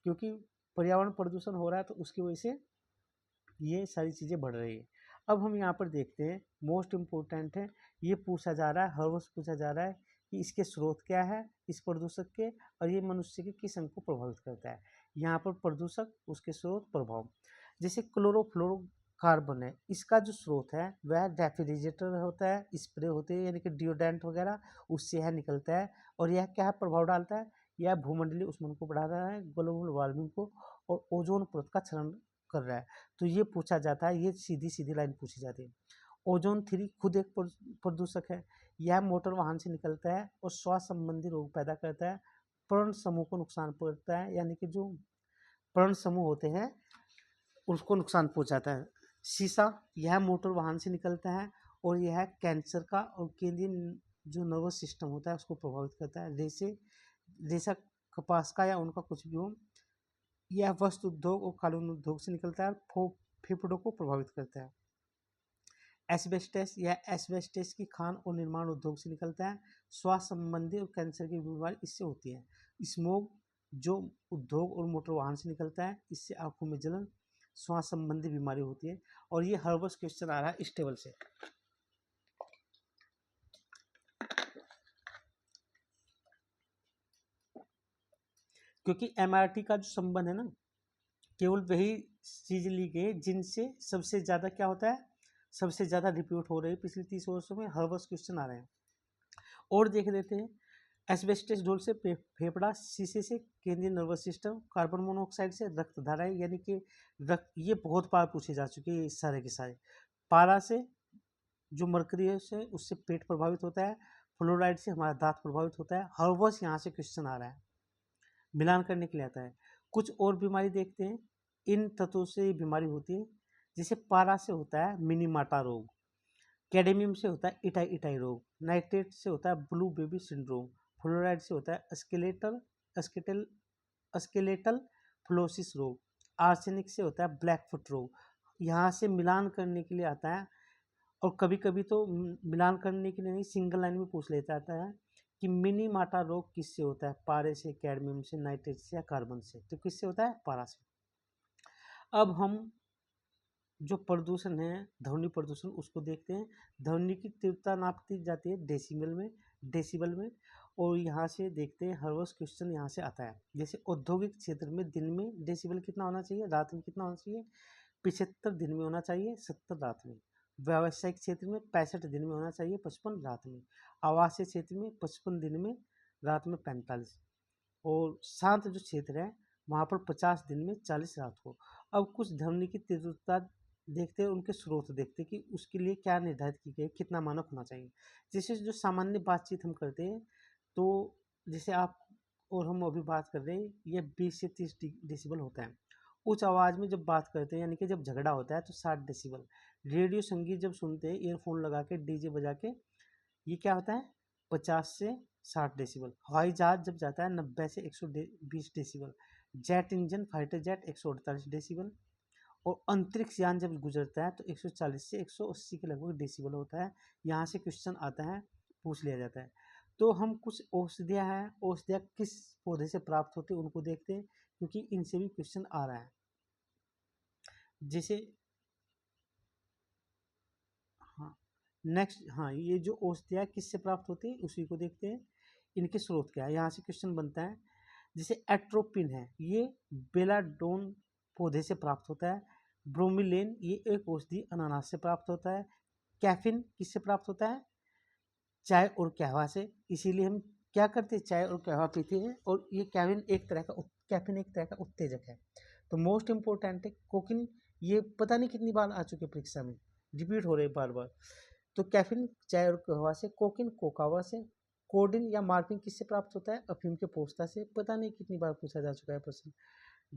क्योंकि पर्यावरण प्रदूषण हो रहा है तो उसकी वजह से ये सारी चीज़ें बढ़ रही है। अब हम यहाँ पर देखते हैं, मोस्ट इम्पोर्टेंट है, ये पूछा जा रहा है, हर वर्ष पूछा जा रहा है कि इसके स्रोत क्या है इस प्रदूषक के, और ये मनुष्य के किस अंग को प्रभावित करता है। यहाँ पर प्रदूषक, उसके स्रोत, प्रभाव। जैसे क्लोरोफ्लोरोकार्बन है, इसका जो स्रोत है वह रेफ्रिजरेटर होता है, स्प्रे होते हैं यानी कि डिओडेंट वगैरह, उससे यह निकलता है। और यह क्या प्रभाव डालता है? यह भूमंडलीय ऊष्मन को बढ़ा रहा है, ग्लोबल वार्मिंग को, और ओजोन परत का क्षरण कर रहा है। तो ये पूछा जाता है, ये सीधी सीधी लाइन पूछी जाती है। ओजोन 3 खुद एक प्रदूषक है। यह मोटर वाहन से निकलता है और श्वास संबंधी रोग पैदा करता है, पर्ण समूह को नुकसान पहुंचाता है, यानी कि जो पर्ण समूह होते हैं उसको नुकसान पहुंचाता है। शीशा, यह मोटर वाहन से निकलता है और यह कैंसर का और केंद्रीय जो नर्वस सिस्टम होता है उसको प्रभावित करता है। रेशा कपास का या उनका कुछ भी हो, यह वस्त्र उद्योग और कालीन उद्योग से निकलता है और फेफड़ों को प्रभावित करता है। एस्बेस्टस, यह एस्बेस्टस की खान और निर्माण उद्योग से निकलता है। श्वास संबंधी और कैंसर की बीमारी इससे होती है। स्मोक, जो उद्योग और मोटर वाहन से निकलता है, इससे आंखों में जलन, श्वास संबंधी बीमारी होती है। और ये हर वर्ष क्वेश्चन आ रहा है इस टेबल से। क्योंकि एमआरटी का जो संबंध है ना, केवल वही चीज ली गई जिनसे सबसे ज्यादा क्या होता है, सबसे ज्यादा रिपीट हो रही है पिछले 30 वर्षों में, हर वर्ष क्वेश्चन आ रहे हैं। और देख लेते हैं। एस्बेस्टस ढोल से फेफड़ा, शीशे से केंद्रीय नर्वस सिस्टम, कार्बन मोनोऑक्साइड से रक्त धाराएं, यानी कि रक्त, ये बहुत बार पूछे जा चुके हैं सारे के सारे। पारा से, जो मरकरी है से उससे पेट प्रभावित होता है। फ्लोराइड से हमारा दांत प्रभावित होता है। हर वर्ष यहाँ से क्वेश्चन आ रहा है, मिलान करने के लिए आता है। कुछ और बीमारी देखते हैं, इन तत्वों से ये बीमारी होती है। जैसे पारा से होता है मिनीमाटा रोग, कैडमियम से होता है इटाई इटाई रोग, नाइट्रेट से होता है ब्लू बेबी सिंड्रोम, फ्लोराइड से होता है स्केलेटल फ्लोसिस रोग, आर्सेनिक से होता है ब्लैक फुट रोग। यहाँ से मिलान करने के लिए आता है। और कभी कभी तो मिलान करने के लिए नहीं, सिंगल लाइन में पूछ लेता आता है कि मिनी माटा रोग किससे होता है, पारे से, कैडमियम से, नाइट्रेट से या कार्बन से। तो किससे होता है, पारा से। अब हम जो प्रदूषण है, ध्वनि प्रदूषण, उसको देखते हैं। ध्वनि की तीव्रता नापी जाती है डेसिबल में। और यहाँ से देखते हैं, हर वर्ष क्वेश्चन यहाँ से आता है। जैसे औद्योगिक क्षेत्र में दिन में डेसिबल कितना होना चाहिए, रात में कितना होना चाहिए, 75 दिन में होना चाहिए, 70 रात में। व्यावसायिक क्षेत्र में 65 दिन में होना चाहिए, 55 रात में। आवासीय क्षेत्र में 55 दिन में, रात में 45। और शांत जो क्षेत्र है वहाँ पर 50 दिन में, 40 रात को। अब कुछ ध्वनि की तीव्रता देखते हैं, उनके स्रोत देखते हैं कि उसके लिए क्या निर्धारित की गई, कितना मानक होना चाहिए। जैसे जो सामान्य बातचीत हम करते हैं, तो जैसे आप और हम अभी बात कर रहे हैं, ये 20 से 30 डेसिबल होता है। उच्च आवाज़ में जब बात करते हैं, यानी कि जब झगड़ा होता है, तो 60 डेसिबल। रेडियो संगीत जब सुनते हैं ईयरफोन लगा के, डीजे बजा के, ये क्या होता है, 50 से 60 डेसिबल। हवाई जहाज जब जाता है 90 से 120 decibel. Jet engine, fighter jet 148 decibel. और अंतरिक्ष यान जब गुजरता है तो 140 से 180 के लगभग डेसिबल होता है। यहाँ से क्वेश्चन आता है, पूछ लिया जाता है। तो हम कुछ औषधियाँ हैं, औषधियाँ किस पौधे से प्राप्त होती है उनको देखते हैं, क्योंकि इनसे भी क्वेश्चन आ रहा है। जैसे हाँ, नेक्स्ट, हाँ, ये जो औषधियाँ किससे प्राप्त होती है उसी को देखते हैं। इनके स्रोत क्या है, यहाँ से क्वेश्चन बनता है। जैसे एट्रोपिन है, ये बेलाडोन पौधे से प्राप्त होता है। ब्रोमिलेन, ये एक औषधि अनानास से प्राप्त होता है। कैफीन किससे प्राप्त होता है, चाय और कहवा से। इसीलिए हम क्या करते हैं, चाय और कहवा पीते हैं। और ये कैफीन एक तरह का उत्तेजक है। तो मोस्ट इम्पोर्टेंट है कोकिन, ये पता नहीं कितनी बार आ चुके परीक्षा में, रिपीट हो रहे बार बार। तो कैफीन चाय और कहवा से, कोकिन कोकावा से। कोडिन या मार्फिन किससे प्राप्त होता है, अफीम के पोस्ता से। पता नहीं कितनी बार पूछा जा चुका है प्रश्न।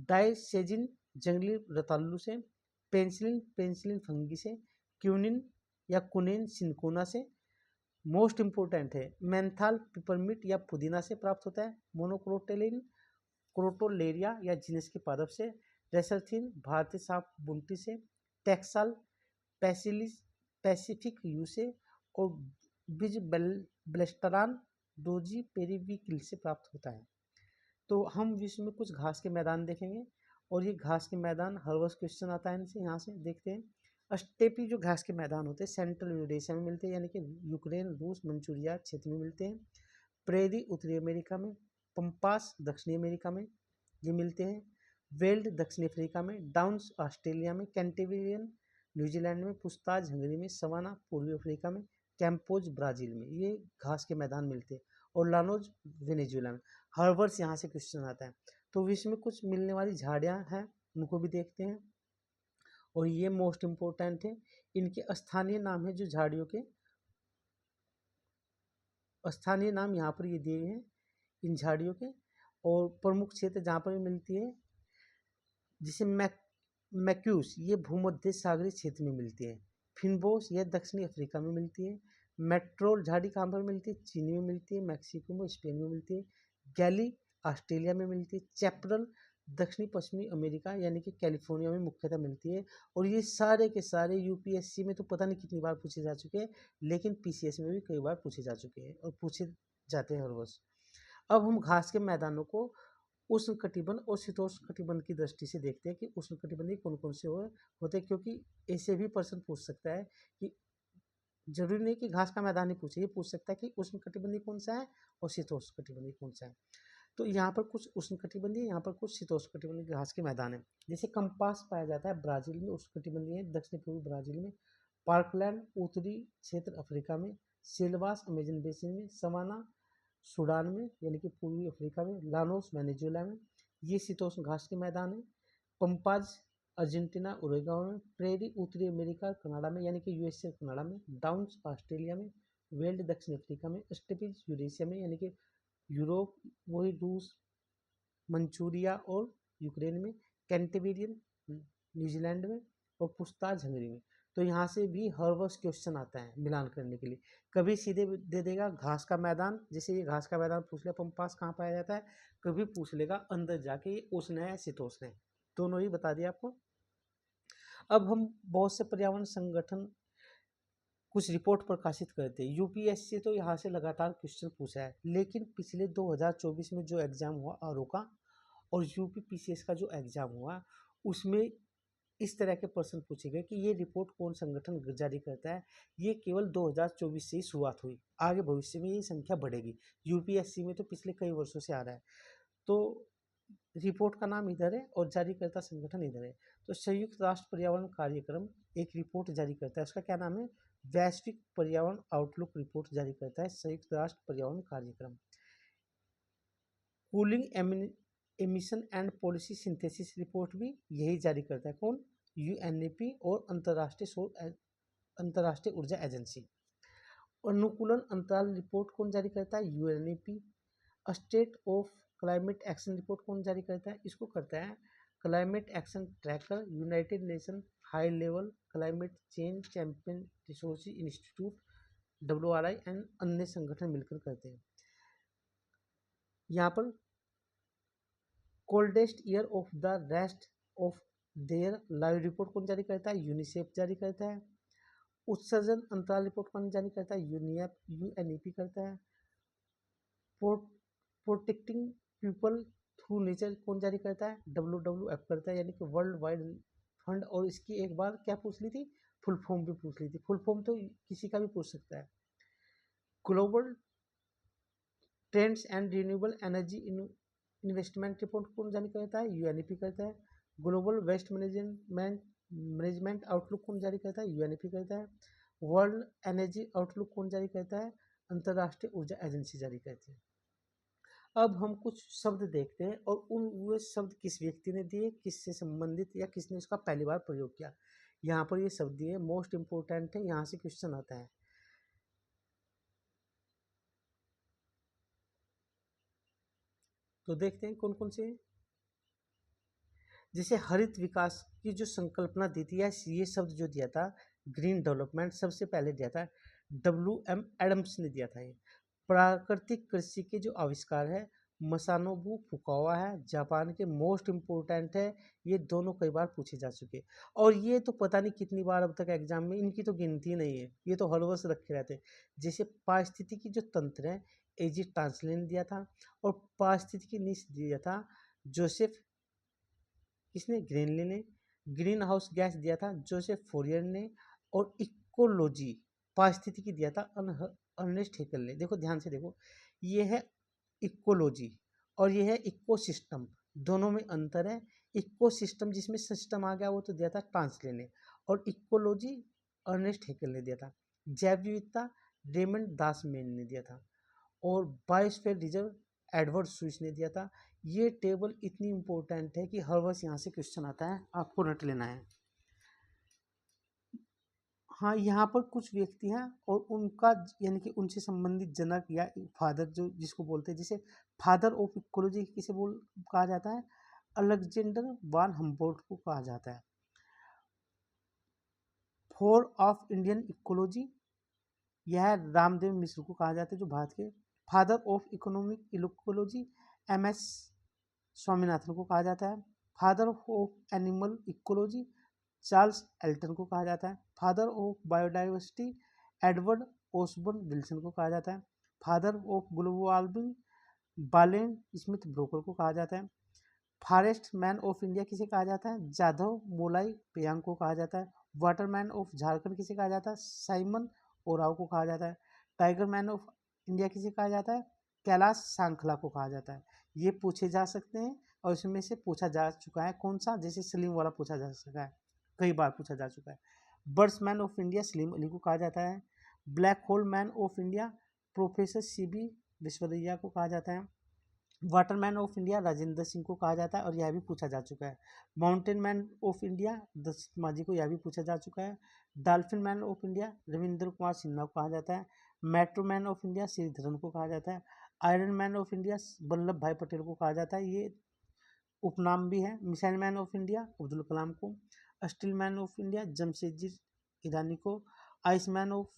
डाइसेजिन जंगली रतालू से। पेंसिलिन पेंसिलिन फंगी से। क्यूनिन या कुनिन सिनकोना से। मोस्ट इम्पोर्टेंट है मेंथाल पिपरमिंट या पुदीना से प्राप्त होता है। मोनोक्रोटेलिन क्रोटोलेरिया या जीनस के पादप से। रेसरथिन भारतीय सांप बुंटी से। टेक्साल पैसिलिस पैसिफिक यू से। और बिज ब्लेस्टरान डोजी पेरिविकिल से प्राप्त होता है। तो हम विश्व में कुछ घास के मैदान देखेंगे, और ये घास के मैदान हर वर्ष क्वेश्चन आता है इनसे। यहाँ से देखते हैं, स्टेपी जो घास के मैदान होते हैं सेंट्रल यूरेशिया में मिलते हैं, यानी कि यूक्रेन, रूस, मंचूरिया क्षेत्र में मिलते हैं। प्रेरी उत्तरी अमेरिका में। पंपास दक्षिणी अमेरिका में ये मिलते हैं। वेल्ड दक्षिण अफ्रीका में। डाउन्स ऑस्ट्रेलिया में। कैंटेबिरियन न्यूजीलैंड में। पुस्ताज हंगरी में। सवाना पूर्वी अफ्रीका में। कैंपोज ब्राजील में, ये घास के मैदान मिलते हैं। और लानोज वेनेजुएला में। हर वर्ष यहाँ से क्वेश्चन आता है। तो विश्व में कुछ मिलने वाली झाड़ियाँ हैं, उनको भी देखते हैं। और ये मोस्ट इम्पोर्टेंट है, इनके स्थानीय नाम है, जो झाड़ियों के स्थानीय नाम यहाँ पर ये दिए हैं इन झाड़ियों के। और प्रमुख क्षेत्र जहाँ पर मिलती है, जिसे मैक्यूस ये भूमध्य सागरीय क्षेत्र में मिलती है। फिनबोस यह दक्षिणी अफ्रीका में मिलती है। मेट्रोल झाड़ी कहाँ पर मिलती है? चीनी में मिलती है, मैक्सिको में, स्पेन में मिलती है। गैली ऑस्ट्रेलिया में मिलती है। चैपरल दक्षिणी पश्चिमी अमेरिका यानी कि कैलिफोर्निया में मुख्यतः मिलती है। और ये सारे के सारे यूपीएससी में तो पता नहीं कितनी बार पूछे जा चुके हैं, लेकिन पीसीएस में भी कई बार पूछे जा चुके हैं और पूछे जाते हैं हर वर्ष। अब हम घास के मैदानों को उष्ण कटिबंध और शीतोष्ण कटिबंध की दृष्टि से देखते हैं कि उष्ण कटिबंधीय कौन कौन से होते हैं, क्योंकि ऐसे भी प्रश्न पूछ सकता है कि जरूरी नहीं कि घास का मैदान ही पूछे, ये पूछ सकता है कि उष्ण कटिबंधीय कौन सा है और शीतोष्ण कटिबंधीय कौन सा है। तो यहाँ पर कुछ उष्ण कटिबंधीय, यहाँ पर कुछ शीतोष्ण कटिबंधीय घास के मैदान है। जैसे कंपास पाया जाता है ब्राजील में, उष्ण कटिबंधीय है दक्षिण पूर्वी ब्राजील में। पार्कलैंड उत्तरी क्षेत्र अफ्रीका में। सेल्वास अमेजन बेसिन में। सवाना सूडान में यानी कि पूर्वी अफ्रीका में। लानोस वेनेजुएला में। ये शीतोष्ण घास के मैदान है। पंपाज अर्जेंटीना उरुग्वे में। प्रेरी उत्तरी अमेरिका कनाडा में यानी कि यूएसए कनाडा में। डाउन्स ऑस्ट्रेलिया में। वेल्ड दक्षिण अफ्रीका में। स्टेपीज यूरेशिया में यानी कि यूरोप, वही रूस, मंचूरिया और यूक्रेन में। कैंटेबिरियन न्यूजीलैंड में। और पुछताछ हंगरी में। तो यहाँ से भी हर वर्ष क्वेश्चन आता है मिलान करने के लिए। कभी सीधे दे देगा घास का मैदान, जैसे ये घास का मैदान पूछ लिया पंपास कहाँ पाया जाता है, कभी पूछ लेगा अंदर जाके ये उष्ण है शीतोष्ण है, दोनों ही बता दिया आपको। अब हम बहुत से पर्यावरण संगठन कुछ रिपोर्ट प्रकाशित करते हैं। यूपीएससी तो यहाँ से लगातार क्वेश्चन पूछा है, लेकिन पिछले 2024 में जो एग्जाम हुआ आरओ का और यूपी पीसीएस का जो एग्जाम हुआ, उसमें इस तरह के प्रश्न पूछे गए कि ये रिपोर्ट कौन संगठन जारी करता है। ये केवल 2024 से ही शुरुआत हुई, आगे भविष्य में ये संख्या बढ़ेगी। यूपीएससी में तो पिछले कई वर्षों से आ रहा है। तो रिपोर्ट का नाम इधर है और जारीकर्ता संगठन इधर है। तो संयुक्त राष्ट्र पर्यावरण कार्यक्रम एक रिपोर्ट जारी करता है, उसका क्या नाम है? वैश्विक पर्यावरण आउटलुक रिपोर्ट जारी करता है संयुक्त राष्ट्र पर्यावरण कार्यक्रम। Cooling emission and policy synthesis report भी यही जारी करता है। कौन? यूएनईपी और अंतर्राष्ट्रीय ऊर्जा एजेंसी। अनुकूलन अंतराल रिपोर्ट कौन जारी करता है? UNEP. State of climate action report कौन जारी करता है? इसको करता है climate action tracker, United nation high level climate change champion resource institute, WRI and अन्य संगठन मिलकर करते हैं। यहाँ पर coldest year of the rest of their live report कौन जारी करता है? यूनिसेफ जारी करता है। उत्सर्जन अंतराल रिपोर्ट कौन जारी करता है? यूएनईपी करता है। प्रोटेक्टिंग पीपल थ्रू नेचर कौन जारी करता है? WWF करता है, यानी कि वर्ल्ड वाइड फंड। और इसकी एक बार क्या पूछ ली थी? फुल फॉर्म भी पूछ ली थी। फुल फॉर्म तो किसी का भी पूछ सकता है। Global trends and renewable energy investment report कौन जारी करता है? यूएनईपी करता है। ग्लोबल वेस्ट मैनेजमेंट आउटलुक कौन जारी करता है? यूएनईपी करता है। वर्ल्ड एनर्जी आउटलुक कौन जारी करता है? अंतर्राष्ट्रीय ऊर्जा एजेंसी जारी करती है। अब हम कुछ शब्द देखते हैं और वो शब्द किस व्यक्ति ने दिए, किससे संबंधित या किसने उसका पहली बार प्रयोग किया। यहाँ पर ये शब्द दिए मोस्ट इंपोर्टेंट है, यहाँ से क्वेश्चन आता है। तो देखते हैं कौन कौन से। जैसे हरित विकास की जो संकल्पना दी थी या ये शब्द जो दिया था ग्रीन डेवलपमेंट, सबसे पहले दिया था WM एडम्स ने दिया था। ये प्राकृतिक कृषि के जो आविष्कार है मसानोबू फुकावा है, जापान के मोस्ट इम्पोर्टेंट है। ये दोनों कई बार पूछे जा चुके और ये तो पता नहीं कितनी बार अब तक एग्जाम में, इनकी तो गिनती नहीं है, ये तो हर वर्ष रखे रहते हैं। जैसे पारिस्थितिकी जो तंत्र है एजी टांसले ने दिया था और पारिस्थितिकी नीति दिया था जोसेफ, किसने? ग्रेनली ने। ग्रीन हाउस गैस दिया था जोसेफ फोरियर ने। और इकोलॉजी पारिस्थितिकी दिया था अर्नेस्ट हेकल ने। देखो ध्यान से देखो, ये है इकोलॉजी और ये है इकोसिस्टम, दोनों में अंतर है। इकोसिस्टम जिसमें सिस्टम आ गया वो तो दिया था टांसले ने, और इकोलॉजी अर्नेस्ट हेकल ने दिया था। जैव विविधता रेमंड दासमैन ने दिया था और बायोस्फीयर रिजर्व एडवर्ड स्विस ने दिया था। ये टेबल इतनी इंपॉर्टेंट है कि हर वर्ष यहाँ से क्वेश्चन आता है, आपको रट लेना है। हाँ, यहाँ पर कुछ व्यक्ति हैं और उनका यानी कि उनसे संबंधित जनक या फादर जो जिसको बोलते हैं, जैसे फादर ऑफ इकोलॉजी किसे कहा जाता है? अलेक्जेंडर वान हम्बोल्ट को कहा जाता है। फोर ऑफ इंडियन इकोलॉजी, यह रामदेव मिश्र को कहा जाता है जो भारत के father of economic ecology M S Swaminathan को कहा जाता है। Father of animal ecology Charles Elton को कहा जाता है। Father of biodiversity Edward Osborne Wilson को कहा जाता है। फादर ऑफ ग्लोबल वार्मिंग बालेन स्मिथ ब्रोकर को कहा जाता है। फॉरेस्ट मैन ऑफ इंडिया किसे कहा जाता है? जाधव मोलाई पेयांग को कहा जाता है। वाटरमैन ऑफ झारखंड किसे कहा जाता है? साइमन ओराव को कहा जाता है। टाइगर मैन ऑफ इंडिया किसे कहा जाता है? कैलाश सांखला को कहा जाता है। ये पूछे जा सकते हैं और इसमें से पूछा जा चुका है कौन सा, जैसे सलीम वाला पूछा जा सका है, कई बार पूछा जा चुका है। Birdsman of India Salim Ali को कहा जाता है। Black hole man of India professor C B विश्वदैया को कहा जाता है। Waterman of India Rajendra Singh को कहा जाता है और यह भी पूछा जा चुका है। Mountain man of India Dashrath Majhi को यह भी पूछा जा चुका है। Dolphin man of India Ravindra Kumar Sinha को कहा जाता है। Metro man of India Sreedharan को कहा जाता है। Iron man of India Vallabhbhai Patel को कहा जाता है, ये उपनाम भी है। Missile man of India Abdul Kalam को। Steel man of India Jamshedji Irani को। Ice man of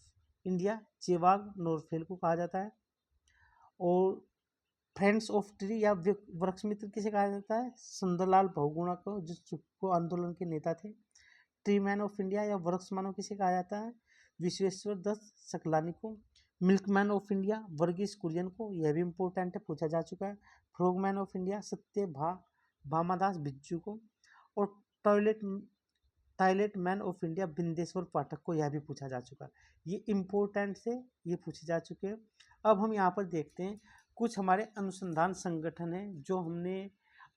India Chewang Norphel को कहा जाता है। और फ्रेंड्स ऑफ ट्री या वृक्ष मित्र किसे कहा जाता है? सुंदरलाल बहुगुणा को, जो चिपको आंदोलन के नेता थे। ट्री मैन ऑफ इंडिया या वृक्ष मानव किसे कहा जाता है? विश्वेश्वर दत्त सकलानी को। Milk man of India Verghese Kurien को, यह भी इम्पोर्टेंट है, पूछा जा चुका है। फ्रॉग मैन ऑफ इंडिया सत्य भामादास बिज्जू को। और toilet man of India Bindeshwar Pathak को, यह भी पूछा जा चुका है। ये इम्पोर्टेंट से ये पूछे जा चुके हैं। अब हम यहाँ पर देखते हैं कुछ हमारे अनुसंधान संगठन हैं जो हमने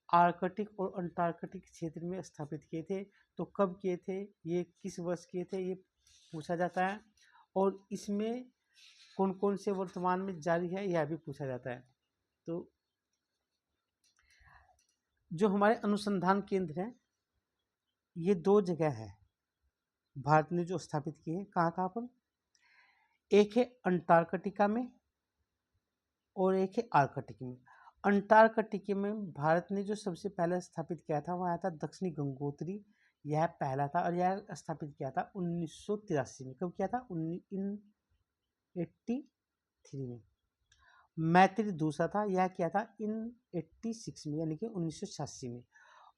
आर्कटिक और अंटार्कटिक क्षेत्र में स्थापित किए थे। तो कब किए थे, ये किस वर्ष किए थे, ये पूछा जाता है। और इसमें कौन कौन से वर्तमान में जारी है, यह भी पूछा जाता है। तो जो हमारे अनुसंधान केंद्र हैं, ये दो जगह है भारत ने जो स्थापित किए हैं। कहाँ कहाँ पर? एक है अंटार्कटिका में और एक है आर्कटिक में। अंटार्कटिका में भारत ने जो सबसे पहले स्थापित किया था वह आया था दक्षिणी गंगोत्री, यह पहला था और यह स्थापित किया था 1983 में। कब किया था? 1983 में। मैत्री दूसरा था, यह किया था इन 86 में, यानी कि 1986 में।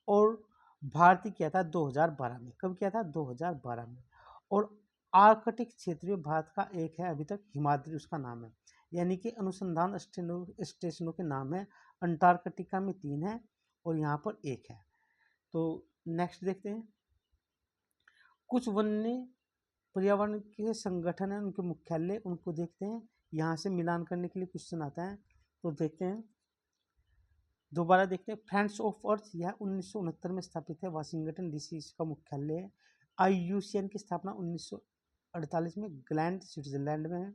और भारतीय किया था 2012 में। कब किया था? 2012 में। और आर्कटिक क्षेत्र में भारत का एक है अभी तक, हिमाद्री उसका नाम है। यानी कि अनुसंधान स्टेशनों के नाम है। अंटार्कटिका में 3 है और यहाँ पर 1 है। तो नेक्स्ट देखते हैं, कुछ वन्य पर्यावरण के संगठन है, उनके मुख्यालय, उनको देखते हैं। यहाँ से मिलान करने के लिए क्वेश्चन आता है, तो देखते हैं, दोबारा देखते हैं। फ्रेंड्स ऑफ अर्थ, यह 1969 में स्थापित है, वाशिंगटन डीसी इसका मुख्यालय है। IUCN की स्थापना 1948 में ग्लैंड स्विट्जरलैंड में है।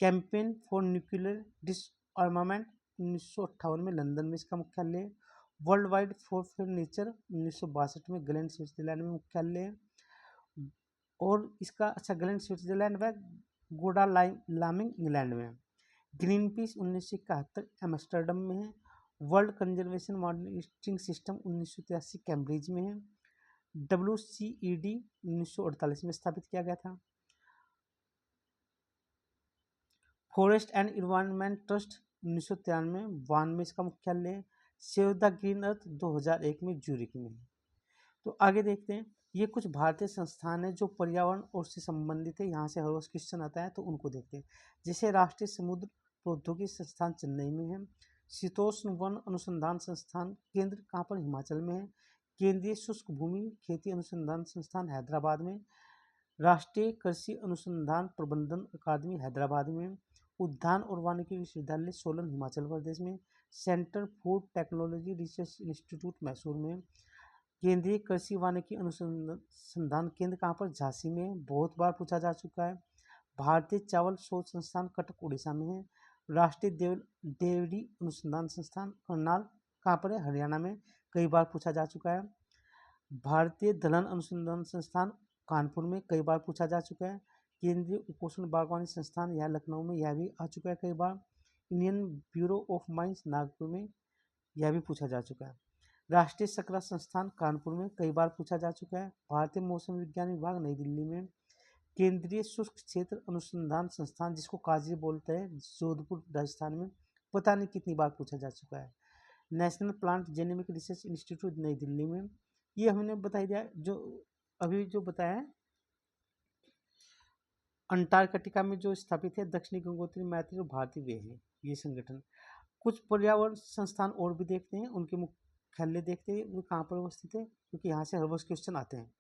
कैंपेन फॉर न्यूक्लियर डिसआर्मामेंट 1958 में लंदन में इसका मुख्यालय है। वर्ल्ड वाइड फॉर नेचर 1962 में ग्लैंड स्विट्जरलैंड में मुख्यालय है। और इसका ग्लैंड स्विट्जरलैंड में, गोडा लामिंग इंग्लैंड में है। ग्रीन पीस 1971 एम्स्टर्डम में है। World conservation monitoring system 1983 Cambridge में है। WCED 1948 में स्थापित किया गया था। फॉरेस्ट एंड इन्वायरमेंट ट्रस्ट 1993 वान में इसका मुख्यालय है। सेव द ग्रीन अर्थ 2001 में ज्यूरिक में है। तो आगे देखते हैं, ये कुछ भारतीय संस्थान है जो पर्यावरण और से संबंधित है। यहाँ से हर रोज क्वेश्चन आता है, तो उनको देखते हैं। जैसे राष्ट्रीय समुद्र प्रौद्योगिकी संस्थान चेन्नई में है। शीतोष्ण वन अनुसंधान संस्थान केंद्र कहाँ पर? हिमाचल में है। केंद्रीय शुष्क भूमि खेती अनुसंधान संस्थान हैदराबाद में। राष्ट्रीय कृषि अनुसंधान प्रबंधन अकादमी हैदराबाद में। उद्यान और वानिकी विश्वविद्यालय सोलन हिमाचल प्रदेश में। Centre food technology research institute Mysore में। केंद्रीय कृषि वानिकी अनुसंधान केंद्र कहाँ पर? झांसी में, बहुत बार पूछा जा चुका है। भारतीय चावल शोध संस्थान कटक उड़ीसा में है। राष्ट्रीय डेयरी अनुसंधान संस्थान करनाल कहाँ पर है? हरियाणा में, कई बार पूछा जा चुका है। भारतीय दलहन अनुसंधान संस्थान कानपुर में, कई बार पूछा जा चुका है। केंद्रीय उपोषण बागवानी संस्थान यह लखनऊ में, यह भी आ चुका है कई बार। Indian bureau of mines Nagpur में, यह भी पूछा जा चुका है। राष्ट्रीय सकरा संस्थान कानपुर में कई बार पूछा जा चुका है। भारतीय मौसम विज्ञान विभाग नई दिल्ली में। केंद्रीय शुष्क क्षेत्र अनुसंधान संस्थान जिसको काजी बोलते हैं जोधपुर राजस्थान में पता नहीं कितनी बार पूछा जा चुका है। नेशनल प्लांट जेनेमिक रिसर्च इंस्टीट्यूट नई दिल्ली में। ये हमने बता दिया जो अभी जो बताया है अंटार्कटिका में जो स्थापित है दक्षिणी गंगोत्री मैत्री और भारतीय वे हैं ये संगठन। कुछ पर्यावरण संस्थान और भी देखते हैं, उनके मुख्यालय देखते हैं वो कहाँ पर अवस्थित है, क्योंकि यहाँ से हर वर्ष क्वेश्चन आते हैं।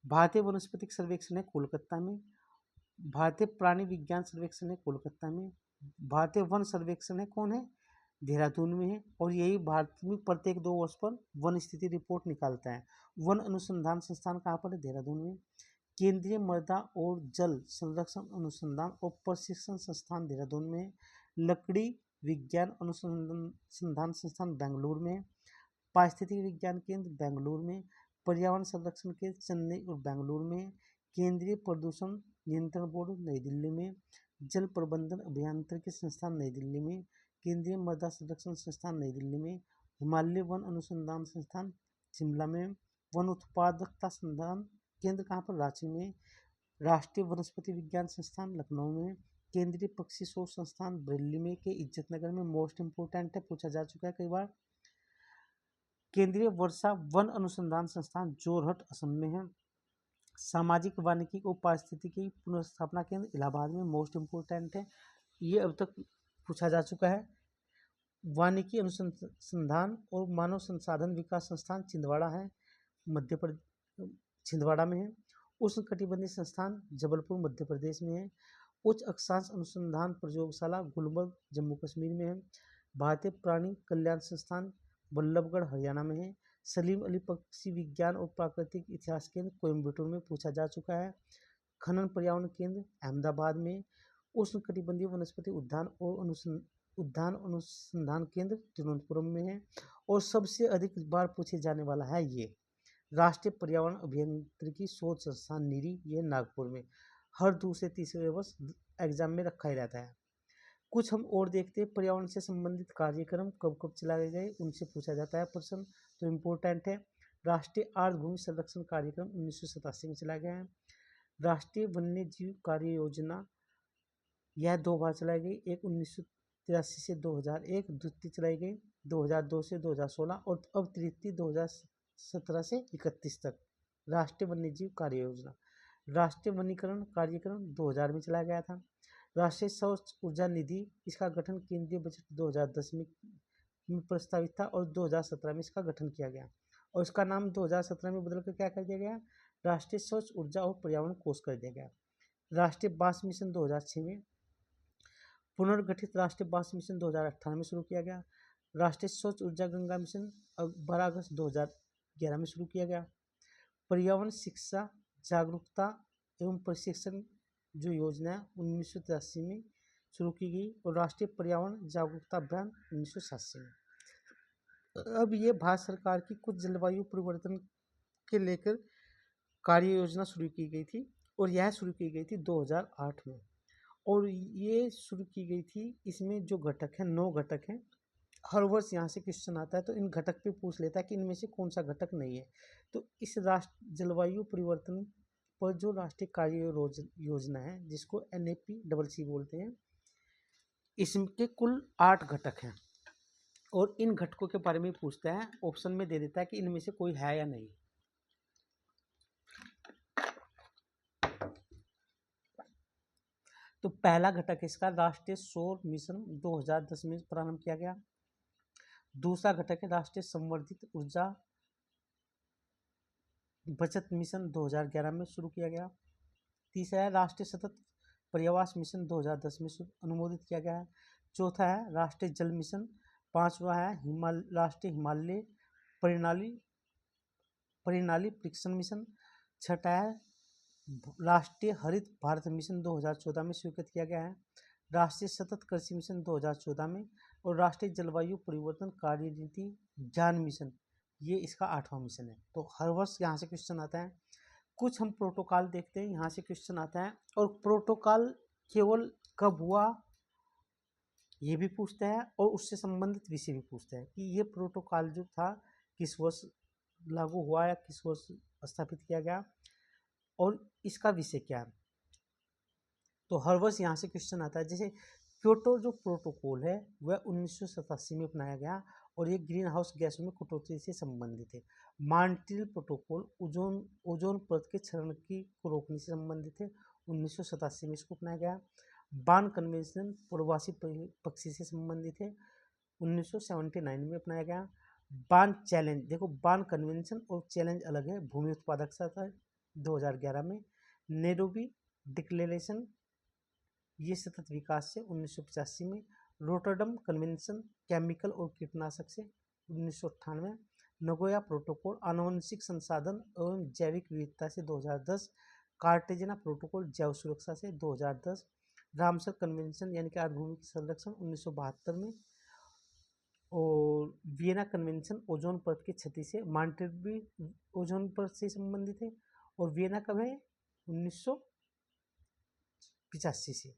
भारतीय वनस्पतिक सर्वेक्षण है कोलकाता में। भारतीय प्राणी विज्ञान सर्वेक्षण है कोलकाता में। भारतीय वन सर्वेक्षण है कौन है, देहरादून में है। और यही भारत में प्रत्येक 2 वर्ष पर वन स्थिति रिपोर्ट निकालता है। वन अनुसंधान संस्थान कहाँ पर है, देहरादून में। केंद्रीय मृदा और जल संरक्षण अनुसंधान और प्रशिक्षण संस्थान देहरादून में है। लकड़ी विज्ञान अनुसंधान संस्थान बेंगलुरु में। पारिस्थितिक विज्ञान केंद्र बेंगलुरु में। पर्यावरण संरक्षण केंद्र चेन्नई और बेंगलुरु में। केंद्रीय प्रदूषण नियंत्रण बोर्ड नई दिल्ली में। जल प्रबंधन अभियांत्रिकी संस्थान नई दिल्ली में। केंद्रीय मृदा संरक्षण संस्थान नई दिल्ली में। हिमालय वन अनुसंधान संस्थान शिमला में। वन उत्पादकता संस्थान केंद्र कहाँ पर, रांची में। राष्ट्रीय वनस्पति विज्ञान संस्थान लखनऊ में। केंद्रीय पक्षी शोध संस्थान बरेली में के इज्जतनगर में मोस्ट इम्पोर्टेंट है, पूछा जा चुका है कई बार। केंद्रीय वर्षा वन अनुसंधान संस्थान जोरहट असम में है। सामाजिक वानिकी और पारिस्थितिकी पुनर्स्थापना केंद्र इलाहाबाद में मोस्ट इम्पोर्टेंट है, ये अब तक पूछा जा चुका है। वानिकी अनुसंधान और मानव संसाधन विकास संस्थान छिंदवाड़ा है, मध्य प्रदेश छिंदवाड़ा में है। उष्ण कटिबंधीय संस्थान जबलपुर मध्य प्रदेश में है। उच्च अक्षांश अनुसंधान प्रयोगशाला गुलबर्ग जम्मू कश्मीर में है। भारतीय प्राणी कल्याण संस्थान बल्लभगढ़ हरियाणा में है। सलीम अली पक्षी विज्ञान और प्राकृतिक इतिहास केंद्र कोयम्बटूर में पूछा जा चुका है। खनन पर्यावरण केंद्र अहमदाबाद में। उष्ण कटिबंधीय वनस्पति उद्यान और उद्यान अनुसंधान केंद्र तिरुवनंतपुरम में है। और सबसे अधिक बार पूछे जाने वाला है ये राष्ट्रीय पर्यावरण अभियांत्रिकी शोध संस्थान नीरी, ये नागपुर में हर दूसरे तीसरे वर्ष एग्जाम में रखा ही रहता है। कुछ हम और देखते हैं, पर्यावरण से संबंधित कार्यक्रम कब कब चलाए गए उनसे पूछा जाता है प्रश्न, तो इम्पोर्टेंट है। राष्ट्रीय आर्द्रभूमि संरक्षण कार्यक्रम 1987 में चलाया गया है। राष्ट्रीय वन्य जीव कार्य योजना यह 2 बार चलाई गई, एक 1983 से 2001, द्वितीय चलाई गई 2002 से 2016 और अब तृतीय 2017 से 31 तक। राष्ट्रीय वन्य जीव कार्य योजना। राष्ट्रीय वनीकरण कार्यक्रम 2000 में चलाया गया था। राष्ट्रीय सौर ऊर्जा निधि, इसका गठन केंद्रीय बजट 2010 में प्रस्तावित था और 2017 में इसका गठन किया गया और इसका नाम 2017 में बदलकर क्या कर दिया गया, राष्ट्रीय स्वच्छ ऊर्जा और पर्यावरण कोष कर दिया गया। राष्ट्रीय बांस मिशन 2006 में। पुनर्गठित राष्ट्रीय बांस मिशन 2018 में शुरू किया गया। राष्ट्रीय स्वच्छ ऊर्जा गंगा मिशन 12 अगस्त 2011 में शुरू किया गया। पर्यावरण शिक्षा जागरूकता एवं प्रशिक्षण जो योजना 1983 में शुरू की गई और राष्ट्रीय पर्यावरण जागरूकता अभियान 1987 में। अब ये भारत सरकार की कुछ जलवायु परिवर्तन के लेकर कार्य योजना शुरू की गई थी और यह शुरू की गई थी 2008 में और ये शुरू की गई थी। इसमें जो घटक हैं 9 घटक हैं। हर वर्ष यहाँ से क्वेश्चन आता है तो इन घटक पे पूछ लेता है कि इनमें से कौन सा घटक नहीं है। तो इस राष्ट्र जलवायु परिवर्तन पर जो राष्ट्रीय कार्य योजना है जिसको NAPCC बोलते हैं, इसके कुल 8 घटक हैं और इन घटकों के बारे में पूछता है, ऑप्शन में दे देता है कि इनमें से कोई है या नहीं। तो पहला घटक इसका राष्ट्रीय सौर मिशन 2010 में प्रारंभ किया गया। दूसरा घटक है राष्ट्रीय संवर्धित ऊर्जा बचत मिशन 2011 में शुरू किया गया। तीसरा है राष्ट्रीय सतत पर्यावास मिशन 2010 में अनुमोदित किया गया है। चौथा है राष्ट्रीय जल मिशन। पांचवा है राष्ट्रीय हिमालय परिनाली परीक्षण मिशन। छठा है राष्ट्रीय हरित भारत मिशन 2014 में स्वीकृत किया गया है। राष्ट्रीय सतत कृषि मिशन 2014 में और राष्ट्रीय जलवायु परिवर्तन कार्यनीति ज्ञान मिशन, ये इसका 8वां मिशन है। तो हर वर्ष यहाँ से क्वेश्चन आता है। कुछ हम प्रोटोकॉल देखते हैं, यहाँ से क्वेश्चन आता है और प्रोटोकॉल केवल कब हुआ ये भी पूछता है और उससे संबंधित विषय भी पूछता है कि ये प्रोटोकॉल जो था किस वर्ष लागू हुआ या किस वर्ष स्थापित किया गया और इसका विषय क्या है। तो हर वर्ष यहाँ से क्वेश्चन आता है। जैसे क्योटो जो प्रोटोकॉल है वह 1987 में अपनाया गया और ये ग्रीन हाउस गैसों में कटौती से संबंधित है। मॉन्ट्रियल प्रोटोकॉल ओजोन परत के क्षरण को रोकने से संबंधित है, 1987 में इसको अपनाया गया। बार्न कन्वेंशन प्रवासी पक्षी से संबंधित है, 1979 में अपनाया गया। बार्न चैलेंज, देखो बार्न कन्वेंशन और चैलेंज अलग है, भूमि उत्पादकता है 2011 में। नैरोबी डिक्लेरेशन ये सतत विकास से 1985 में। रोटरडम कन्वेंशन केमिकल और कीटनाशक से 1998। नगोया प्रोटोकॉल आनुवंशिक संसाधन एवं जैविक विविधता से 2010। कार्टेजना प्रोटोकॉल जैव सुरक्षा से 2010। रामसर कन्वेंशन यानी कि आर्द्रभूमि संरक्षण 1972 में। और वियना कन्वेंशन ओजोन परत की क्षति से, मॉन्ट्रियल भी ओजोन परत से संबंधित है और वियना कब है 1985 से।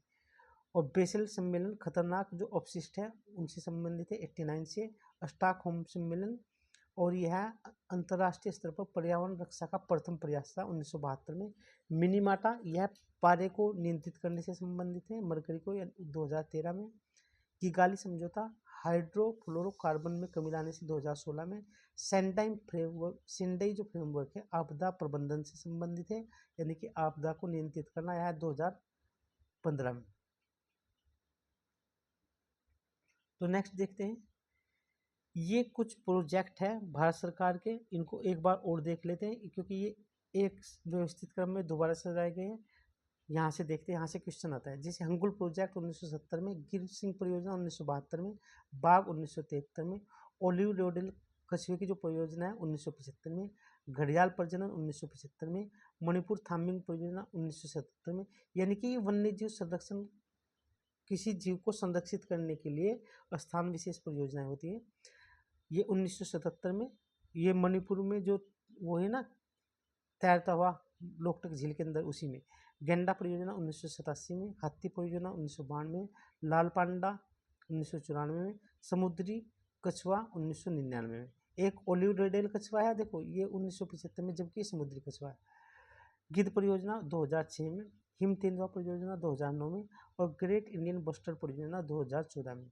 और बेसल सम्मेलन खतरनाक जो अपशिष्ट है उनसे संबंधित है 89 से। स्टॉकहोम सम्मेलन और यह अंतर्राष्ट्रीय स्तर पर पर्यावरण रक्षा का प्रथम प्रयास था 1972 में। मिनीमाटा यह पारे को नियंत्रित करने से संबंधित है, मरकरी को 2013 में। किगाली समझौता हाइड्रोफ्लोरोकार्बन में कमी लाने से 2016 में। सेंडाई जो फ्रेमवर्क है आपदा प्रबंधन से संबंधित है, यानी कि आपदा को नियंत्रित करना, यह 2015 में। तो नेक्स्ट देखते हैं, ये कुछ प्रोजेक्ट है भारत सरकार के, इनको एक बार और देख लेते हैं क्योंकि ये एक व्यवस्थित क्रम में दोबारा सजाए गए हैं। यहाँ से देखते हैं, यहाँ से क्वेश्चन आता है। जैसे हंगुल प्रोजेक्ट 1970 में, गिर सिंह परियोजना 1972 में, बाघ 1973 में, ओलिव रोडेल कछुए की जो परियोजना है 1975 में, घड़ियाल प्रजनन 1975 में, मणिपुर थामिंग परियोजना 1977 में। यानी कि वन्य जीव संरक्षण, किसी जीव को संरक्षित करने के लिए स्थान विशेष परियोजनाएं होती है, ये 1977 में। ये मणिपुर में जो वो है ना तैरता हुआ लोकटक झील के अंदर, उसी में। गेंडा परियोजना 1987 में, हाथी परियोजना 1992 में, लाल पांडा 1994 में, समुद्री कछुआ 1999 में। एक ओलिव रेडेल कछुआ है, देखो ये 1975 में, जबकि समुद्री कछुआ है। गिद्ध परियोजना 2006 में, हिम तेंदुआ परियोजना 2009 में और ग्रेट इंडियन बस्टर परियोजना 2014 में।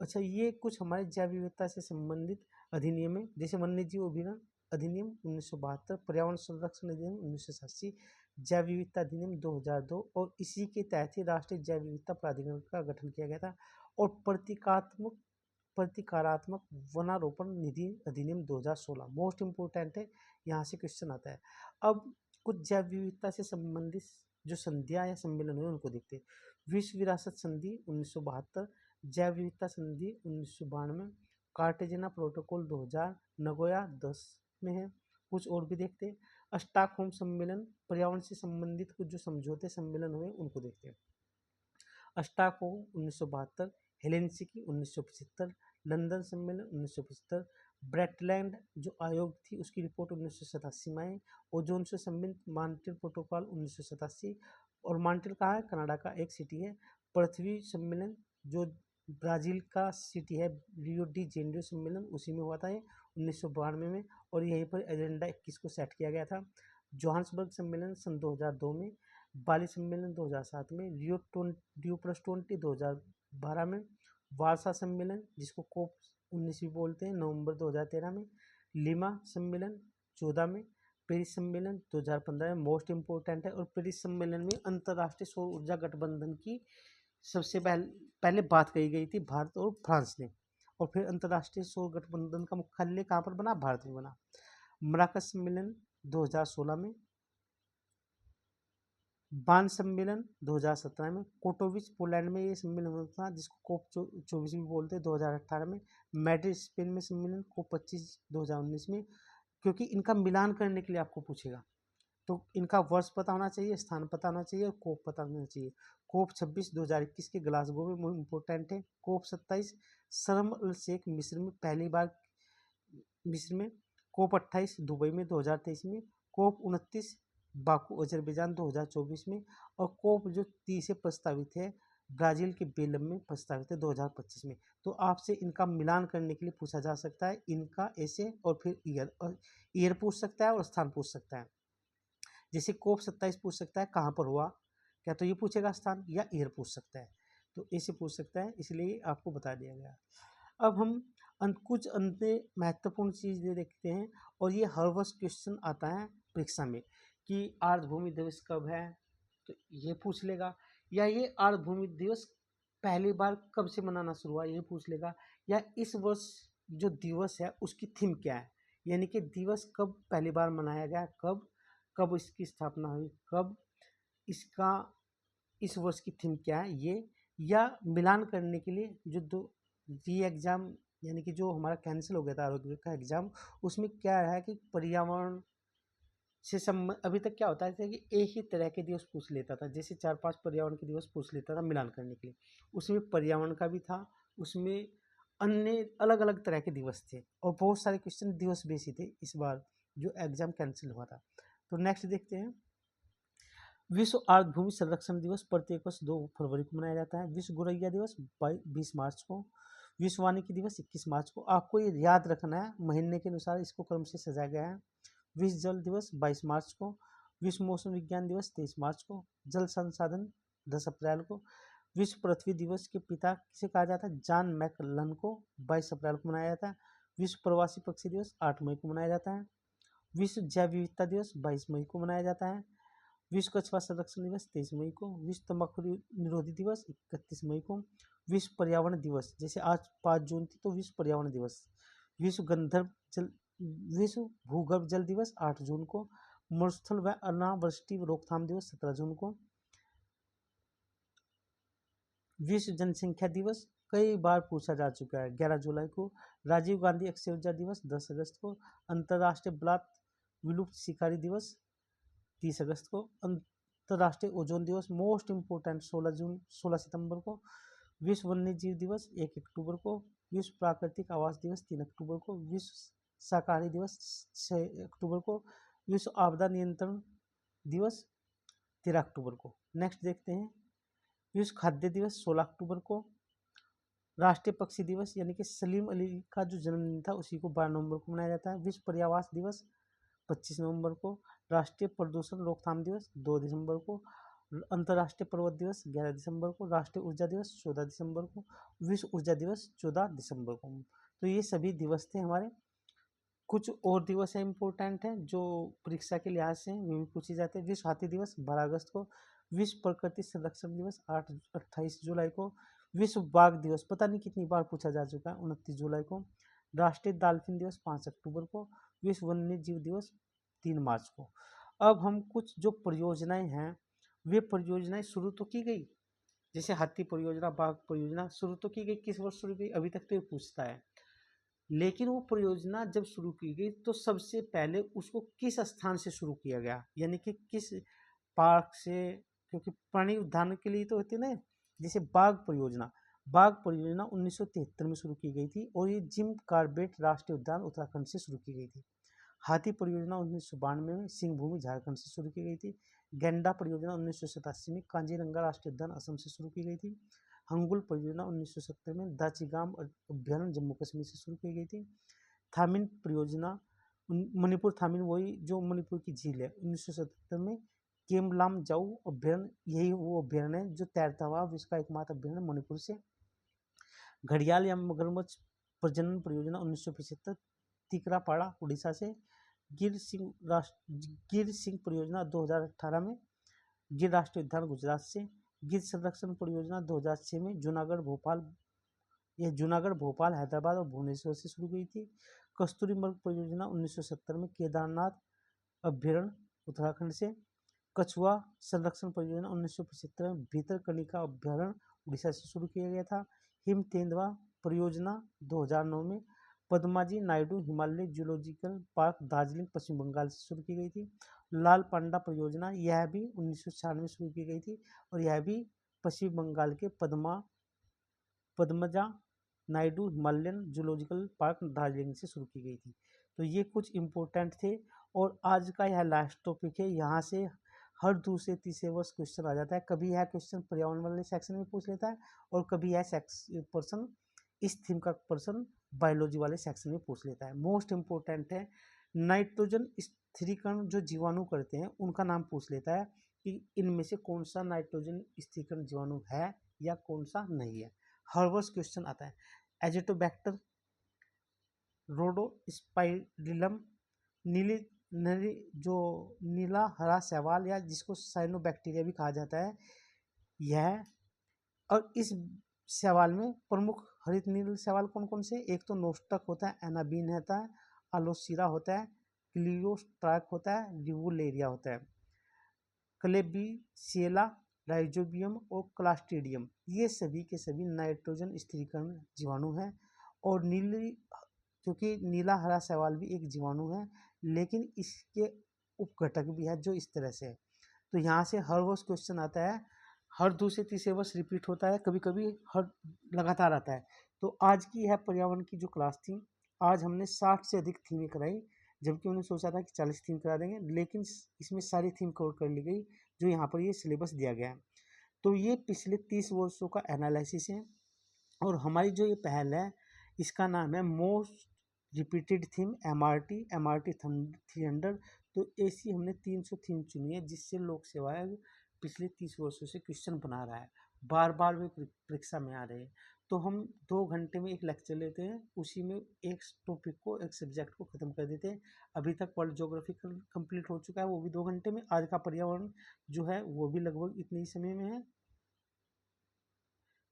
अच्छा, ये कुछ हमारे जैव विविधता से संबंधित अधिनियम है, जैसे वन्य जीव अभियान अधिनियम 1972, पर्यावरण संरक्षण अधिनियम 1987, जैव विविधता अधिनियम 2002 और इसी के तहत ही राष्ट्रीय जैव विविधता प्राधिकरण का गठन किया गया था। और प्रतिकारात्मक वनारोपण निधि अधिनियम 2016 मोस्ट इम्पोर्टेंट है, यहाँ से क्वेश्चन आता है। अब कुछ जैव विविधता से संबंधित जो संधियां या सम्मेलन हुए उनको देखते हैं। विश्व विरासत संधि 1972, जैव विविधता संधि 1992, कार्टेजना प्रोटोकॉल 2000, नगोया 10 में है। कुछ और भी देखते हैं। स्टॉकहोम सम्मेलन, पर्यावरण से संबंधित कुछ जो समझौते सम्मेलन हुए उनको देखते हैं। स्टॉकहोम 1972, हेलेंसिकी 1975, लंदन सम्मेलन 1975, ब्रेटलैंड जो आयोग थी उसकी रिपोर्ट 1987 में आई। ओजोन से संबंधित मॉन्ट्रियल प्रोटोकॉल 1987, और मॉन्ट्रियल कहाँ है, कनाडा का एक सिटी है। पृथ्वी सम्मेलन जो ब्राजील का सिटी है, रियो डी जेनेरियो सम्मेलन उसी में हुआ था ये 1992 में, और यहीं पर एजेंडा 21 को सेट किया गया था। जोहान्सबर्ग सम्मेलन सन 2002 में, बाली सम्मेलन 2007 में, रियो+20 2012 में, वार्सा सम्मेलन जिसको कोप 19 भी बोलते हैं नवंबर 2013 में, लिमा सम्मेलन 14 में, पेरिस सम्मेलन 2015 में मोस्ट इम्पोर्टेंट है। और पेरिस सम्मेलन में अंतर्राष्ट्रीय सौर ऊर्जा गठबंधन की सबसे पहले बात कही गई थी भारत और फ्रांस ने, और फिर अंतर्राष्ट्रीय सौर गठबंधन का मुख्यालय कहाँ पर बना, भारत में बना। मराकश सम्मेलन 2016 में, बान सम्मेलन 2017 में, कोटोविच पोलैंड में ये सम्मेलन हुआ था जिसको कोप 24 भी बोलते हैं 2018 में, मैड्रिड स्पेन में सम्मेलन कोप 25 2019 में। क्योंकि इनका मिलान करने के लिए आपको पूछेगा तो इनका वर्ष पता होना चाहिए, स्थान पता होना चाहिए और कोप पता होना चाहिए। कोप 26 2021 के ग्लासगो में इम्पोर्टेंट है। कोप 27 शर्म अल शेख मिस्र में पहली बार, मिस्र में। कोप 28 दुबई में 2023 में। कोप 29 बाकू अजरबैजान 2024 में। और कोप जो 30 प्रस्तावित है ब्राज़ील के बेलम में प्रस्तावित है 2025 में। तो आपसे इनका मिलान करने के लिए पूछा जा सकता है, इनका ऐसे और फिर ईयर पूछ सकता है और स्थान पूछ सकता है। जैसे कोप 27 पूछ सकता है कहाँ पर हुआ, क्या तो ये पूछेगा स्थान, या ईयर पूछ सकता है, तो ऐसे पूछ सकता है, इसलिए आपको बता दिया गया। अब हम कुछ अन्य महत्वपूर्ण चीज़ें देखते हैं, और ये हर वर्ष क्वेश्चन आता है परीक्षा में कि आर्द्रभूमि दिवस कब है, तो ये पूछ लेगा, या ये आर्द्रभूमि दिवस पहली बार कब से मनाना शुरू हुआ, ये पूछ लेगा, या इस वर्ष जो दिवस है उसकी थीम क्या है, यानी कि दिवस कब पहली बार मनाया गया, कब कब इसकी स्थापना हुई, कब इसका इस वर्ष की थीम क्या है, ये, या मिलान करने के लिए जो दो री एग्ज़ाम, यानी कि जो हमारा कैंसिल हो गया था आरोग्य का एग्ज़ाम, उसमें क्या रहा है कि पर्यावरण से संबंध, अभी तक क्या होता है कि एक ही तरह के दिवस पूछ लेता था, जैसे 4-5 पर्यावरण के दिवस पूछ लेता था मिलान करने के लिए, उसमें पर्यावरण का भी था, उसमें अन्य अलग अलग तरह के दिवस थे, और बहुत सारे क्वेश्चन दिवस बेसी थे इस बार जो एग्ज़ाम कैंसिल हुआ था। तो नेक्स्ट देखते हैं, विश्व आर्द्रभूमि संरक्षण दिवस प्रत्येक वर्ष 2 फरवरी को मनाया जाता है। विश्व गोरैया दिवस 20 मार्च को, विश्व वानिकी दिवस 21 मार्च को। आपको ये याद रखना है, महीने के अनुसार इसको क्रम से सजाया गया है। विश्व जल दिवस 22 मार्च को, विश्व मौसम विज्ञान दिवस 23 मार्च को, जल संसाधन 10 अप्रैल को, विश्व पृथ्वी दिवस के पिता किसे कहा जाता है, जॉन मैकलन को 22 अप्रैल को मनाया जाता है। विश्व प्रवासी पक्षी दिवस 8 मई को मनाया जाता है। विश्व जैव विविधता दिवस 22 मई को मनाया जाता है। विश्व कछुआ संरक्षण दिवस 23 मई को, विश्व तंबाकू निरोधी दिवस 31 मई को, विश्व पर्यावरण दिवस, जैसे आज 5 जून थी तो विश्व पर्यावरण दिवस, विश्व गंधर्व जल विश्व भूगर्भ जल दिवस 8 जून को, मरुस्थल व अनावृष्टि रोकथाम दिवस 17 जून को, विश्व जनसंख्या दिवस कई बार पूछा जा चुका है 11 जुलाई को, राजीव गांधी अक्षय ऊर्जा दिवस 10 अगस्त को, अंतर्राष्ट्रीय ब्लात विलुप्त शिकारी दिवस 30 अगस्त को, अंतर्राष्ट्रीय ओजोन दिवस मोस्ट इम्पोर्टेंट 16 सितंबर को, विश्व वन्य जीव दिवस 1 अक्टूबर को, विश्व प्राकृतिक आवास दिवस 3 अक्टूबर को, विश्व शाकाहारी दिवस 6 अक्टूबर को, विश्व आपदा नियंत्रण दिवस 13 अक्टूबर को। नेक्स्ट देखते हैं, विश्व खाद्य दिवस 16 अक्टूबर को, राष्ट्रीय पक्षी दिवस यानी कि सलीम अली का जो जन्मदिन था उसी को 12 नवंबर को मनाया जाता है। विश्व पर्यावरण दिवस 25 नवंबर को, राष्ट्रीय प्रदूषण रोकथाम दिवस 2 दिसंबर को, अंतर्राष्ट्रीय पर्वत दिवस 11 दिसंबर को, राष्ट्रीय ऊर्जा दिवस 14 दिसंबर को, विश्व ऊर्जा दिवस 14 दिसंबर को। तो ये सभी दिवस थे हमारे। कुछ और दिवस है इम्पोर्टेंट हैं जो परीक्षा के लिहाज से वे भी पूछे जाते हैं। विश्व हाथी दिवस 12 अगस्त को, विश्व प्रकृति संरक्षण दिवस 28 जुलाई को, विश्व बाघ दिवस पता नहीं कितनी बार पूछा जा चुका है 29 जुलाई को, राष्ट्रीय डॉल्फिन दिवस 5 अक्टूबर को, विश्व वन्य जीव दिवस 3 मार्च को। अब हम कुछ जो परियोजनाएं हैं वे परियोजनाएं शुरू तो की गई, जैसे हाथी परियोजना, बाघ परियोजना शुरू तो की गई, किस वर्ष शुरू की अभी तक तो ये पूछता है, लेकिन वो परियोजना जब शुरू की गई तो सबसे पहले उसको किस स्थान से शुरू किया गया, यानी कि किस पार्क से, क्योंकि प्राणी उद्यान के लिए तो होती है ना, जैसे बाघ परियोजना 1973 में शुरू की गई थी और ये जिम कार्बेट राष्ट्रीय उद्यान उत्तराखंड से शुरू की गई थी। हाथी परियोजना 1992 में सिंहभूमि झारखंड से शुरू की गई थी। गेंडा परियोजना 1987 में कांजीरंगा राष्ट्रीय उद्यान असम से शुरू की गई थी। हंगुल परियोजना 1970 में दाचिगाम अभ्यारण्य जम्मू कश्मीर से शुरू की गई थी। थामिन परियोजना मणिपुर, थामिन वही जो मणिपुर की झील है, 1977 में केमलाम जाऊ अभ्यारण्य, यही वो अभ्यारण्य है जो तैरता हुआ विश्व का एकमात्र अभ्यारण्य मणिपुर से। घड़ियाल या मगरमच्छ प्रजनन परियोजना 1975 तिकरापाड़ा उड़ीसा से। गिर सिंह परियोजना 2018 में गिर राष्ट्रीय उद्यान गुजरात से। गिर संरक्षण परियोजना 2006 में जूनागढ़ भोपाल हैदराबाद और भुवनेश्वर से शुरू हुई थी। कस्तूरी मृग परियोजना 1970 में केदारनाथ अभ्यारण्य उत्तराखंड से। कछुआ संरक्षण परियोजना 1975 में भीतरकनिका अभ्यारण्य उड़ीसा से शुरू किया गया था। हिम तेंदुआ परियोजना 2009 में पद्माजी नायडू हिमालय जूलॉजिकल पार्क दार्जिलिंग पश्चिम बंगाल से शुरू की गई थी। लाल पांडा परियोजना यह भी 1996 में शुरू की गई थी और यह भी पश्चिम बंगाल के Padmaja Naidu Himalayan zoological park Darjeeling से शुरू की गई थी। तो ये कुछ इम्पोर्टेंट थे और आज का यह लास्ट टॉपिक है। यहाँ से हर दूसरे तीसरे वर्ष क्वेश्चन आ जाता है। कभी यह क्वेश्चन पर्यावरण वाले सेक्शन में पूछ लेता है और कभी यह पर्सन इस थीम का पर्सन बायोलॉजी वाले सेक्शन में पूछ लेता है। मोस्ट इम्पोर्टेंट है नाइट्रोजन स्थिरीकरण जो जीवाणु करते हैं उनका नाम पूछ लेता है कि इनमें से कौन सा नाइट्रोजन स्थिरीकरण जीवाणु है या कौन सा नहीं है। हर वर्ष क्वेश्चन आता है। एजिटोबैक्टर, रोडोस्पाइरिलम, नीली नरी जो नीला हरा शैवाल या जिसको साइनोबैक्टीरिया भी कहा जाता है यह, और इस शैवाल में प्रमुख हरित नील शैवाल कौन कौन से, एक तो नोस्टक होता है, एनाबीन होता है, अलोसीरा होता है, क्लियोस्ट्राक होता है, रिवुलेरिया होता है, क्लेबिसिएला, राइजोबियम और क्लास्ट्रीडियम, ये सभी के सभी नाइट्रोजन स्थिरीकरण जीवाणु हैं। और नीली, क्योंकि नीला हरा शैवाल भी एक जीवाणु है लेकिन इसके उपघटक भी है जो इस तरह से है। तो यहाँ से हर वर्ष क्वेश्चन आता है, हर दूसरे तीसरे वर्ष रिपीट होता है, कभी कभी हर लगातार आता है। तो आज की यह पर्यावरण की जो क्लास थी, आज हमने 60 से अधिक थीमें कराई, जबकि उन्होंने सोचा था कि 40 थीम करा देंगे, लेकिन इसमें सारी थीम कवर कर ली गई जो यहाँ पर ये सिलेबस दिया गया है। तो ये पिछले 30 वर्षों का एनालिसिस है और हमारी जो ये पहल है इसका नाम है मोस्ट रिपीटेड थीम एमआरटी 300। तो ऐसी हमने 300 थीम चुनी है जिससे लोक सेवा आयोग पिछले 30 वर्षों से क्वेश्चन बना रहा है, बार बार वे परीक्षा में आ रहे हैं। तो हम 2 घंटे में एक लेक्चर लेते हैं, उसी में एक टॉपिक को, एक सब्जेक्ट को ख़त्म कर देते हैं। अभी तक वर्ल्ड ज्योग्राफी कंप्लीट हो चुका है, वो भी 2 घंटे में। आज का पर्यावरण जो है वो भी लगभग इतने ही समय में है।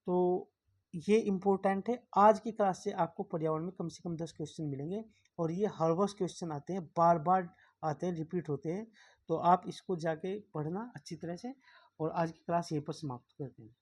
तो ये इम्पोर्टेंट है। आज की क्लास से आपको पर्यावरण में कम से कम 10 क्वेश्चन मिलेंगे और ये हर वर्ष क्वेश्चन आते हैं, बार बार आते हैं, रिपीट होते हैं। तो आप इसको जाके पढ़ना अच्छी तरह से। और आज की क्लास यहीं पर समाप्त करते हैं।